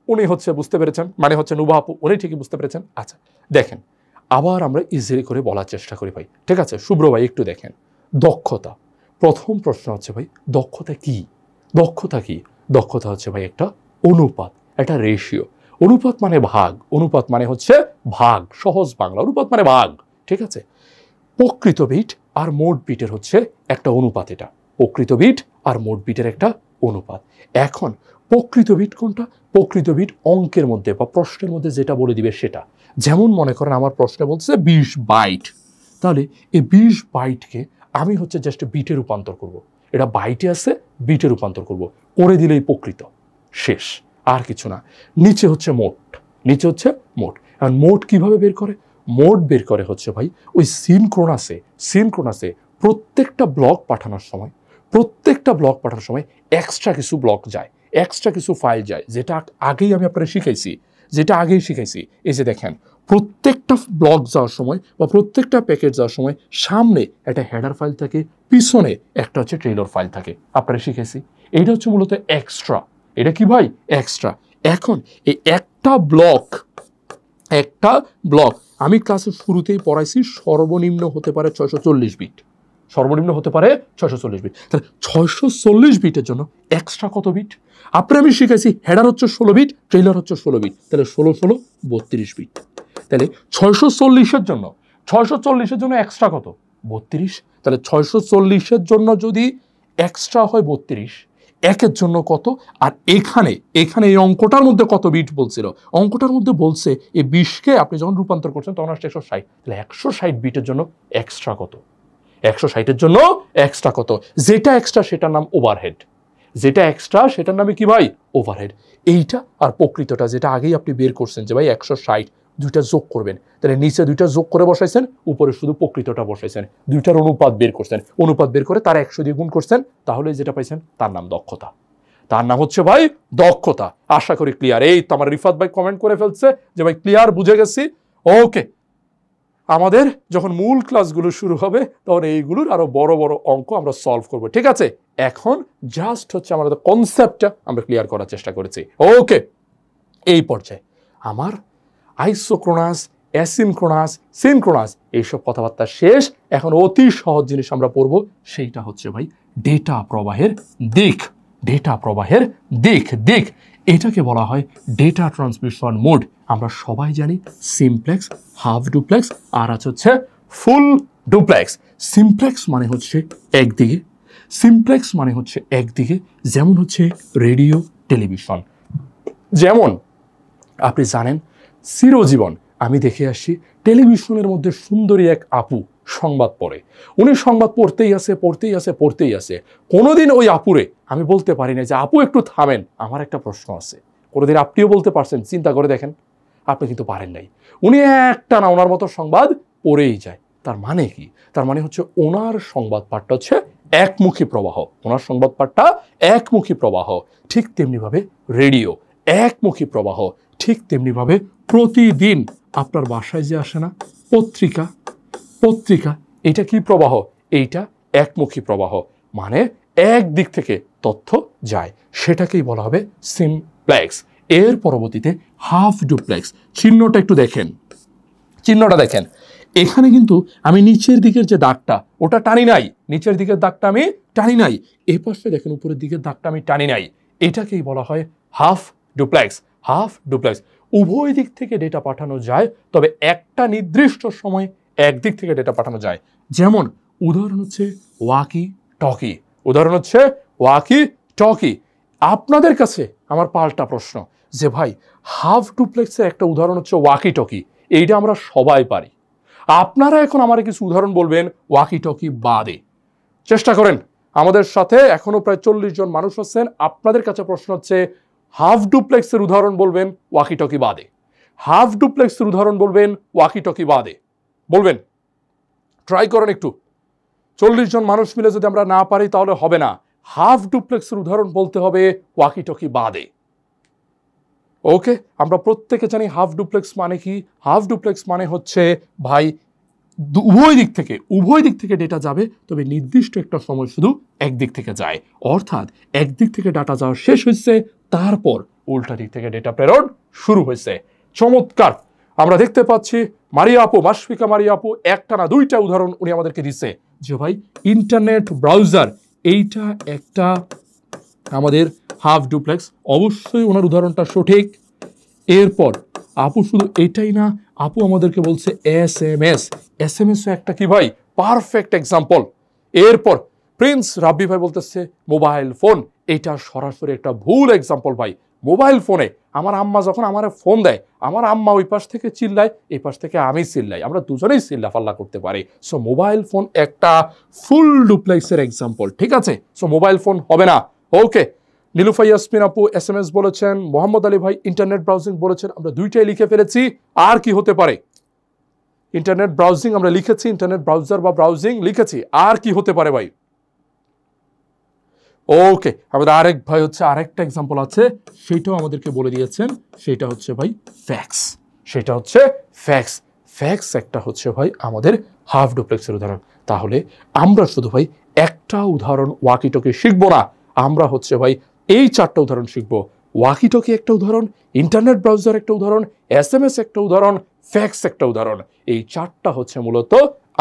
উনি হচ্ছে বুঝতে পেরেছেন, মানে হচ্ছে নুবা আপু উনি ঠিকই বুঝতে পেরেছেন। আচ্ছা দেখেন, আবার আমরা ইজিলি করে বলার চেষ্টা করি ভাই, ঠিক আছে? শুভ্র ভাই একটু দেখেন, দক্ষতা। প্রথম প্রশ্ন হচ্ছে ভাই দক্ষতা কি? দক্ষতা কি? দক্ষতা হচ্ছে ভাই একটা অনুপাত, একটা রেশিও। অনুপাত মানে ভাগ, অনুপাত মানে হচ্ছে ভাগ, সহজ বাংলা অনুপাত মানে ভাগ, ঠিক আছে? প্রকৃত বিট আর মোট বিটের হচ্ছে একটা অনুপাত, এটা প্রকৃত বিট আর মোট বিটের একটা অনুপাত। এখন প্রকৃত বিট কোনটা? প্রকৃত বিট অঙ্কের মধ্যে বা প্রশ্নের মধ্যে যেটা বলে দিবে সেটা। যেমন মনে করেন আমার প্রশ্নে বলছে 20 বাইট, তাহলে এই 20 বাইটকে আমি হচ্ছে জাস্ট বিটে রূপান্তর করব। এটা বাইটে আছে, বিটে রূপান্তর করব, করে দিলেই প্রকৃত, শেষ, আর কিছু না। নিচে হচ্ছে মোট, নিচে হচ্ছে মোট। আর মোট কিভাবে বের করে? মোট বের করে হচ্ছে ভাই ওই সিনক্রোনাসে প্রত্যেকটা ব্লক পাঠানোর সময়, প্রত্যেকটা ব্লক পাঠানোর সময় এক্সট্রা কিছু ব্লক যায়, এক্সট্রা কিছু ফাইল যায়, যেটা আগেই আমি আপনারা শিখাইছি, যেটা আগেই শিখাইছি। এই যে দেখেন, প্রত্যেকটা ব্লক যাওয়ার সময় বা প্রত্যেকটা প্যাকেট যাওয়ার সময় সামনে একটা হেডার ফাইল থাকে, পিছনে একটা হচ্ছে ট্রেইলর ফাইল থাকে, আপনারা শিখেছি। এইটা হচ্ছে মূলত এক্সট্রা। এটা কি ভাই? এক্সট্রা। এখন এই একটা ব্লক আমি ক্লাসের শুরুতেই পড়াইছি সর্বনিম্ন হতে পারে 640 বিট, সর্বনিম্ন হতে পারে 640 বিট। তাহলে 640 বিটের জন্য এক্সট্রা কত বিট? আপনার আমি শিখাইছি হেডার হচ্ছে 16 বিট, ট্রেইলার হচ্ছে 16 বিট, তাহলে 16 16 32 বিট। তাহলে 640-এর জন্য এক্সট্রা কত? 32। তাহলে 640-এর জন্য যদি এক্সট্রা হয় 32, একের জন্য কত? আর এখানে এই অঙ্কটার মধ্যে কত বিট বলছিল? অঙ্কটার মধ্যে বলছে এই 20কে আপনি যখন রূপান্তর করছেন তখন আসছে 160। তাহলে 160 বিটের জন্য এক্সট্রা কত? 160-এর জন্য এক্সট্রা কত? যেটা এক্সট্রা সেটার নাম ওভারহেড, যেটা এক্সট্রা সেটার নামে কি ভাই? ওভারহেড। এইটা আর প্রকৃতটা যেটা আগেই আপনি বের করছেন যে ভাই 160, দুইটা যোগ করবেন, তাহলে নিচে দুইটা যোগ করে বসাইছেন, উপরে শুধু প্রকৃতটা বসাইছেন, দুইটার অনুপাত বের করছেন, অনুপাত বের করে তার 100 দিয়ে গুণ করছেন, তাহলে যেটা পাইছেন তার নাম দক্ষতা, তার নাম হচ্ছে ভাই দক্ষতা। আশা করি ক্লিয়ার। এই তো আমার রিফাত ভাই কমেন্ট করে ফেলছে যে ভাই ক্লিয়ার, বুঝে গেছি। ওকে, আমাদের যখন মূল ক্লাসগুলো শুরু হবে তখন এইগুলোর আরো বড় বড় অঙ্ক আমরা সলভ করব, ঠিক আছে? এখন জাস্ট হচ্ছে আমাদের কনসেপ্টটা আমরা ক্লিয়ার করার চেষ্টা করেছি। ওকে, এই পর্যায়ে আমার আইসোক্রোনাস, অ্যাসিনক্রোনাস, সিনক্রোনাস এইসব কথাবার্তা শেষ। এখন অতি সহজ জিনিস আমরা পড়ব, সেইটা হচ্ছে ভাই ডেটা প্রবাহের দিক। ডেটা প্রবাহের দিক এটাকে বলা হয় ডেটা ট্রান্সমিশন মোড। আমরা সবাই জানি সিমপ্লেক্স, হাফ ডুপ্লেক্স, আর আছে হচ্ছে ফুল ডুপ্লেক্স। সিমপ্লেক্স মানে হচ্ছে একদিকে, যেমন হচ্ছে রেডিও, টেলিভিশন। যেমন আপনি জানেন চিরজীবন আমি দেখে আসছি টেলিভিশনের মধ্যে সুন্দরী এক আপু, সংবাদ পড়ে। উনি সংবাদ পড়তেই আছে। কোনোদিন ওই আপুরে আমি বলতে পারি না যে আপু একটু থামেন, আমার একটা প্রশ্ন আছে। কোনোদিন আপনিও বলতে পারছেন? চিন্তা করে দেখেন, আপনি কিন্তু পারেন নাই। উনি একটা না ওনার মতো সংবাদ পড়েই যায়। তার মানে কি? তার মানে হচ্ছে ওনার সংবাদ পাঠটা হচ্ছে একমুখী প্রবাহ। ওনার সংবাদ পাঠটা একমুখী প্রবাহ। ঠিক তেমনিভাবে রেডিও একমুখী প্রবাহ। ঠিক তেমনিভাবে প্রতিদিন আপনার বাসায় যে আসে না পত্রিকা, এটা কি প্রবাহ? এইটা একমুখী প্রবাহ। মানে এক দিক থেকে তথ্য যায়, সেটাকেই বলা হবে সিমপ্লেক্স। এর পরবর্তীতে হাফ ডুপ্লেক্স। চিহ্নটা একটু দেখেন, চিহ্নটা দেখেন। এখানে কিন্তু আমি নিচের দিকের যে দাগটা ওটা টানি নাই, নিচের দিকের দাগটা আমি টানি নাই। এই পাশে দেখেন উপরের দিকের দাগটা আমি টানি নাই। এটাকেই বলা হয় হাফ ডুপ্লেক্স। হাফ ডুপ্লেক্স উভয় দিক থেকে ডেটা পাঠানো যায়, তবে একটা নির্দিষ্ট সময় একদিক থেকে ডেটা পাঠানো যায়। যেমন উদাহরণ হচ্ছে ওয়াকি টকি। উদাহরণ হচ্ছে ওয়াকি টকি। আপনাদের কাছে আমার পাল্টা প্রশ্ন যে ভাই হাফ ডুপ্লেক্সের একটা উদাহরণ হচ্ছে ওয়াকি টকি, এইটা আমরা সবাই পারি। আপনারা এখন আমার কিছু উদাহরণ বলবেন ওয়াকি টকি বাদে। চেষ্টা করেন। আমাদের সাথে এখনো প্রায় 40 জন মানুষ আছেন। আপনাদের কাছে প্রশ্ন হচ্ছে হাফ ডুপ্লেক্সের উদাহরণ বলবেন ওয়াকি টকি বাদে। হাফ ডুপ্লেক্সের উদাহরণ বলবেন ওয়াকি টকি বাদে। বলবেন, ট্রাই করেন একটু। 40 জন মানুষ মিলে যদি আমরা না পারি তাহলে হবে না। হাফ ডুপ্লেক্সের উদাহরণ বলতে হবে ওয়াকি টকি বাদে। ওকে, আমরা প্রত্যেকে জানি হাফ ডুপ্লেক্স মানে কি। হাফ ডুপ্লেক্স মানে হচ্ছে ভাই উভয় দিক থেকে ডেটা যাবে, তবে নির্দিষ্ট একটা সময় শুধু একদিক থেকে যায়। অর্থাৎ একদিক থেকে ডাটা যাওয়া শেষ হয়েছে, তারপর উল্টা দিক থেকে ডেটা প্রেরণ শুরু হয়েছে। চমৎকার। আমরা দেখতে পাচ্ছি মারিয়া আপু, মাশফিকা মারিয়া আপু একটা না দুইটা উদাহরণ উনি আমাদেরকে দিচ্ছে যে ভাই ইন্টারনেট ব্রাউজার, এইটা একটা আমাদের হাফ ডুপ্লেক্স। অবশ্যই ওনার উদাহরণটা সঠিক। এরপর আপু শুধু এটাই না, আপু আমাদেরকে বলছে SMS। SMS-ও একটা কি ভাই পারফেক্ট এক্সাম্পল। এরপর প্রিন্স রাব্বি ভাই বলতেছে মোবাইল ফোন, এটা সরাসরি একটা ভুল এক্সাম্পল ভাই। মোবাইল ফোনে আমার আম্মা যখন আমার ফোন দেয়, আমার আম্মা ওই পাশ থেকে চিল্লায়, এই পাশ থেকে আমি চিল্লাই, আমরা দুজনেই চিল্লা ফাল্লা করতে পারি। সো মোবাইল ফোন একটা ফুল ডুপ্লেক্সের এক্সাম্পল। ঠিক আছে, সো মোবাইল ফোন হবে না। ওকে, নীলুফা ইয়াসমিন আপু SMS বলেছেন, মোহাম্মদ আলী ভাই ইন্টারনেট ব্রাউজিং বলেছেন। আমরা দুইটাই লিখে ফেলেছি। আর কি হতে পারে? ইন্টারনেট ব্রাউজিং আমরা লিখেছি, ইন্টারনেট ব্রাউজার বা ব্রাউজিং লিখেছি। আর কি হতে পারে ভাই? ওকে, আমাদের আরেক ভাই হচ্ছে আরেকটা এক্সাম্পল আছে, সেটাও আমাদেরকে বলে দিয়েছেন। সেটা হচ্ছে ভাই ফ্যাক্স। সেটা হচ্ছে ফ্যাক্স। ফ্যাক্স একটা হচ্ছে ভাই আমাদের হাফ ডুপ্লেক্সের উদাহরণ। তাহলে আমরা শুধু ভাই একটা উদাহরণ ওয়াকি টকি শিখবো না, আমরা হচ্ছে ভাই এই চারটা উদাহরণ শিখবো। ওয়াকি টকি একটা উদাহরণ, ইন্টারনেট ব্রাউজার একটা উদাহরণ, SMS একটা উদাহরণ, ফ্যাক্স একটা উদাহরণ। এই চারটা হচ্ছে মূলত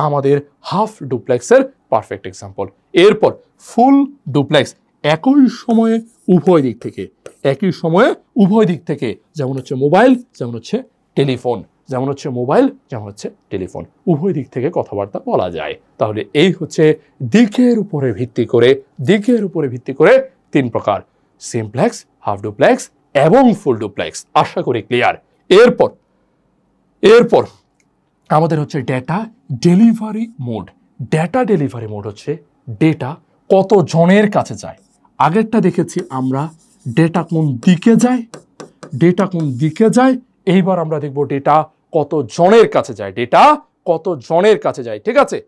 আমাদের হাফ ডুপ্লেক্সের পারফেক্ট এক্সাম্পল। এরপর ফুল ডুপ্লেক্স, একই সময়ে উভয় দিক থেকে, যেমন হচ্ছে মোবাইল, যেমন হচ্ছে টেলিফোন, উভয় দিক থেকে কথাবার্তা বলা যায়। তাহলে এই হচ্ছে দিকের উপরে ভিত্তি করে 3 প্রকার: সিমপ্লেক্স, হাফ ডুপ্লেক্স এবং ফুল ডুপ্লেক্স। আশা করি ক্লিয়ার। এরপর আমাদের হচ্ছে data delivery mode. Data delivery mode হচ্ছে ডেটা কত জনের কাছে যায়। আগেরটা দেখেছি আমরা ডেটা কোন দিকে যায়, এইবার আমরা দেখব ডেটা কত জনের কাছে যায়। ঠিক আছে,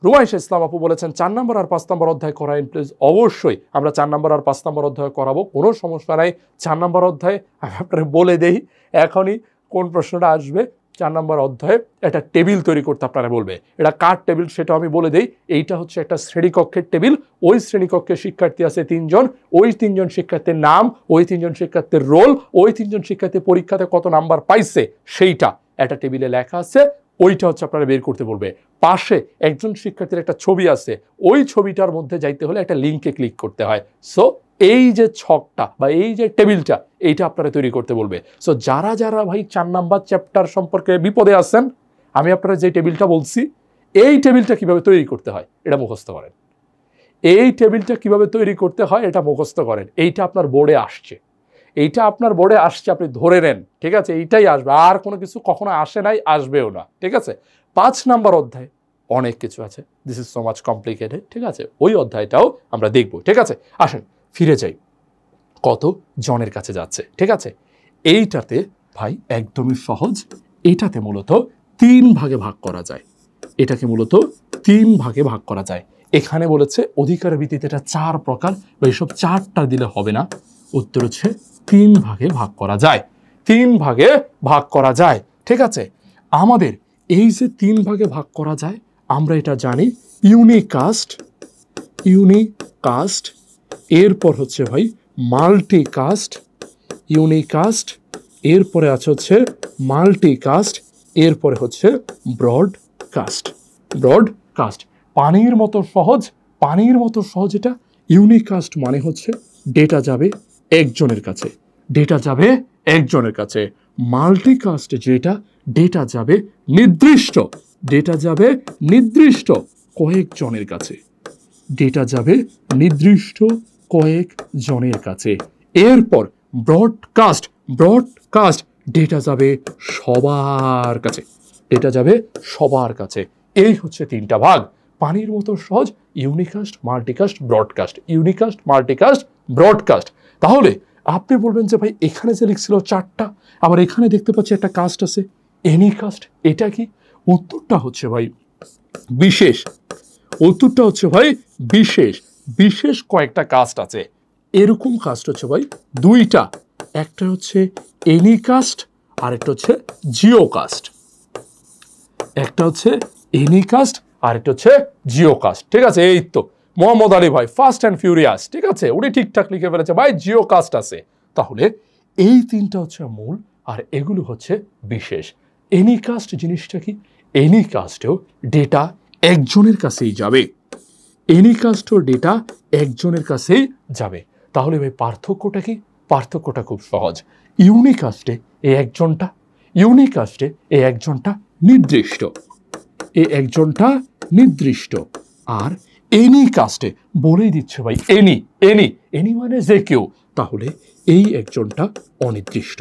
রুমাইশ ইসলাম আপু বলেছেন 4 নম্বর আর 5 নম্বর অধ্যায় করাইন প্লিজ। অবশ্যই আমরা 4 নম্বর আর 5 নম্বর অধ্যায় করাবো, কোনো সমস্যা নাই। 4 নম্বর অধ্যায় আমি আপনারা বলে দেই এখনই কোন প্রশ্নটা আসবে। 4 নম্বর অধ্যায়ে একটা টেবিল তৈরি করতে আপনারা বলবে। এটা কার টেবিল সেটা আমি বলে দেই। এইটা হচ্ছে একটা শ্রেণীকক্ষের টেবিল। ওই শ্রেণীকক্ষের শিক্ষার্থী আছে 3 জন। ওই 3 জন শিক্ষার্থীর নাম, ওই 3 জন শিক্ষার্থীর রোল, ওই 3 জন শিক্ষার্থী পরীক্ষাতে কত নাম্বার পাইছে সেইটা একটা টেবিলে লেখা আছে। ওইটা হচ্ছে আপনারা বের করতে বলবে। পাশে একজন শিক্ষার্থীর একটা ছবি আছে, ওই ছবিটার মধ্যে যাইতে হলে একটা লিঙ্কে ক্লিক করতে হয়। সো এই যে ছকটা বা এই যে টেবিলটা, এইটা আপনারা তৈরি করতে বলবে। সো যারা ভাই 4 নাম্বার চ্যাপ্টার সম্পর্কে বিপদে আছেন, আমি আপনারা যে টেবিলটা বলছি, এই টেবিলটা কিভাবে তৈরি করতে হয় এটা মুখস্থ করেন। এইটা আপনার বোর্ডে আসছে। এইটা আপনার বোর্ডে আসছে, আপনি ধরে নেন, ঠিক আছে, এইটাই আসবে, আর কোনো কিছু কখনো আসে নাই, আসবেও না, ঠিক আছে। 5 নাম্বার অধ্যায় অনেক কিছু আছে, this is so much complicated, ঠিক আছে, ওই অধ্যায়টাও আমরা দেখব, ঠিক আছে। আসেন ফিরে যাই, কত জনের কাছে যাচ্ছে, ঠিক আছে। এইটাতে ভাই একদমই সহজ, এটাতে মূলত 3 ভাগে ভাগ করা যায়, এটাকে মূলত 3 ভাগে ভাগ করা যায়। এখানে বলেছে অধিকারের ভিত্তিতে এটা 4 প্রকার, বা এইসব 4টা দিলে হবে না, উত্তর হচ্ছে 3 ভাগে ভাগ করা যায়, 3 ভাগে ভাগ করা যায়, ঠিক আছে। আমাদের এই যে 3 ভাগে ভাগ করা যায়, আমরা এটা জানি, ইউনিকাস্ট, ইউনিকাস্ট, এরপর হচ্ছে ভাই মাল্টিকাস্ট, ইউনিকাস্ট, এরপরে আছে হচ্ছে মাল্টিকাস্ট, এরপরে হচ্ছে ব্রডকাস্ট, ব্রডকাস্ট। পানির মতো সহজ, পানির মতো সহজ এটা। ইউনিকাস্ট মানে হচ্ছে ডেটা যাবে একজনের কাছে, ডেটা যাবে একজনের কাছে। মাল্টিকাস্ট যেটা, ডেটা যাবে নির্দিষ্ট, ডেটা যাবে নির্দিষ্ট কয়েকজনের কাছে, ডেটা যাবে নির্দিষ্ট কয়েকজনের কাছে। এরপর ব্রডকাস্ট, ব্রডকাস্ট, ডেটা যাবে সবার কাছে, ডেটা যাবে সবার কাছে। এই হচ্ছে 3টা ভাগ, পানির মতো সহজ, unicast, multicast, broadcast, unicast, multicast, broadcast. তাহলে আপনি বলবেন যে ভাই এখানে যে লিখছিল 4টা, আবার এখানে দেখতে পাচ্ছি একটা কাস্ট আছে এনিকাস্ট, এটা কি? উত্তরটা হচ্ছে ভাই বিশেষ, উত্তরটা হচ্ছে ভাই বিশেষ, বিশেষ কয়েকটা কাস্ট আছে। এরকম কাস্ট হচ্ছে ভাই 2টা, একটা হচ্ছে এনিকাস্ট আর একটা হচ্ছে জিওকাস্ট, একটা হচ্ছে এনিকাস্ট আর একটা হচ্ছে জিওকাস্ট, ঠিক আছে। এই তো মোহাম্মদ আলী ভাই ফাস্ট অ্যান্ড ফিউরিয়াস, ঠিক আছে, উনি ঠিকঠাক লিখে ফেলেছে ভাই, জিওকাস্ট আছে। তাহলে এই 3টা হচ্ছে মূল, আর এগুলো হচ্ছে বিশেষ। এনিকাস্ট জিনিসটা কি? এনিকাস্টেও ডেটা একজনের কাছেই যাবে, এনিকাস্টেও ডেটা একজনের কাছেই যাবে। তাহলে ভাই পার্থক্যটা কি? পার্থক্যটা খুব সহজ, ইউনিকাস্টে এই একজনটা, ইউনিকাস্টে এই একজনটা নির্দিষ্ট, এই একজনটা নির্দিষ্ট, আর এনিকাস্টে বলেই দিচ্ছে ভাই এনি, এনি, এনি মানে যে কেউ, তাহলে এই একজনটা অনির্দিষ্ট,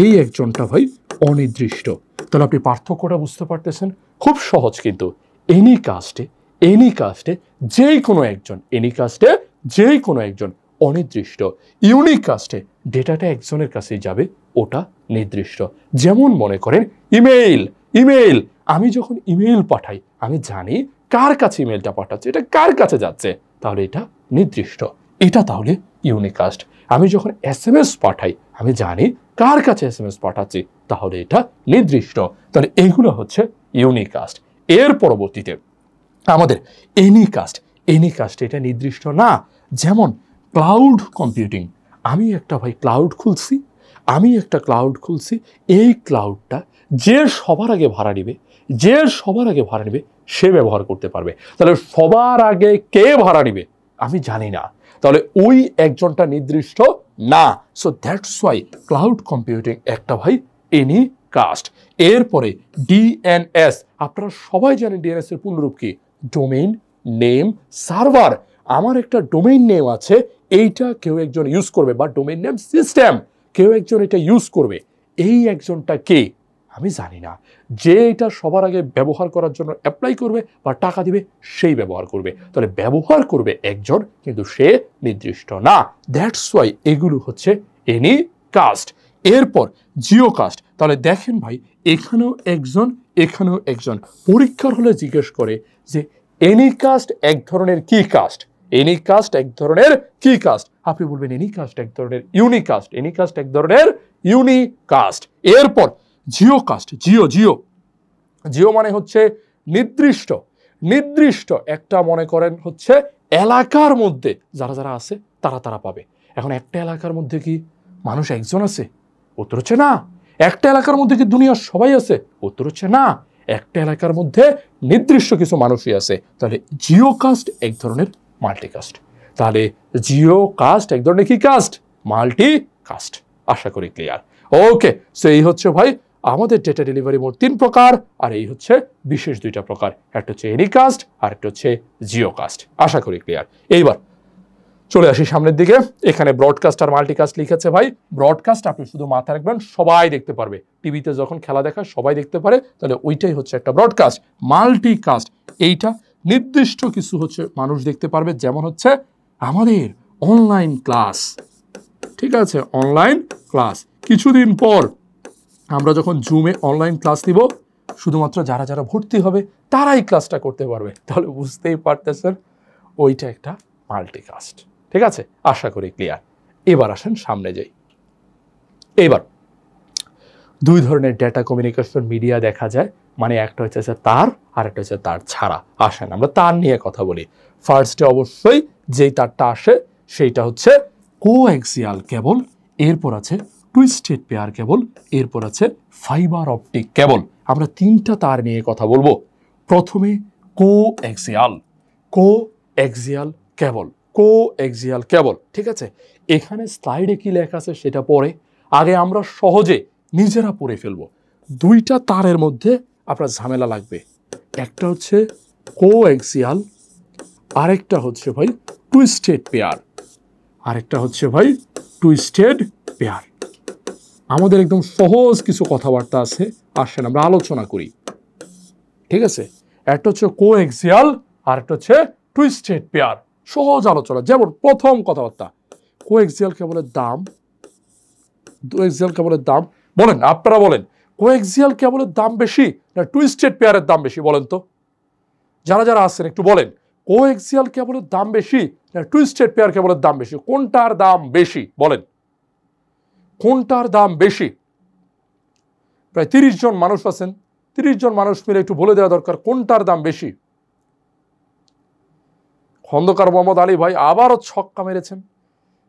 এই একজনটা ভাই অনির্দিষ্ট। তাহলে আপনি পার্থক্যটা বুঝতে পারতেছেন, খুব সহজ কিন্তু। এনিকাস্টে, এনিকাস্টে যেই কোনো একজন, এনিকাস্টে যেই কোনো একজন অনির্দিষ্ট, ইউনিকাস্টে ডেটাটা একজনের কাছেই যাবে, ওটা নির্দিষ্ট। যেমন মনে করেন ইমেইল, ইমেইল, আমি যখন ইমেইল পাঠাই আমি জানি কার কাছে ইমেইলটা পাঠাচ্ছে, এটা কার কাছে যাচ্ছে, তাহলে এটা নির্দিষ্ট, এটা তাহলে ইউনিকাস্ট। আমি যখন SMS পাঠাই আমি জানি কার কাছে SMS পাঠাচ্ছি, তাহলে এটা নির্দিষ্ট, তাহলে এইগুলো হচ্ছে ইউনিকাস্ট। এর পরবর্তীতে আমাদের এনিকাস্ট, এনিকাস্ট এটা নির্দিষ্ট না। যেমন ক্লাউড কম্পিউটিং, আমি একটা ভাই ক্লাউড খুলছি, আমি একটা ক্লাউড খুলছি, এই ক্লাউডটা যে সবার আগে ভাড়া নিবে, যে সবার আগে ভাড়া নিবে সে ব্যবহার করতে পারবে। তাহলে সবার আগে কে ভাড়া নিবে আমি জানি না, তাহলে ওই একজনটা নির্দিষ্ট না। So that's why cloud computing একটা ভাই এনিকাস্ট। এরপরে ডিএনএস, আপনারা সবাই জানেন ডিএনএস এর পূর্ণরূপ কি? Domain name server. আমার একটা ডোমেইন নেম আছে, এইটা কেউ একজন ইউজ করবে, বা ডোমেইন নেম সিস্টেম কেউ একজন এটা ইউজ করবে, এই একজনটা কে আমি জানি না। যে এটা সবার আগে ব্যবহার করার জন্য অ্যাপ্লাই করবে বা টাকা দিবে সেই ব্যবহার করবে, তাহলে ব্যবহার করবে একজন কিন্তু সে নির্দিষ্ট না। দ্যাটস ওয়াই এগুলো হচ্ছে এনিকাস্ট। এরপর জিওকাস্ট, তাহলে দেখেন ভাই এখানেও একজন, এখানেও একজন। পরীক্ষার হলে জিজ্ঞেস করে যে এনিকাস্ট এক ধরনের কি কাস্ট, এনিকাস্ট এক ধরনের কি কাস্ট, আপনি বলবেন এনিকাস্ট এক ধরনের ইউনিকাস্ট, এনিকাস্ট এক ধরনের ইউনিকাস্ট। এরপর জিওকাস্ট, জিও, জিও, জিও মানে হচ্ছে নির্দিষ্ট, নির্দিষ্ট একটা মনে করেন হচ্ছে এলাকার মধ্যে যারা যারা আছে তারা তারা পাবে। এখন একটা এলাকার মধ্যে কি মানুষ একজন আছে? উত্তর হচ্ছে না। একটা এলাকার মধ্যে কি দুনিয়ার সবাই আছে? উত্তর হচ্ছে না। একটা এলাকার মধ্যে নির্দিষ্ট কিছু মানুষই আছে। তাহলে জিওকাস্ট এক ধরনের মাল্টিকাস্ট। তাহলে জিওকাস্ট এক ধরনের কি কাস্ট? মাল্টিকাস্ট। আশা করি ক্লিয়ার। ওকে, সো এই হচ্ছে ভাই আমাদের ডেটা ডেলিভারি মোট 3 প্রকার, আর এই হচ্ছে বিশেষ 2টা প্রকার, একটা হচ্ছে এনিকাস্ট আর একটা হচ্ছে জিওকাস্ট। আশা করি ক্লিয়ার। এইবার চলে আসি সামনের দিকে। এখানে ব্রডকাস্ট আর মাল্টিকাস্ট লিখেছে ভাই। ব্রডকাস্ট আপনি শুধু মাথায় রাখবেন, সবাই দেখতে পারবে। টিভিতে যখন খেলা দেখায় সবাই দেখতে পারে, তাহলে ওইটাই হচ্ছে একটা ব্রডকাস্ট। মাল্টিকাস্ট এইটা নির্দিষ্ট কিছু হচ্ছে মানুষ দেখতে পারবে, যেমন হচ্ছে আমাদের অনলাইন ক্লাস। ঠিক আছে, অনলাইন ক্লাস। কিছুদিন পর আমরা যখন জুমে অনলাইন ক্লাস দিব, শুধুমাত্র যারা যারা ভর্তি হবে তারাই ক্লাসটা করতে পারবে। তাহলে বুঝতেই পারতেছেন ওইটা একটা মাল্টিকাস্ট। ঠিক আছে, আশা করি ক্লিয়ার। এবার আসেন সামনে যাই। এবার দুই ধরনের ডেটা কমিউনিকেশন মিডিয়া দেখা যায়, মানে একটা হচ্ছে তার আর একটা হচ্ছে তার ছাড়া। আসেন আমরা তার নিয়ে কথা বলি। ফার্স্টে অবশ্যই যেই তারটা আসে সেইটা হচ্ছে কোএক্সিয়াল কেবল, এরপর আছে টুইস্টেড পেয়ার কেবল, এরপর আছে ফাইবার অপটিক কেবল। আমরা তিনটা তার নিয়ে কথা বলবো। প্রথমে কোএক্সিয়াল কেবল, কোএক্সিয়াল কেবল। ঠিক আছে, এখানে স্লাইডে কি লেখা আছে সেটা পরে, আগে আমরা সহজে নিজেরা পড়ে ফেলবো। দুইটা তারের মধ্যে আপনার ঝামেলা লাগবে, একটা হচ্ছে কোএক্সিয়াল, আরেকটা হচ্ছে ভাই টুইস্টেড পেয়ার, আরেকটা হচ্ছে ভাই টুইস্টেড পেয়ার। আমাদের একদম সহজ কিছু কথাবার্তা আছে, আসেন আমরা আলোচনা করি। ঠিক আছে, একটা হচ্ছে কোএক্সিয়াল আর একটা হচ্ছে টুইস্টেড পেয়ার। সহজ আলোচনা। যেমন প্রথম কথাবার্তা, কোএক্সিয়াল কেবলের দাম, কোএক্সিয়াল কেবলের দাম বলেন, আপনারা বলেন, কোএক্সিয়াল কেবলের দাম বেশি না টুইস্টেড পেয়ারের দাম বেশি? বলেন তো, যারা যারা আছেন একটু বলেন, কোএক্সিয়াল কেবলের দাম বেশি না টুইস্টেড পেয়ার কেবলের দাম বেশি? কোনটার দাম বেশি বলেন, কোনটার দাম বেশি? প্রায় 30 জন মানুষ আছেন, 30 জন মানুষ মিলে একটু বলে দেওয়া দরকার কোনটার দাম বেশি। খন্দকার মোহাম্মদ আলী ভাই আবারও ছক্কা মেরেছেন,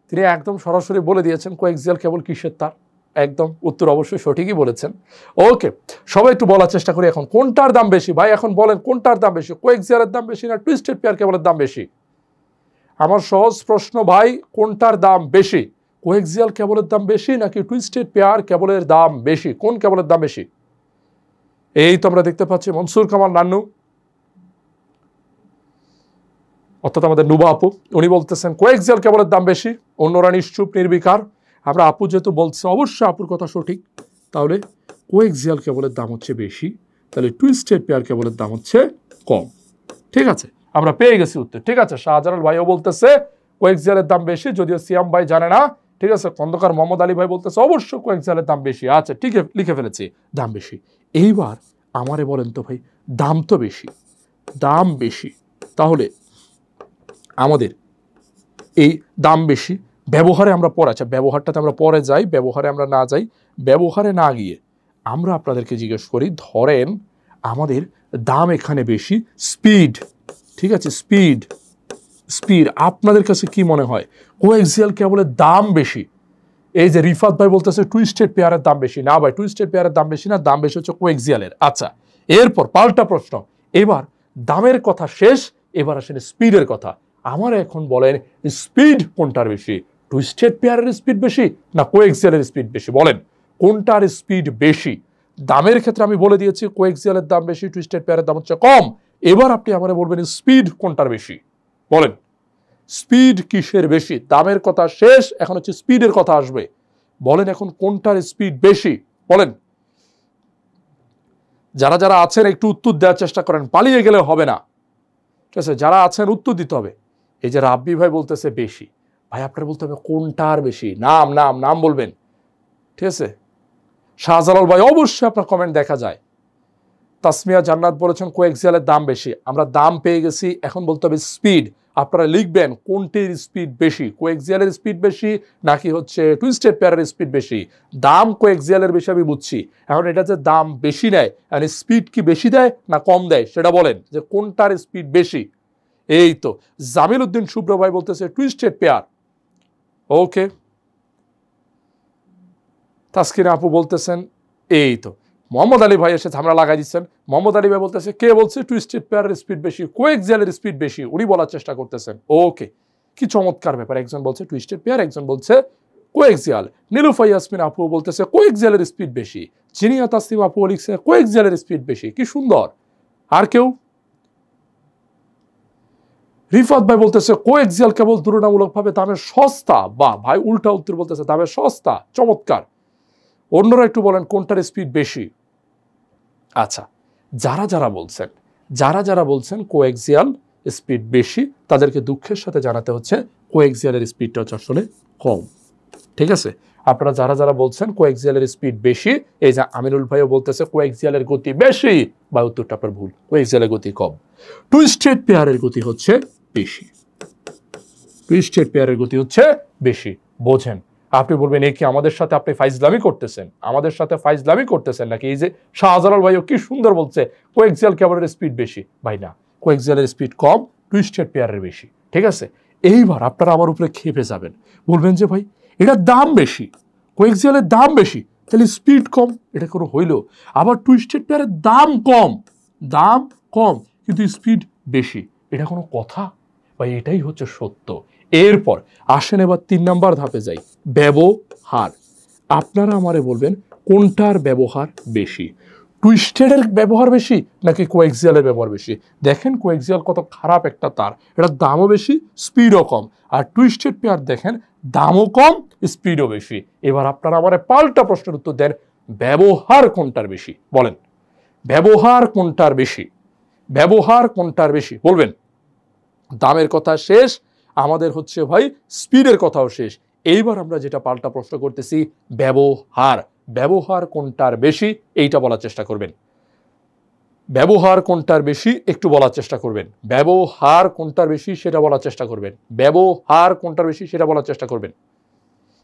তিনি একদম সরাসরি বলে দিয়েছেন কোএক্সিয়াল কেবল কিসের তার। একদম উত্তর অবশ্যই সঠিকই বলেছেন। ওকে, সবাই একটু বলার চেষ্টা করি এখন, কোনটার দাম বেশি ভাই? এখন বলেন কোনটার দাম বেশি, কোএক্সিয়ালের দাম বেশি না টুইস্টেড পেয়ার কেবলের দাম বেশি? আমার সহজ প্রশ্ন ভাই, কোনটার দাম বেশি? কোএক্সিয়াল কেবলের দাম বেশি নাকি টুইস্টেড পেয়ার কেবলের দাম বেশি? কোন কেবলের দাম বেশি? এই তো আমরা দেখতে পাচ্ছি মনসুর কামাল নান্নু, অর্থাৎ আমাদের নুবা আপু, উনি বলতেছেন কোএক্সিয়াল কেবলের দাম বেশি। অন্যরা নিশ্চুপ নির্বিকার। আমরা আপু যেহেতু বলছে, অবশ্যই আপুর কথা সঠিক, তাহলে কোএক্সিয়াল কেবলের দাম হচ্ছে বেশি, তাহলে টুইস্টেড পেয়ার কেবলের দাম হচ্ছে কম। ঠিক আছে, আমরা পেয়ে গেছি উত্তর। ঠিক আছে, শাহজালাল ভাইও বলতেছে কোএক্সিয়ালের দাম বেশি, যদিও সিয়াম ভাই জানে না। ঠিক আছে, খন্দকার মোহাম্মদ আলী ভাই বলতেছে অবশ্যই কোএক্সিয়ালের দাম বেশি। আচ্ছা ঠিক আছে, লিখে ফেলেছি দাম বেশি। এইবার আমারে বলেন তো ভাই, দাম তো বেশি, দাম বেশি, তাহলে আমাদের এই দাম বেশি ব্যবহারে আমরা পরে, আচ্ছা ব্যবহারটাতে আমরা পরে যাই, ব্যবহারে আমরা না যাই, ব্যবহারে না গিয়ে আমরা আপনাদেরকে জিজ্ঞেস করি, ধরেন আমাদের দাম এখানে বেশি, স্পিড। ঠিক আছে, স্পিড, স্পিড আপনাদের কাছে কি মনে হয় কোএক্সিয়াল কেবলের দাম বেশি? এই যে রিফাত ভাই বলতেছে টুইস্টেড পেয়ারের দাম বেশি। না ভাই, টুইস্টেড পেয়ারের দাম বেশি না, দাম বেশি হচ্ছে কোএক্সিয়ালের। আচ্ছা, এরপর পাল্টা প্রশ্ন, এবার দামের কথা শেষ, এবার আসেন স্পিডের কথা। আমার এখন বলেন, স্পিড কোনটার বেশি? টুইস্টেড পেয়ারের স্পিড বেশি না কোএক্সিয়ালের স্পিড বেশি? বলেন কোনটার স্পিড বেশি? দামের ক্ষেত্রে আমি বলে দিয়েছি কোএক্সিয়ালের দাম বেশি, টুইস্টেড পেয়ারের দাম হচ্ছে কম। এবার আপনি আমারে বলবেন স্পিড কোনটার বেশি? বলেন স্পিড কিসের বেশি? দামের কথা শেষ, এখন হচ্ছে স্পিডের কথা আসবে। বলেন এখন কোনটার স্পিড বেশি? বলেন। যারা যারা আছেন একটু উত্তর দেওয়ার চেষ্টা করেন, পালিয়ে গেলে হবে না। ঠিক আছে, যারা আছেন উত্তর দিতে হবে। এই যে রাব্বি ভাই বলতেছে বেশি, ভাই আপনার বলতে হবে কোনটার বেশি, নাম নাম নাম বলবেন। ঠিক আছে, শাহজালাল ভাই অবশ্যই আপনার কমেন্ট দেখা যায়। তাসমিয়া জান্নাত বলেছেন কোএক্সিয়ালের দাম বেশি। আমরা দাম পেয়ে গেছি, এখন বলতে হবে স্পিড। আপনারা লিখবেন কোনটির স্পিড বেশি, কোএক্সিয়ালের স্পিড বেশি নাকি হচ্ছে টুইস্টেড পেয়ারের স্পিড বেশি? দাম কোএক্সিয়ালের বেশি আমি বুঝছি, এখন এটা যে দাম বেশি নেয়, মানে স্পিড কি বেশি দেয় না কম দেয় সেটা বলেন, যে কোনটার স্পিড বেশি? এই তো জামিল উদ্দিন শুভ্র ভাই বলতেছে টুইস্টেড পেয়ার। ওকে, তাসকিনা আপু বলতেছেন এই তো। মোহাম্মদ আলী ভাই এসে ঝামেলা লাগাই দিচ্ছেন। মোহাম্মদ আলী ভাই বলতেছে, কে বলছে টুইস্টেড পেয়ারের স্পিড বেশি, কোএক্সিয়ালের স্পিড বেশি, উনি বলার চেষ্টা করতেছেন। ওকে, কি চমৎকার ব্যাপার, একজন বলছে টুইস্টেড পেয়ার, একজন বলছে কোএক্সিয়াল। নীলুফা ইয়াসমিন আপু বলতেছে কোএক্সিয়ালের স্পিড বেশি। জিনিয়া তাসলিম আপু লিখছে কোএক্সিয়ালের স্পিড বেশি। কি সুন্দর। আর কেউ? রিফাত ভাই বলতেছে কোএক্সিয়াল কেবল তুলনামূলকভাবে দামে সস্তা, বা ভাই উল্টা উত্তর বলতেছে দামে সস্তা, চমৎকার। অন্যরা একটু বলেন কোনটার স্পিড বেশি। আচ্ছা, যারা যারা বলছেন কোএক্সিয়াল স্পিড বেশি, তাদেরকে দুঃখের সাথে জানাতে হচ্ছে কোএক্সিয়ালের স্পিডটা হচ্ছে আসলে কম। ঠিক আছে, আপনারা যারা যারা বলছেন কোএক্সিয়ালের স্পিড বেশি, এই যে আমিনুল ভাইও বলতেছে কোএক্সিয়ালের গতি বেশি, বা উত্তরটা আপনার ভুল, কোএক্সিয়ালের গতি কম। টুইস্টেড পেয়ারের গতি হচ্ছে বেশি, টুইস্টেড পেয়ারের গতি হচ্ছে বেশি। বোঝেন, আপনি বলবেন এ কি আমাদের সাথে আপনি ফাইজলামি করতেছেন, আমাদের সাথে ফাইজলামি করতেছেন নাকি? এই যে শাহজালাল ভাইও কি সুন্দর বলছে কোএক্সিয়াল কেবলের স্পিড বেশি। ভাই না, কোএক্সিয়ালের স্পিড কম, টুইস্টেড পেয়ারের বেশি। ঠিক আছে, এইবার আপনারা আমার উপরে খেপে যাবেন, বলবেন যে ভাই এটার দাম বেশি, কোএক্সিয়ালের দাম বেশি, তাহলে স্পিড কম, এটা কোনো হইল? আবার টুইস্টেড পেয়ারের দাম কম কিন্তু স্পিড বেশি, এটা কোনো কথা? ভাই এটাই হচ্ছে সত্য। এরপর আসেন এবার 3 নাম্বার ধাপে যাই, ব্যবহার। আপনারা আমারে বলবেন কোনটার ব্যবহার বেশি, টুইস্টেডের ব্যবহার বেশি নাকি কোএক্সিয়ালের ব্যবহার বেশি? দেখেন কোএক্সিয়াল কত খারাপ একটা তার, এটার দামও বেশি, স্পিডও কম। আর টুইস্টেড পেয়ার দেখেন দামও কম, স্পিডও বেশি। এবার আপনারা আমারে পাল্টা প্রশ্নের উত্তর দেন, ব্যবহার কোনটার বেশি? বলেন ব্যবহার কোনটার বেশি, ব্যবহার কোনটার বেশি বলবেন। দামের কথা শেষ, আমাদের হচ্ছে ভাই স্পিডের কথাও শেষ। এইবার আমরা যেটা পাল্টা প্রশ্ন করতেছি, ব্যবহার, ব্যবহার কোনটার বেশি এইটা বলার চেষ্টা করবেন। ব্যবহার কোনটার বেশি একটু বলার চেষ্টা করবেন, ব্যবহার কোনটার বেশি সেটা বলার চেষ্টা করবেন, ব্যবহার কোনটার বেশি সেটা বলার চেষ্টা করবেন।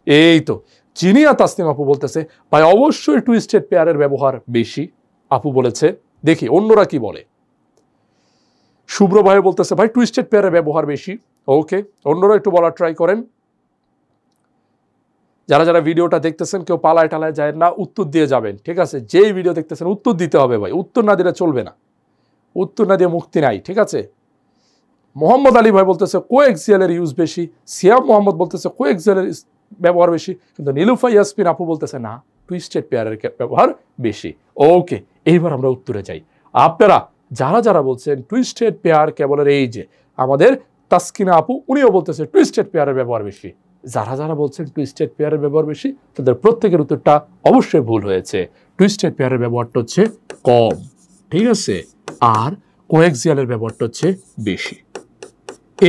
এই তো জিনিয়া তাসনিম আপু বলতেছে ভাই অবশ্যই টুইস্টেড পেয়ারের ব্যবহার বেশি। আপু বলেছে, দেখি অন্যরা কি বলে। শুভ্র ভাই বলতেছে ভাই টুইস্টেড পেয়ারের ব্যবহার বেশি। ওকে, অন্যরা একটু বলার ট্রাই করেন। যারা যারা ভিডিওটা দেখতেছেন কেউ পালায় টালায় যায় না, উত্তর দিয়ে যাবেন। ঠিক আছে, যেই ভিডিও দেখতেছেন উত্তর দিতে হবে ভাই, উত্তর না দিলে চলবে না, উত্তর না দিয়ে মুক্তি নাই। ঠিক আছে, মোহাম্মদ আলী ভাই বলতেছে কোএক্সিয়ালের ইউজ বেশি, সিয়াম মোহাম্মদ বলতেছে কোএক্সিয়ালের ব্যবহার বেশি, কিন্তু নীলুফা ইয়াসমিন আপু বলতেছে না টুইস্টেড পেয়ারের ব্যবহার বেশি। ওকে, এইবার আমরা উত্তরে যাই। আপনারা যারা যারা বলছেন টুইস্টেড পেয়ার কেবলের, এই যে আমাদের তাসকিনা আপু উনিও বলতেছে টুইস্টেড পেয়ারের ব্যবহার বেশি। যারা যারা বলছেন টুইস্টেড পেয়ারের ব্যবহার বেশি, তাদের প্রত্যেকের উত্তরটা অবশ্যই ভুল হয়েছে। টুইস্টেড পেয়ারের ব্যবহারটা হচ্ছে কম, ঠিক আছে, আর কোএক্সিয়ালের ব্যবহারটা হচ্ছে বেশি।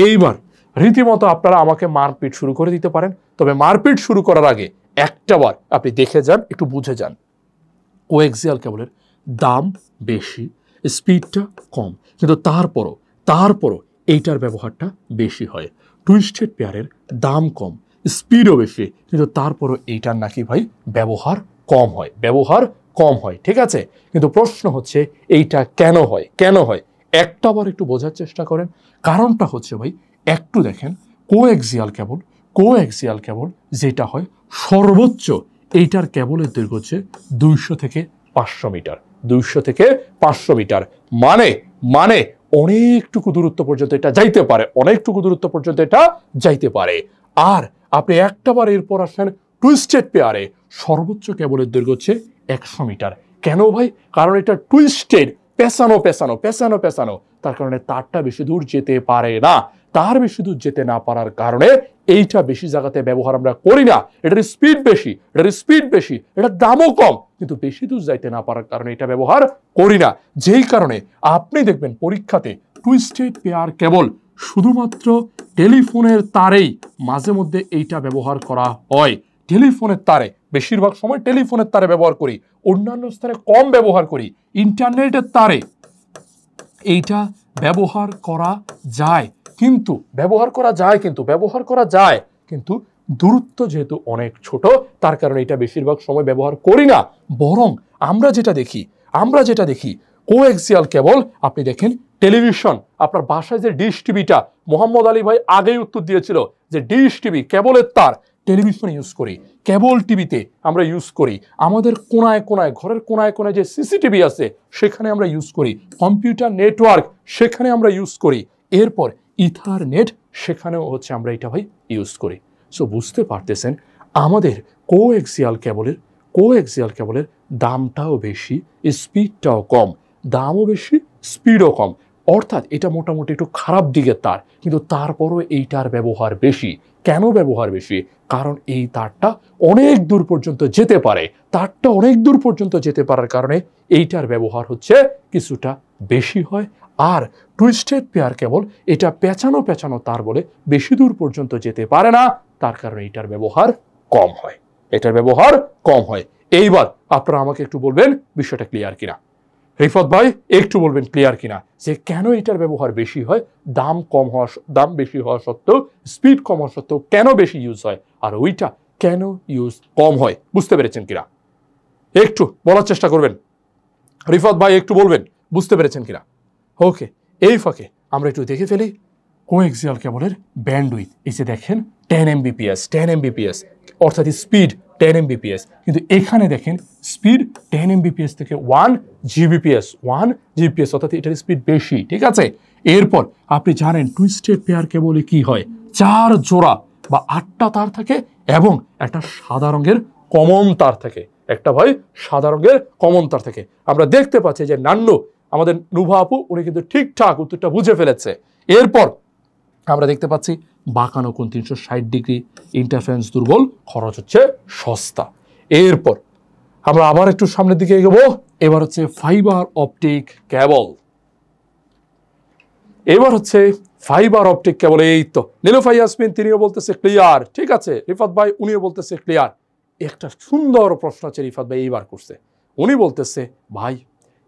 এইবার রীতিমতো আপনারা আমাকে মারপিট শুরু করে দিতে পারেন, তবে মারপিট শুরু করার আগে একটাবার আপনি দেখে যান, একটু বুঝে যান। কোএক্সিয়াল কেবলের দাম বেশি, স্পিডটা কম, কিন্তু তারপরও এইটার ব্যবহারটা বেশি হয়। টুইস্টেড পেয়ারের দাম কম, স্পিডও বেশি, কিন্তু তারপরও এইটার নাকি ভাই ব্যবহার কম হয়, ব্যবহার কম হয়। ঠিক আছে, কিন্তু প্রশ্ন হচ্ছে এইটা কেন হয়, কেন হয়? একটাবার একটু বোঝার চেষ্টা করেন। কারণটা হচ্ছে ভাই একটু দেখেন, কোএক্সিয়াল কেবল যেটা হয় সর্বোচ্চ, এইটার কেবলের দৈর্ঘ্য হচ্ছে 200 থেকে 500 মিটার, 200 থেকে 500 মিটার, মানে অনেকটুকু দূরত্ব পর্যন্ত এটা যাইতে পারে, অনেকটুকু দূরত্ব পর্যন্ত এটা যাইতে পারে। আর আপনি একটাবার এরপর আসেন টুইস্টেড পেয়ারে, সর্বোচ্চ কেবলের দৈর্ঘ্য হচ্ছে 100 মিটার। কেন ভাই? কারণ এটা টুইস্টেড, পেছানো, তার কারণে তারটা বেশি দূর যেতে পারে না। তার বেশি দূর যেতে না পারার কারণে এইটা বেশি জায়গাতে ব্যবহার আমরা করি না। এটার স্পিড বেশি, এটার দামও কম, কিন্তু বেশি দূর যাইতে না পারার কারণে এটা ব্যবহার করি না। যেই কারণে আপনি দেখবেন পরীক্ষাতে টুইস্টেড পেয়ার কেবল শুধুমাত্র টেলিফোনের তারেই মাঝে মধ্যে এইটা ব্যবহার করা হয়। টেলিফোনের তারে, বেশিরভাগ সময় টেলিফোনের তারে ব্যবহার করি, অন্যান্য স্তরে কম ব্যবহার করি। ইন্টারনেটের তারে এইটা ব্যবহার করা যায়, কিন্তু দূরত্ব যেহেতু অনেক ছোট, তার কারণে এটা বেশিরভাগ সময় ব্যবহার করি না। বরং আমরা যেটা দেখি কোএক্সিয়াল কেবল, আপনি দেখেন টেলিভিশন, আপনার বাসায় যে ডিশ টিভিটা, মোহাম্মদ আলী ভাই আগেই উত্তর দিয়েছিল যে ডিশ টিভি কেবলের তার, টেলিভিশন ইউজ করি, কেবল টিভিতে আমরা ইউজ করি, আমাদের ঘরের কোনায় যে সিসিটিভি আছে সেখানে আমরা ইউজ করি, কম্পিউটার নেটওয়ার্ক সেখানে আমরা ইউজ করি, এরপর ইথারনেট সেখানেও হচ্ছে আমরা এটা ভাই ইউজ করি। সো বুঝতে পারতেছেন আমাদের কোএক্সিয়াল কেবলের দামটাও বেশি, স্পিডটাও কম, দামও বেশি, স্পিডও কম। অর্থাৎ এটা মোটামুটি একটু খারাপ দিকের তার, কিন্তু তারপরও এইটার ব্যবহার বেশি। কেন ব্যবহার বেশি? কারণ এই তারটা অনেক দূর পর্যন্ত যেতে পারে। তারটা অনেক দূর পর্যন্ত যেতে পারার কারণে এইটার ব্যবহার হচ্ছে কিছুটা বেশি হয়। আর টুইস্টেড পেয়ার কেবল এটা পেঁচানো পেঁচানো তার বলে বেশি দূর পর্যন্ত যেতে পারে না, তার কারণে এটার ব্যবহার কম হয়। এটার ব্যবহার কম হয়। এইবার আপনারা আমাকে একটু বলবেন বিষয়টা ক্লিয়ার কিনা। রিফাত ভাই একটু বলবেন ক্লিয়ার কিনা যে কেন এটার ব্যবহার বেশি হয়, দাম বেশি হওয়া সত্ত্বেও, স্পিড কম হওয়া সত্ত্বেও কেন বেশি ইউজ হয়, আর ওইটা কেন ইউজ কম হয়। বুঝতে পেরেছেন কিনা একটু বলার চেষ্টা করবেন। রিফাত ভাই একটু বলবেন বুঝতে পেরেছেন কিনা। ওকে, এই ফাঁকে আমরা একটু দেখে ফেলি কোএক্সিয়াল কেবলের ব্যান্ডউইথ। এই যে দেখেন 10 Mbps, অর্থাৎ স্পিড 10 Mbps, কিন্তু এখানে দেখেন স্পিড 10 Mbps থেকে 1 Gbps, অর্থাৎ এটার স্পিড বেশি। ঠিক আছে, এরপর আপনি জানেন টুইস্টেড পেয়ার কেবলে কি হয়, 4 জোড়া বা 8টা তার থাকে এবং একটা সাদা রঙের কমন তার থাকে। একটা ভাই সাদা রঙের কমন তার থাকে। আমরা দেখতে পাচ্ছি যে নান্নু আমাদের নুভা আপু উনি কিন্তু ঠিকঠাক উত্তরটা বুঝে ফেলেছে। এরপর আমরা দেখতে পাচ্ছি বাঁকানো কোণ 360 ডিগ্রি, ইন্টারফারেন্স দুর্বল, খরচ হচ্ছে সস্তা। এরপর আমরা আবার একটু সামনের দিকে এগোবো। এবার হচ্ছে ফাইবার অপটিক কেবল। এই তো নীলুফা ইয়াসমিন তিনিও বলতেছে ক্লিয়ার। ঠিক আছে, রিফাত ভাই উনিও বলতেছে ক্লিয়ার। একটা সুন্দর প্রশ্ন আছে রিফাত ভাই এইবার করছে। উনি বলতেছে ভাই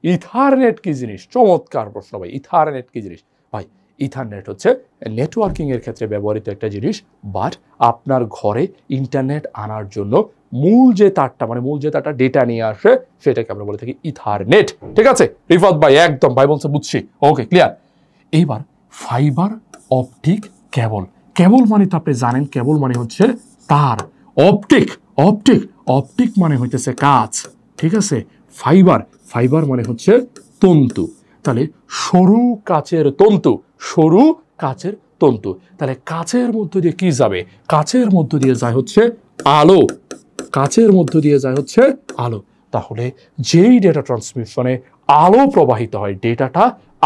ইথারনেট কি জিনিস? চমৎকার প্রশ্ন ভাই, ইথারনেট কি জিনিস? ভাই ইথারনেট হচ্ছে নেটওয়ার্কিং এর ক্ষেত্রে ব্যবহৃত একটা জিনিস, বাট আপনার ঘরে ইন্টারনেট আনার জন্য মূল যে তারটা ডেটা নিয়ে আসে সেটাকে আমরা বলে থাকি ইথারনেট। ঠিক আছে রিফাত ভাই, একদম ভাই বলছে বুঝছি। Okay clear. এইবার ফাইবার অপটিক কেবল মানে তো আপনি জানেন, কেবল মানে হচ্ছে তার, অপটিক মানে হইতেছে কাঁচ। ঠিক আছে, ফাইবার মানে হচ্ছে তন্তু। তাহলে সরু কাচের তন্তু, তাহলে কাচের মধ্য দিয়ে কি যাবে? কাচের মধ্য দিয়ে যায় হচ্ছে আলো। তাহলে যেই ডেটা ট্রান্সমিশনে আলো প্রবাহিত হয়, ডেটাটা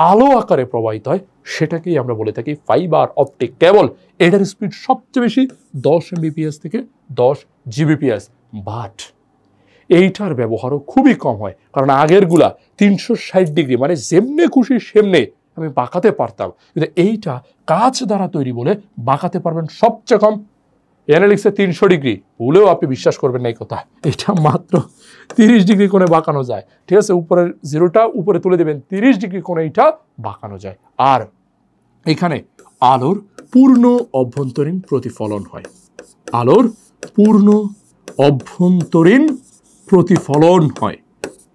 আলো আকারে প্রবাহিত হয়, সেটাকেই আমরা বলে থাকি ফাইবার অপটিক কেবল। এটার স্পিড সবচেয়ে বেশি 10 Mbps থেকে 10 Gbps, বাট এইটার ব্যবহারও খুবই কম হয়। কারণ আগেরগুলা 360 ডিগ্রি মানে যেমনে খুশি সেমনে আমি বাঁকাতে পারতাম, কিন্তু এইটা কাঁচ দ্বারা তৈরি বলে বাঁকাতে পারবেন সবচেয়ে কম। অ্যানালিক্সে 300 ডিগ্রি ভুলেও আপনি বিশ্বাস করবেন না এই কথা, এটা মাত্র 30 ডিগ্রি কোণে বাঁকানো যায়। ঠিক আছে, উপরের জিরোটা উপরে তুলে দেবেন, 30 ডিগ্রি কোণে এটা বাঁকানো যায়। আর এখানে আলোর পূর্ণ অভ্যন্তরীণ প্রতিফলন হয়।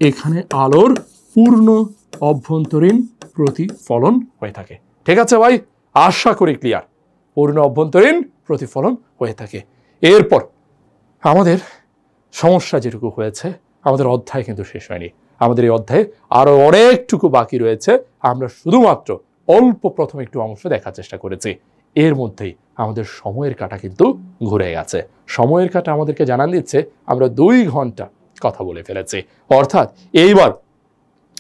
এখানে আলোর পূর্ণ অভ্যন্তরীণ প্রতিফলন হয়ে থাকে। ঠিক আছে ভাই, আশা করি ক্লিয়ার। পূর্ণ অভ্যন্তরীণ প্রতিফলন হয়ে থাকে। এরপর আমাদের সমস্যা যেটুকু হয়েছে, আমাদের অধ্যায় কিন্তু শেষ হয়নি। আমাদের এই অধ্যায়ে আরো অনেকটুকু বাকি রয়েছে। আমরা শুধুমাত্র অল্প প্রথম একটু অংশ দেখার চেষ্টা করেছি। এর মধ্যেই আমাদের সময়ের কাঁটা কিন্তু ঘুরে গেছে। সময়ের কাঁটা আমাদেরকে জানান দিচ্ছে আমরা 2 ঘন্টা কথা বলে ফেলেছি। অর্থাৎ এইবার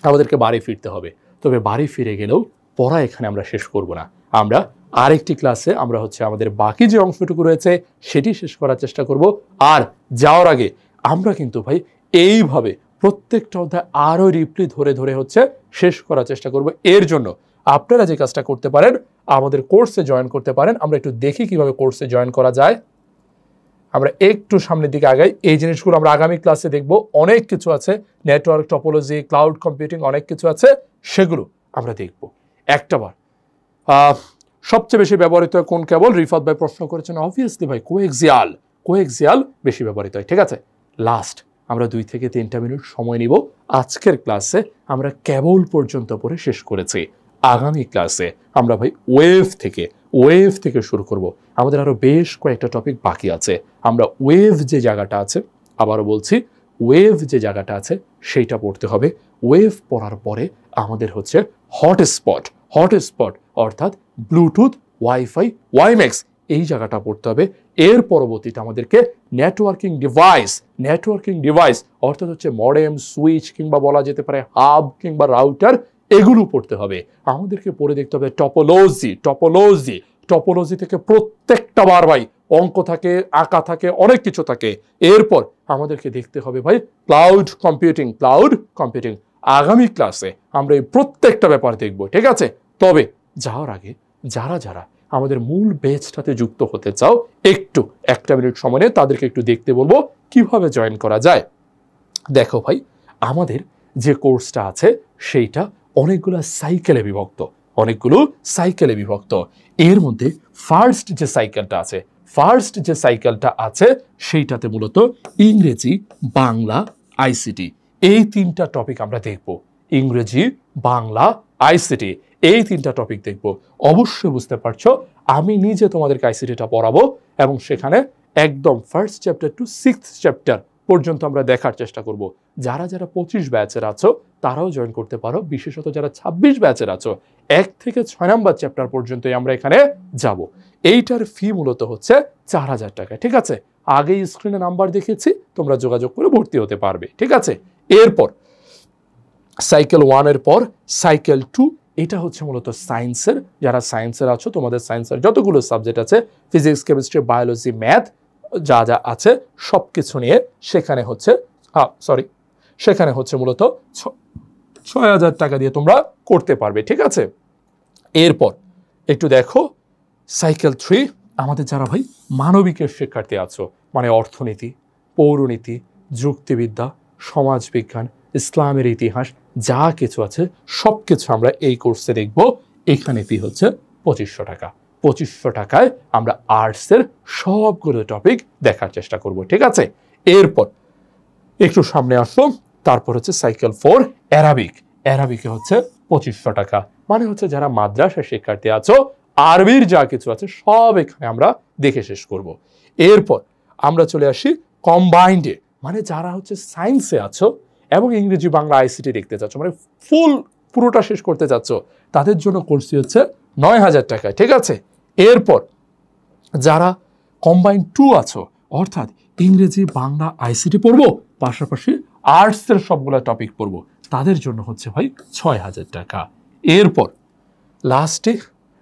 আমাদেরকে বাড়ি ফিরতে হবে। তবে বাড়ি ফিরে গেলেও পড়া এখানে আমরা শেষ করব না। আমরা আরেকটি ক্লাসে আমরা হচ্ছে আমাদের বাকি যে অংশটুকু রয়েছে সেটি শেষ করার চেষ্টা করব। আর যাওয়ার আগে আমরা কিন্তু ভাই এইভাবে প্রত্যেকটা অধ্যায় আরো রিপ্লি ধরে ধরে হচ্ছে শেষ করার চেষ্টা করব। এর জন্য আপনারা যে কাজটা করতে পারেন, আমাদের কোর্সে জয়েন করতে পারেন। আমরা একটু দেখি কিভাবে কোর্সে জয়েন করা যায়। আমরা একটু সামনের দিকে আগাই। এই জিনিসগুলো আমরা আগামী ক্লাসে দেখব। অনেক কিছু আছে, নেটওয়ার্ক টপোলজি, ক্লাউড কম্পিউটিং, অনেক কিছু আছে, সেগুলো আমরা দেখব। একটাবার সবচেয়ে বেশি ব্যবহৃত হয় কোন কেবল? রিফাত ভাই প্রশ্ন করেছেন, অবভিয়াসলি ভাই কোএক্সিয়াল বেশি ব্যবহৃত হয়। ঠিক আছে, লাস্ট আমরা 2 থেকে 3টা মিনিট সময় নিব। আজকের ক্লাসে আমরা কেবল পর্যন্ত পড়ে শেষ করেছি। আগামী ক্লাসে আমরা ভাই ওয়েভ থেকে শুরু করব। আমাদের আরো বেশ কয়েকটা টপিক বাকি আছে। আমরা ওয়েভ যে জায়গাটা আছে, আবারও বলছি, ওয়েভ যে জায়গাটা আছে সেইটা পড়তে হবে। ওয়েভ পড়ার পরে আমাদের হচ্ছে হটস্পট অর্থাৎ ব্লুটুথ, ওয়াইফাই, ওয়াইম্যাক্স এই জায়গাটা পড়তে হবে। এর পরবর্তীতে আমাদেরকে নেটওয়ার্কিং ডিভাইস অর্থাৎ হচ্ছে মডেম, সুইচ কিংবা বলা যেতে পারে হাব কিংবা রাউটার, এগুলো পড়তে হবে। আমাদেরকে পড়ে দেখতে হবে টপোলজি থেকে প্রত্যেকটা বার ভাই অঙ্ক থাকে, আঁকা থাকে, অনেক কিছু থাকে। এরপর আমাদেরকে দেখতে হবে ভাই ক্লাউড কম্পিউটিং। আগামী ক্লাসে আমরা এই প্রত্যেকটা ব্যাপার দেখব, ঠিক আছে? তবে যাওয়ার আগে যারা আমাদের মূল ব্যাচটাতে যুক্ত হতে চাও, একটু 1 মিনিট সময় নিয়ে তাদেরকে একটু দেখতে বলবো কিভাবে জয়েন করা যায়। দেখো ভাই, আমাদের যে কোর্সটা আছে সেইটা অনেকগুলো সাইকেলে বিভক্ত। এর মধ্যে ফার্স্ট যে সাইকেলটা আছে সেইটাতে মূলত ইংরেজি, বাংলা, আইসিটি এই 3টা টপিক আমরা দেখব। ইংরেজি, বাংলা, আইসিটি এই 3টা টপিক দেখব। অবশ্যই বুঝতে পারছো আমি নিজে তোমাদেরকে আইসিটিটা পড়াবো এবং সেখানে একদম first chapter two 6th chapter পর্যন্ত আমরা দেখার চেষ্টা করব। যারা 25 ব্যাচের আছো তারাও জয়েন করতে পারো, বিশেষত যারা 26 ব্যাচের আছো 1 থেকে 6 নাম্বার চ্যাপ্টার পর্যন্তই আমরা এখানে যাব। এইটার ফি মূলত হচ্ছে 4000 টাকা, ঠিক আছে? আগেই স্ক্রিনে নাম্বার দেখেছি, তোমরা যোগাযোগ করে ভর্তি হতে পারবে, ঠিক আছে? এরপর সাইকেল 1 এর পর সাইকেল 2, এটা হচ্ছে মূলত সায়েন্সের। যারা সায়েন্সের আছো তোমাদের সায়েন্সের যতগুলো সাবজেক্ট আছে, ফিজিক্স, কেমিস্ট্রি, বায়োলজি, ম্যাথ যা আছে সব কিছু নিয়ে সেখানে হচ্ছে মূলত 6000 টাকা দিয়ে তোমরা করতে পারবে, ঠিক আছে? এরপর একটু দেখো সাইকেল 3, আমাদের যারা ভাই মানবিকের শিক্ষার্থী আছো, মানে অর্থনীতি, পৌরনীতি, যুক্তিবিদ্যা, সমাজবিজ্ঞান, ইসলামের ইতিহাস যা কিছু আছে সব কিছু আমরা এই কোর্সে দেখব। এখানে ফি হচ্ছে 2500 টাকা। 2500 টাকায় আমরা আর্টসের সবগুলো টপিক দেখার চেষ্টা করব, ঠিক আছে? এরপর একটু সামনে আসলো, তারপর হচ্ছে সাইকেল 4 অ্যারাবিকে হচ্ছে 2500 টাকা। মানে হচ্ছে যারা মাদ্রাসার শিক্ষার্থী আছো আরবির যা কিছু আছে সব এখানে আমরা দেখে শেষ করব। এরপর আমরা চলে আসি কম্বাইন্ডে, মানে যারা হচ্ছে সায়েন্সে আছো এবং ইংরেজি, বাংলা, আইসিটি দেখতে চাচ্ছ, মানে পুরোটা শেষ করতে চাচ্ছ, তাদের জন্য কোর্সটি হচ্ছে 9000 টাকা, ঠিক আছে? এরপর যারা কম্বাইন্ড 2 আছো, অর্থাৎ ইংরেজি, বাংলা, আইসিটি পড়বো, পাশাপাশি আর্টসের সবগুলো টপিক পড়বো, তাদের জন্য হচ্ছে ভাই 6000 টাকা। এরপর লাস্টে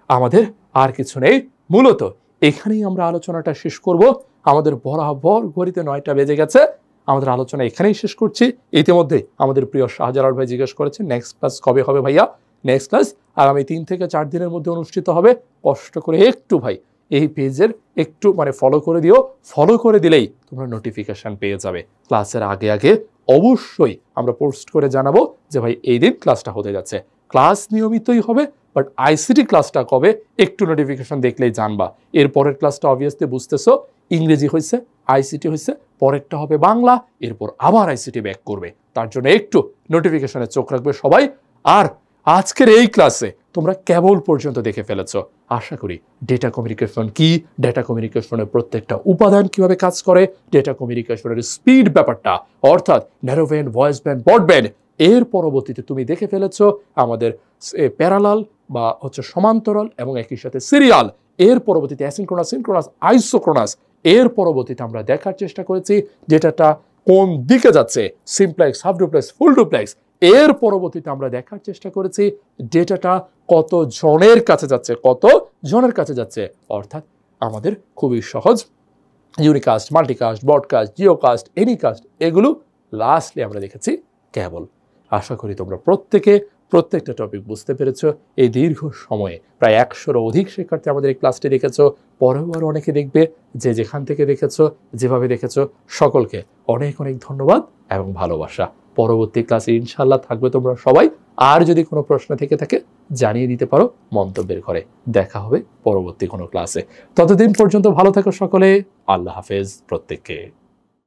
আমাদের আর কিছু নেই, মূলত এখানেই আমরা আলোচনাটা শেষ করব। আমাদের বরাবর ঘড়িতে 9টা বেজে গেছে, আমাদের আলোচনা এখানেই শেষ করছি। ইতিমধ্যে আমাদের প্রিয় শাহজালাল ভাই জিজ্ঞেস করেছেন নেক্সট ক্লাস কবে হবে ভাইয়া। নেক্সট ক্লাস আগামী 3 থেকে 4 দিনের মধ্যে অনুষ্ঠিত হবে। কষ্ট করে একটু ভাই এই পেজের একটু ফলো করে দিও, ফলো করে দিলেই তোমরা নোটিফিকেশন পেয়ে যাবে। ক্লাসের আগে অবশ্যই আমরা পোস্ট করে জানাবো যে ভাই এই দিন ক্লাসটা হতে যাচ্ছে। ক্লাস নিয়মিতই হবে, বাট আইসিটি ক্লাসটা কবে একটু নোটিফিকেশন দেখলেই জানবা। এর পরের ক্লাসটা অবভিয়াসলি বুঝতেছো, ইংরেজি হয়েছে, আইসিটি হয়েছে, পরেরটা হবে বাংলা, এরপর আবার আইসিটি ব্যাক করবে। তার জন্য একটু নোটিফিকেশনে চোখ রাখবে সবাই। আর আজকের এই ক্লাসে তোমরা কেবল পর্যন্ত দেখে ফেলেছো। আশা করি ডেটা কমিউনিকেশন কি, ডেটা কমিউনিকেশনের প্রত্যেকটা উপাদান কিভাবে কাজ করে, ডেটা কমিউনিকেশনের স্পিড ব্যাপারটা, অর্থাৎ narrow band, voice band, broadband, এর পরবর্তীতে তুমি দেখে ফেলেছো আমাদের প্যারালাল বা হচ্ছে সমান্তরাল এবং একই সাথে সিরিয়াল, এর পরবর্তীতে অ্যাসিনক্রোনাস, সিনক্রোনাস, আইসোক্রোনাস, এর পরবর্তীতে আমরা দেখার চেষ্টা করেছি ডেটাটা কোন দিকে যাচ্ছে, simplex, half duplex, full duplex, এর পরবর্তীতে আমরা দেখার চেষ্টা করেছি ডেটাটা কত জনের কাছে যাচ্ছে, অর্থাৎ আমাদের খুবই সহজ ইউনিকাস্ট, মাল্টিকাস্ট, ব্রডকাস্ট, জিওকাস্ট, এনিকাস্ট, এগুলো লাস্টলি আমরা দেখেছি কেবল। আশা করি তোমরা প্রত্যেকটা টপিক বুঝতে পেরেছো। এই দীর্ঘ সময়ে প্রায় 100-এরও অধিক শিক্ষার্থী আমাদের এই ক্লাসটি দেখেছো, পরেও আরও অনেকে দেখবে। যে যেখান থেকে দেখেছো, যেভাবে দেখেছো, সকলকে অনেক ধন্যবাদ এবং ভালোবাসা। পরবর্তী ক্লাসে ইনশাল্লাহ থাকবে তোমরা সবাই। আর যদি কোনো প্রশ্ন থেকে থাকে জানিয়ে দিতে পারো মন্তব্যের ঘরে। দেখা হবে পরবর্তী কোনো ক্লাসে। ততদিন পর্যন্ত ভালো থাকো সকলে। আল্লাহ হাফেজ প্রত্যেককে।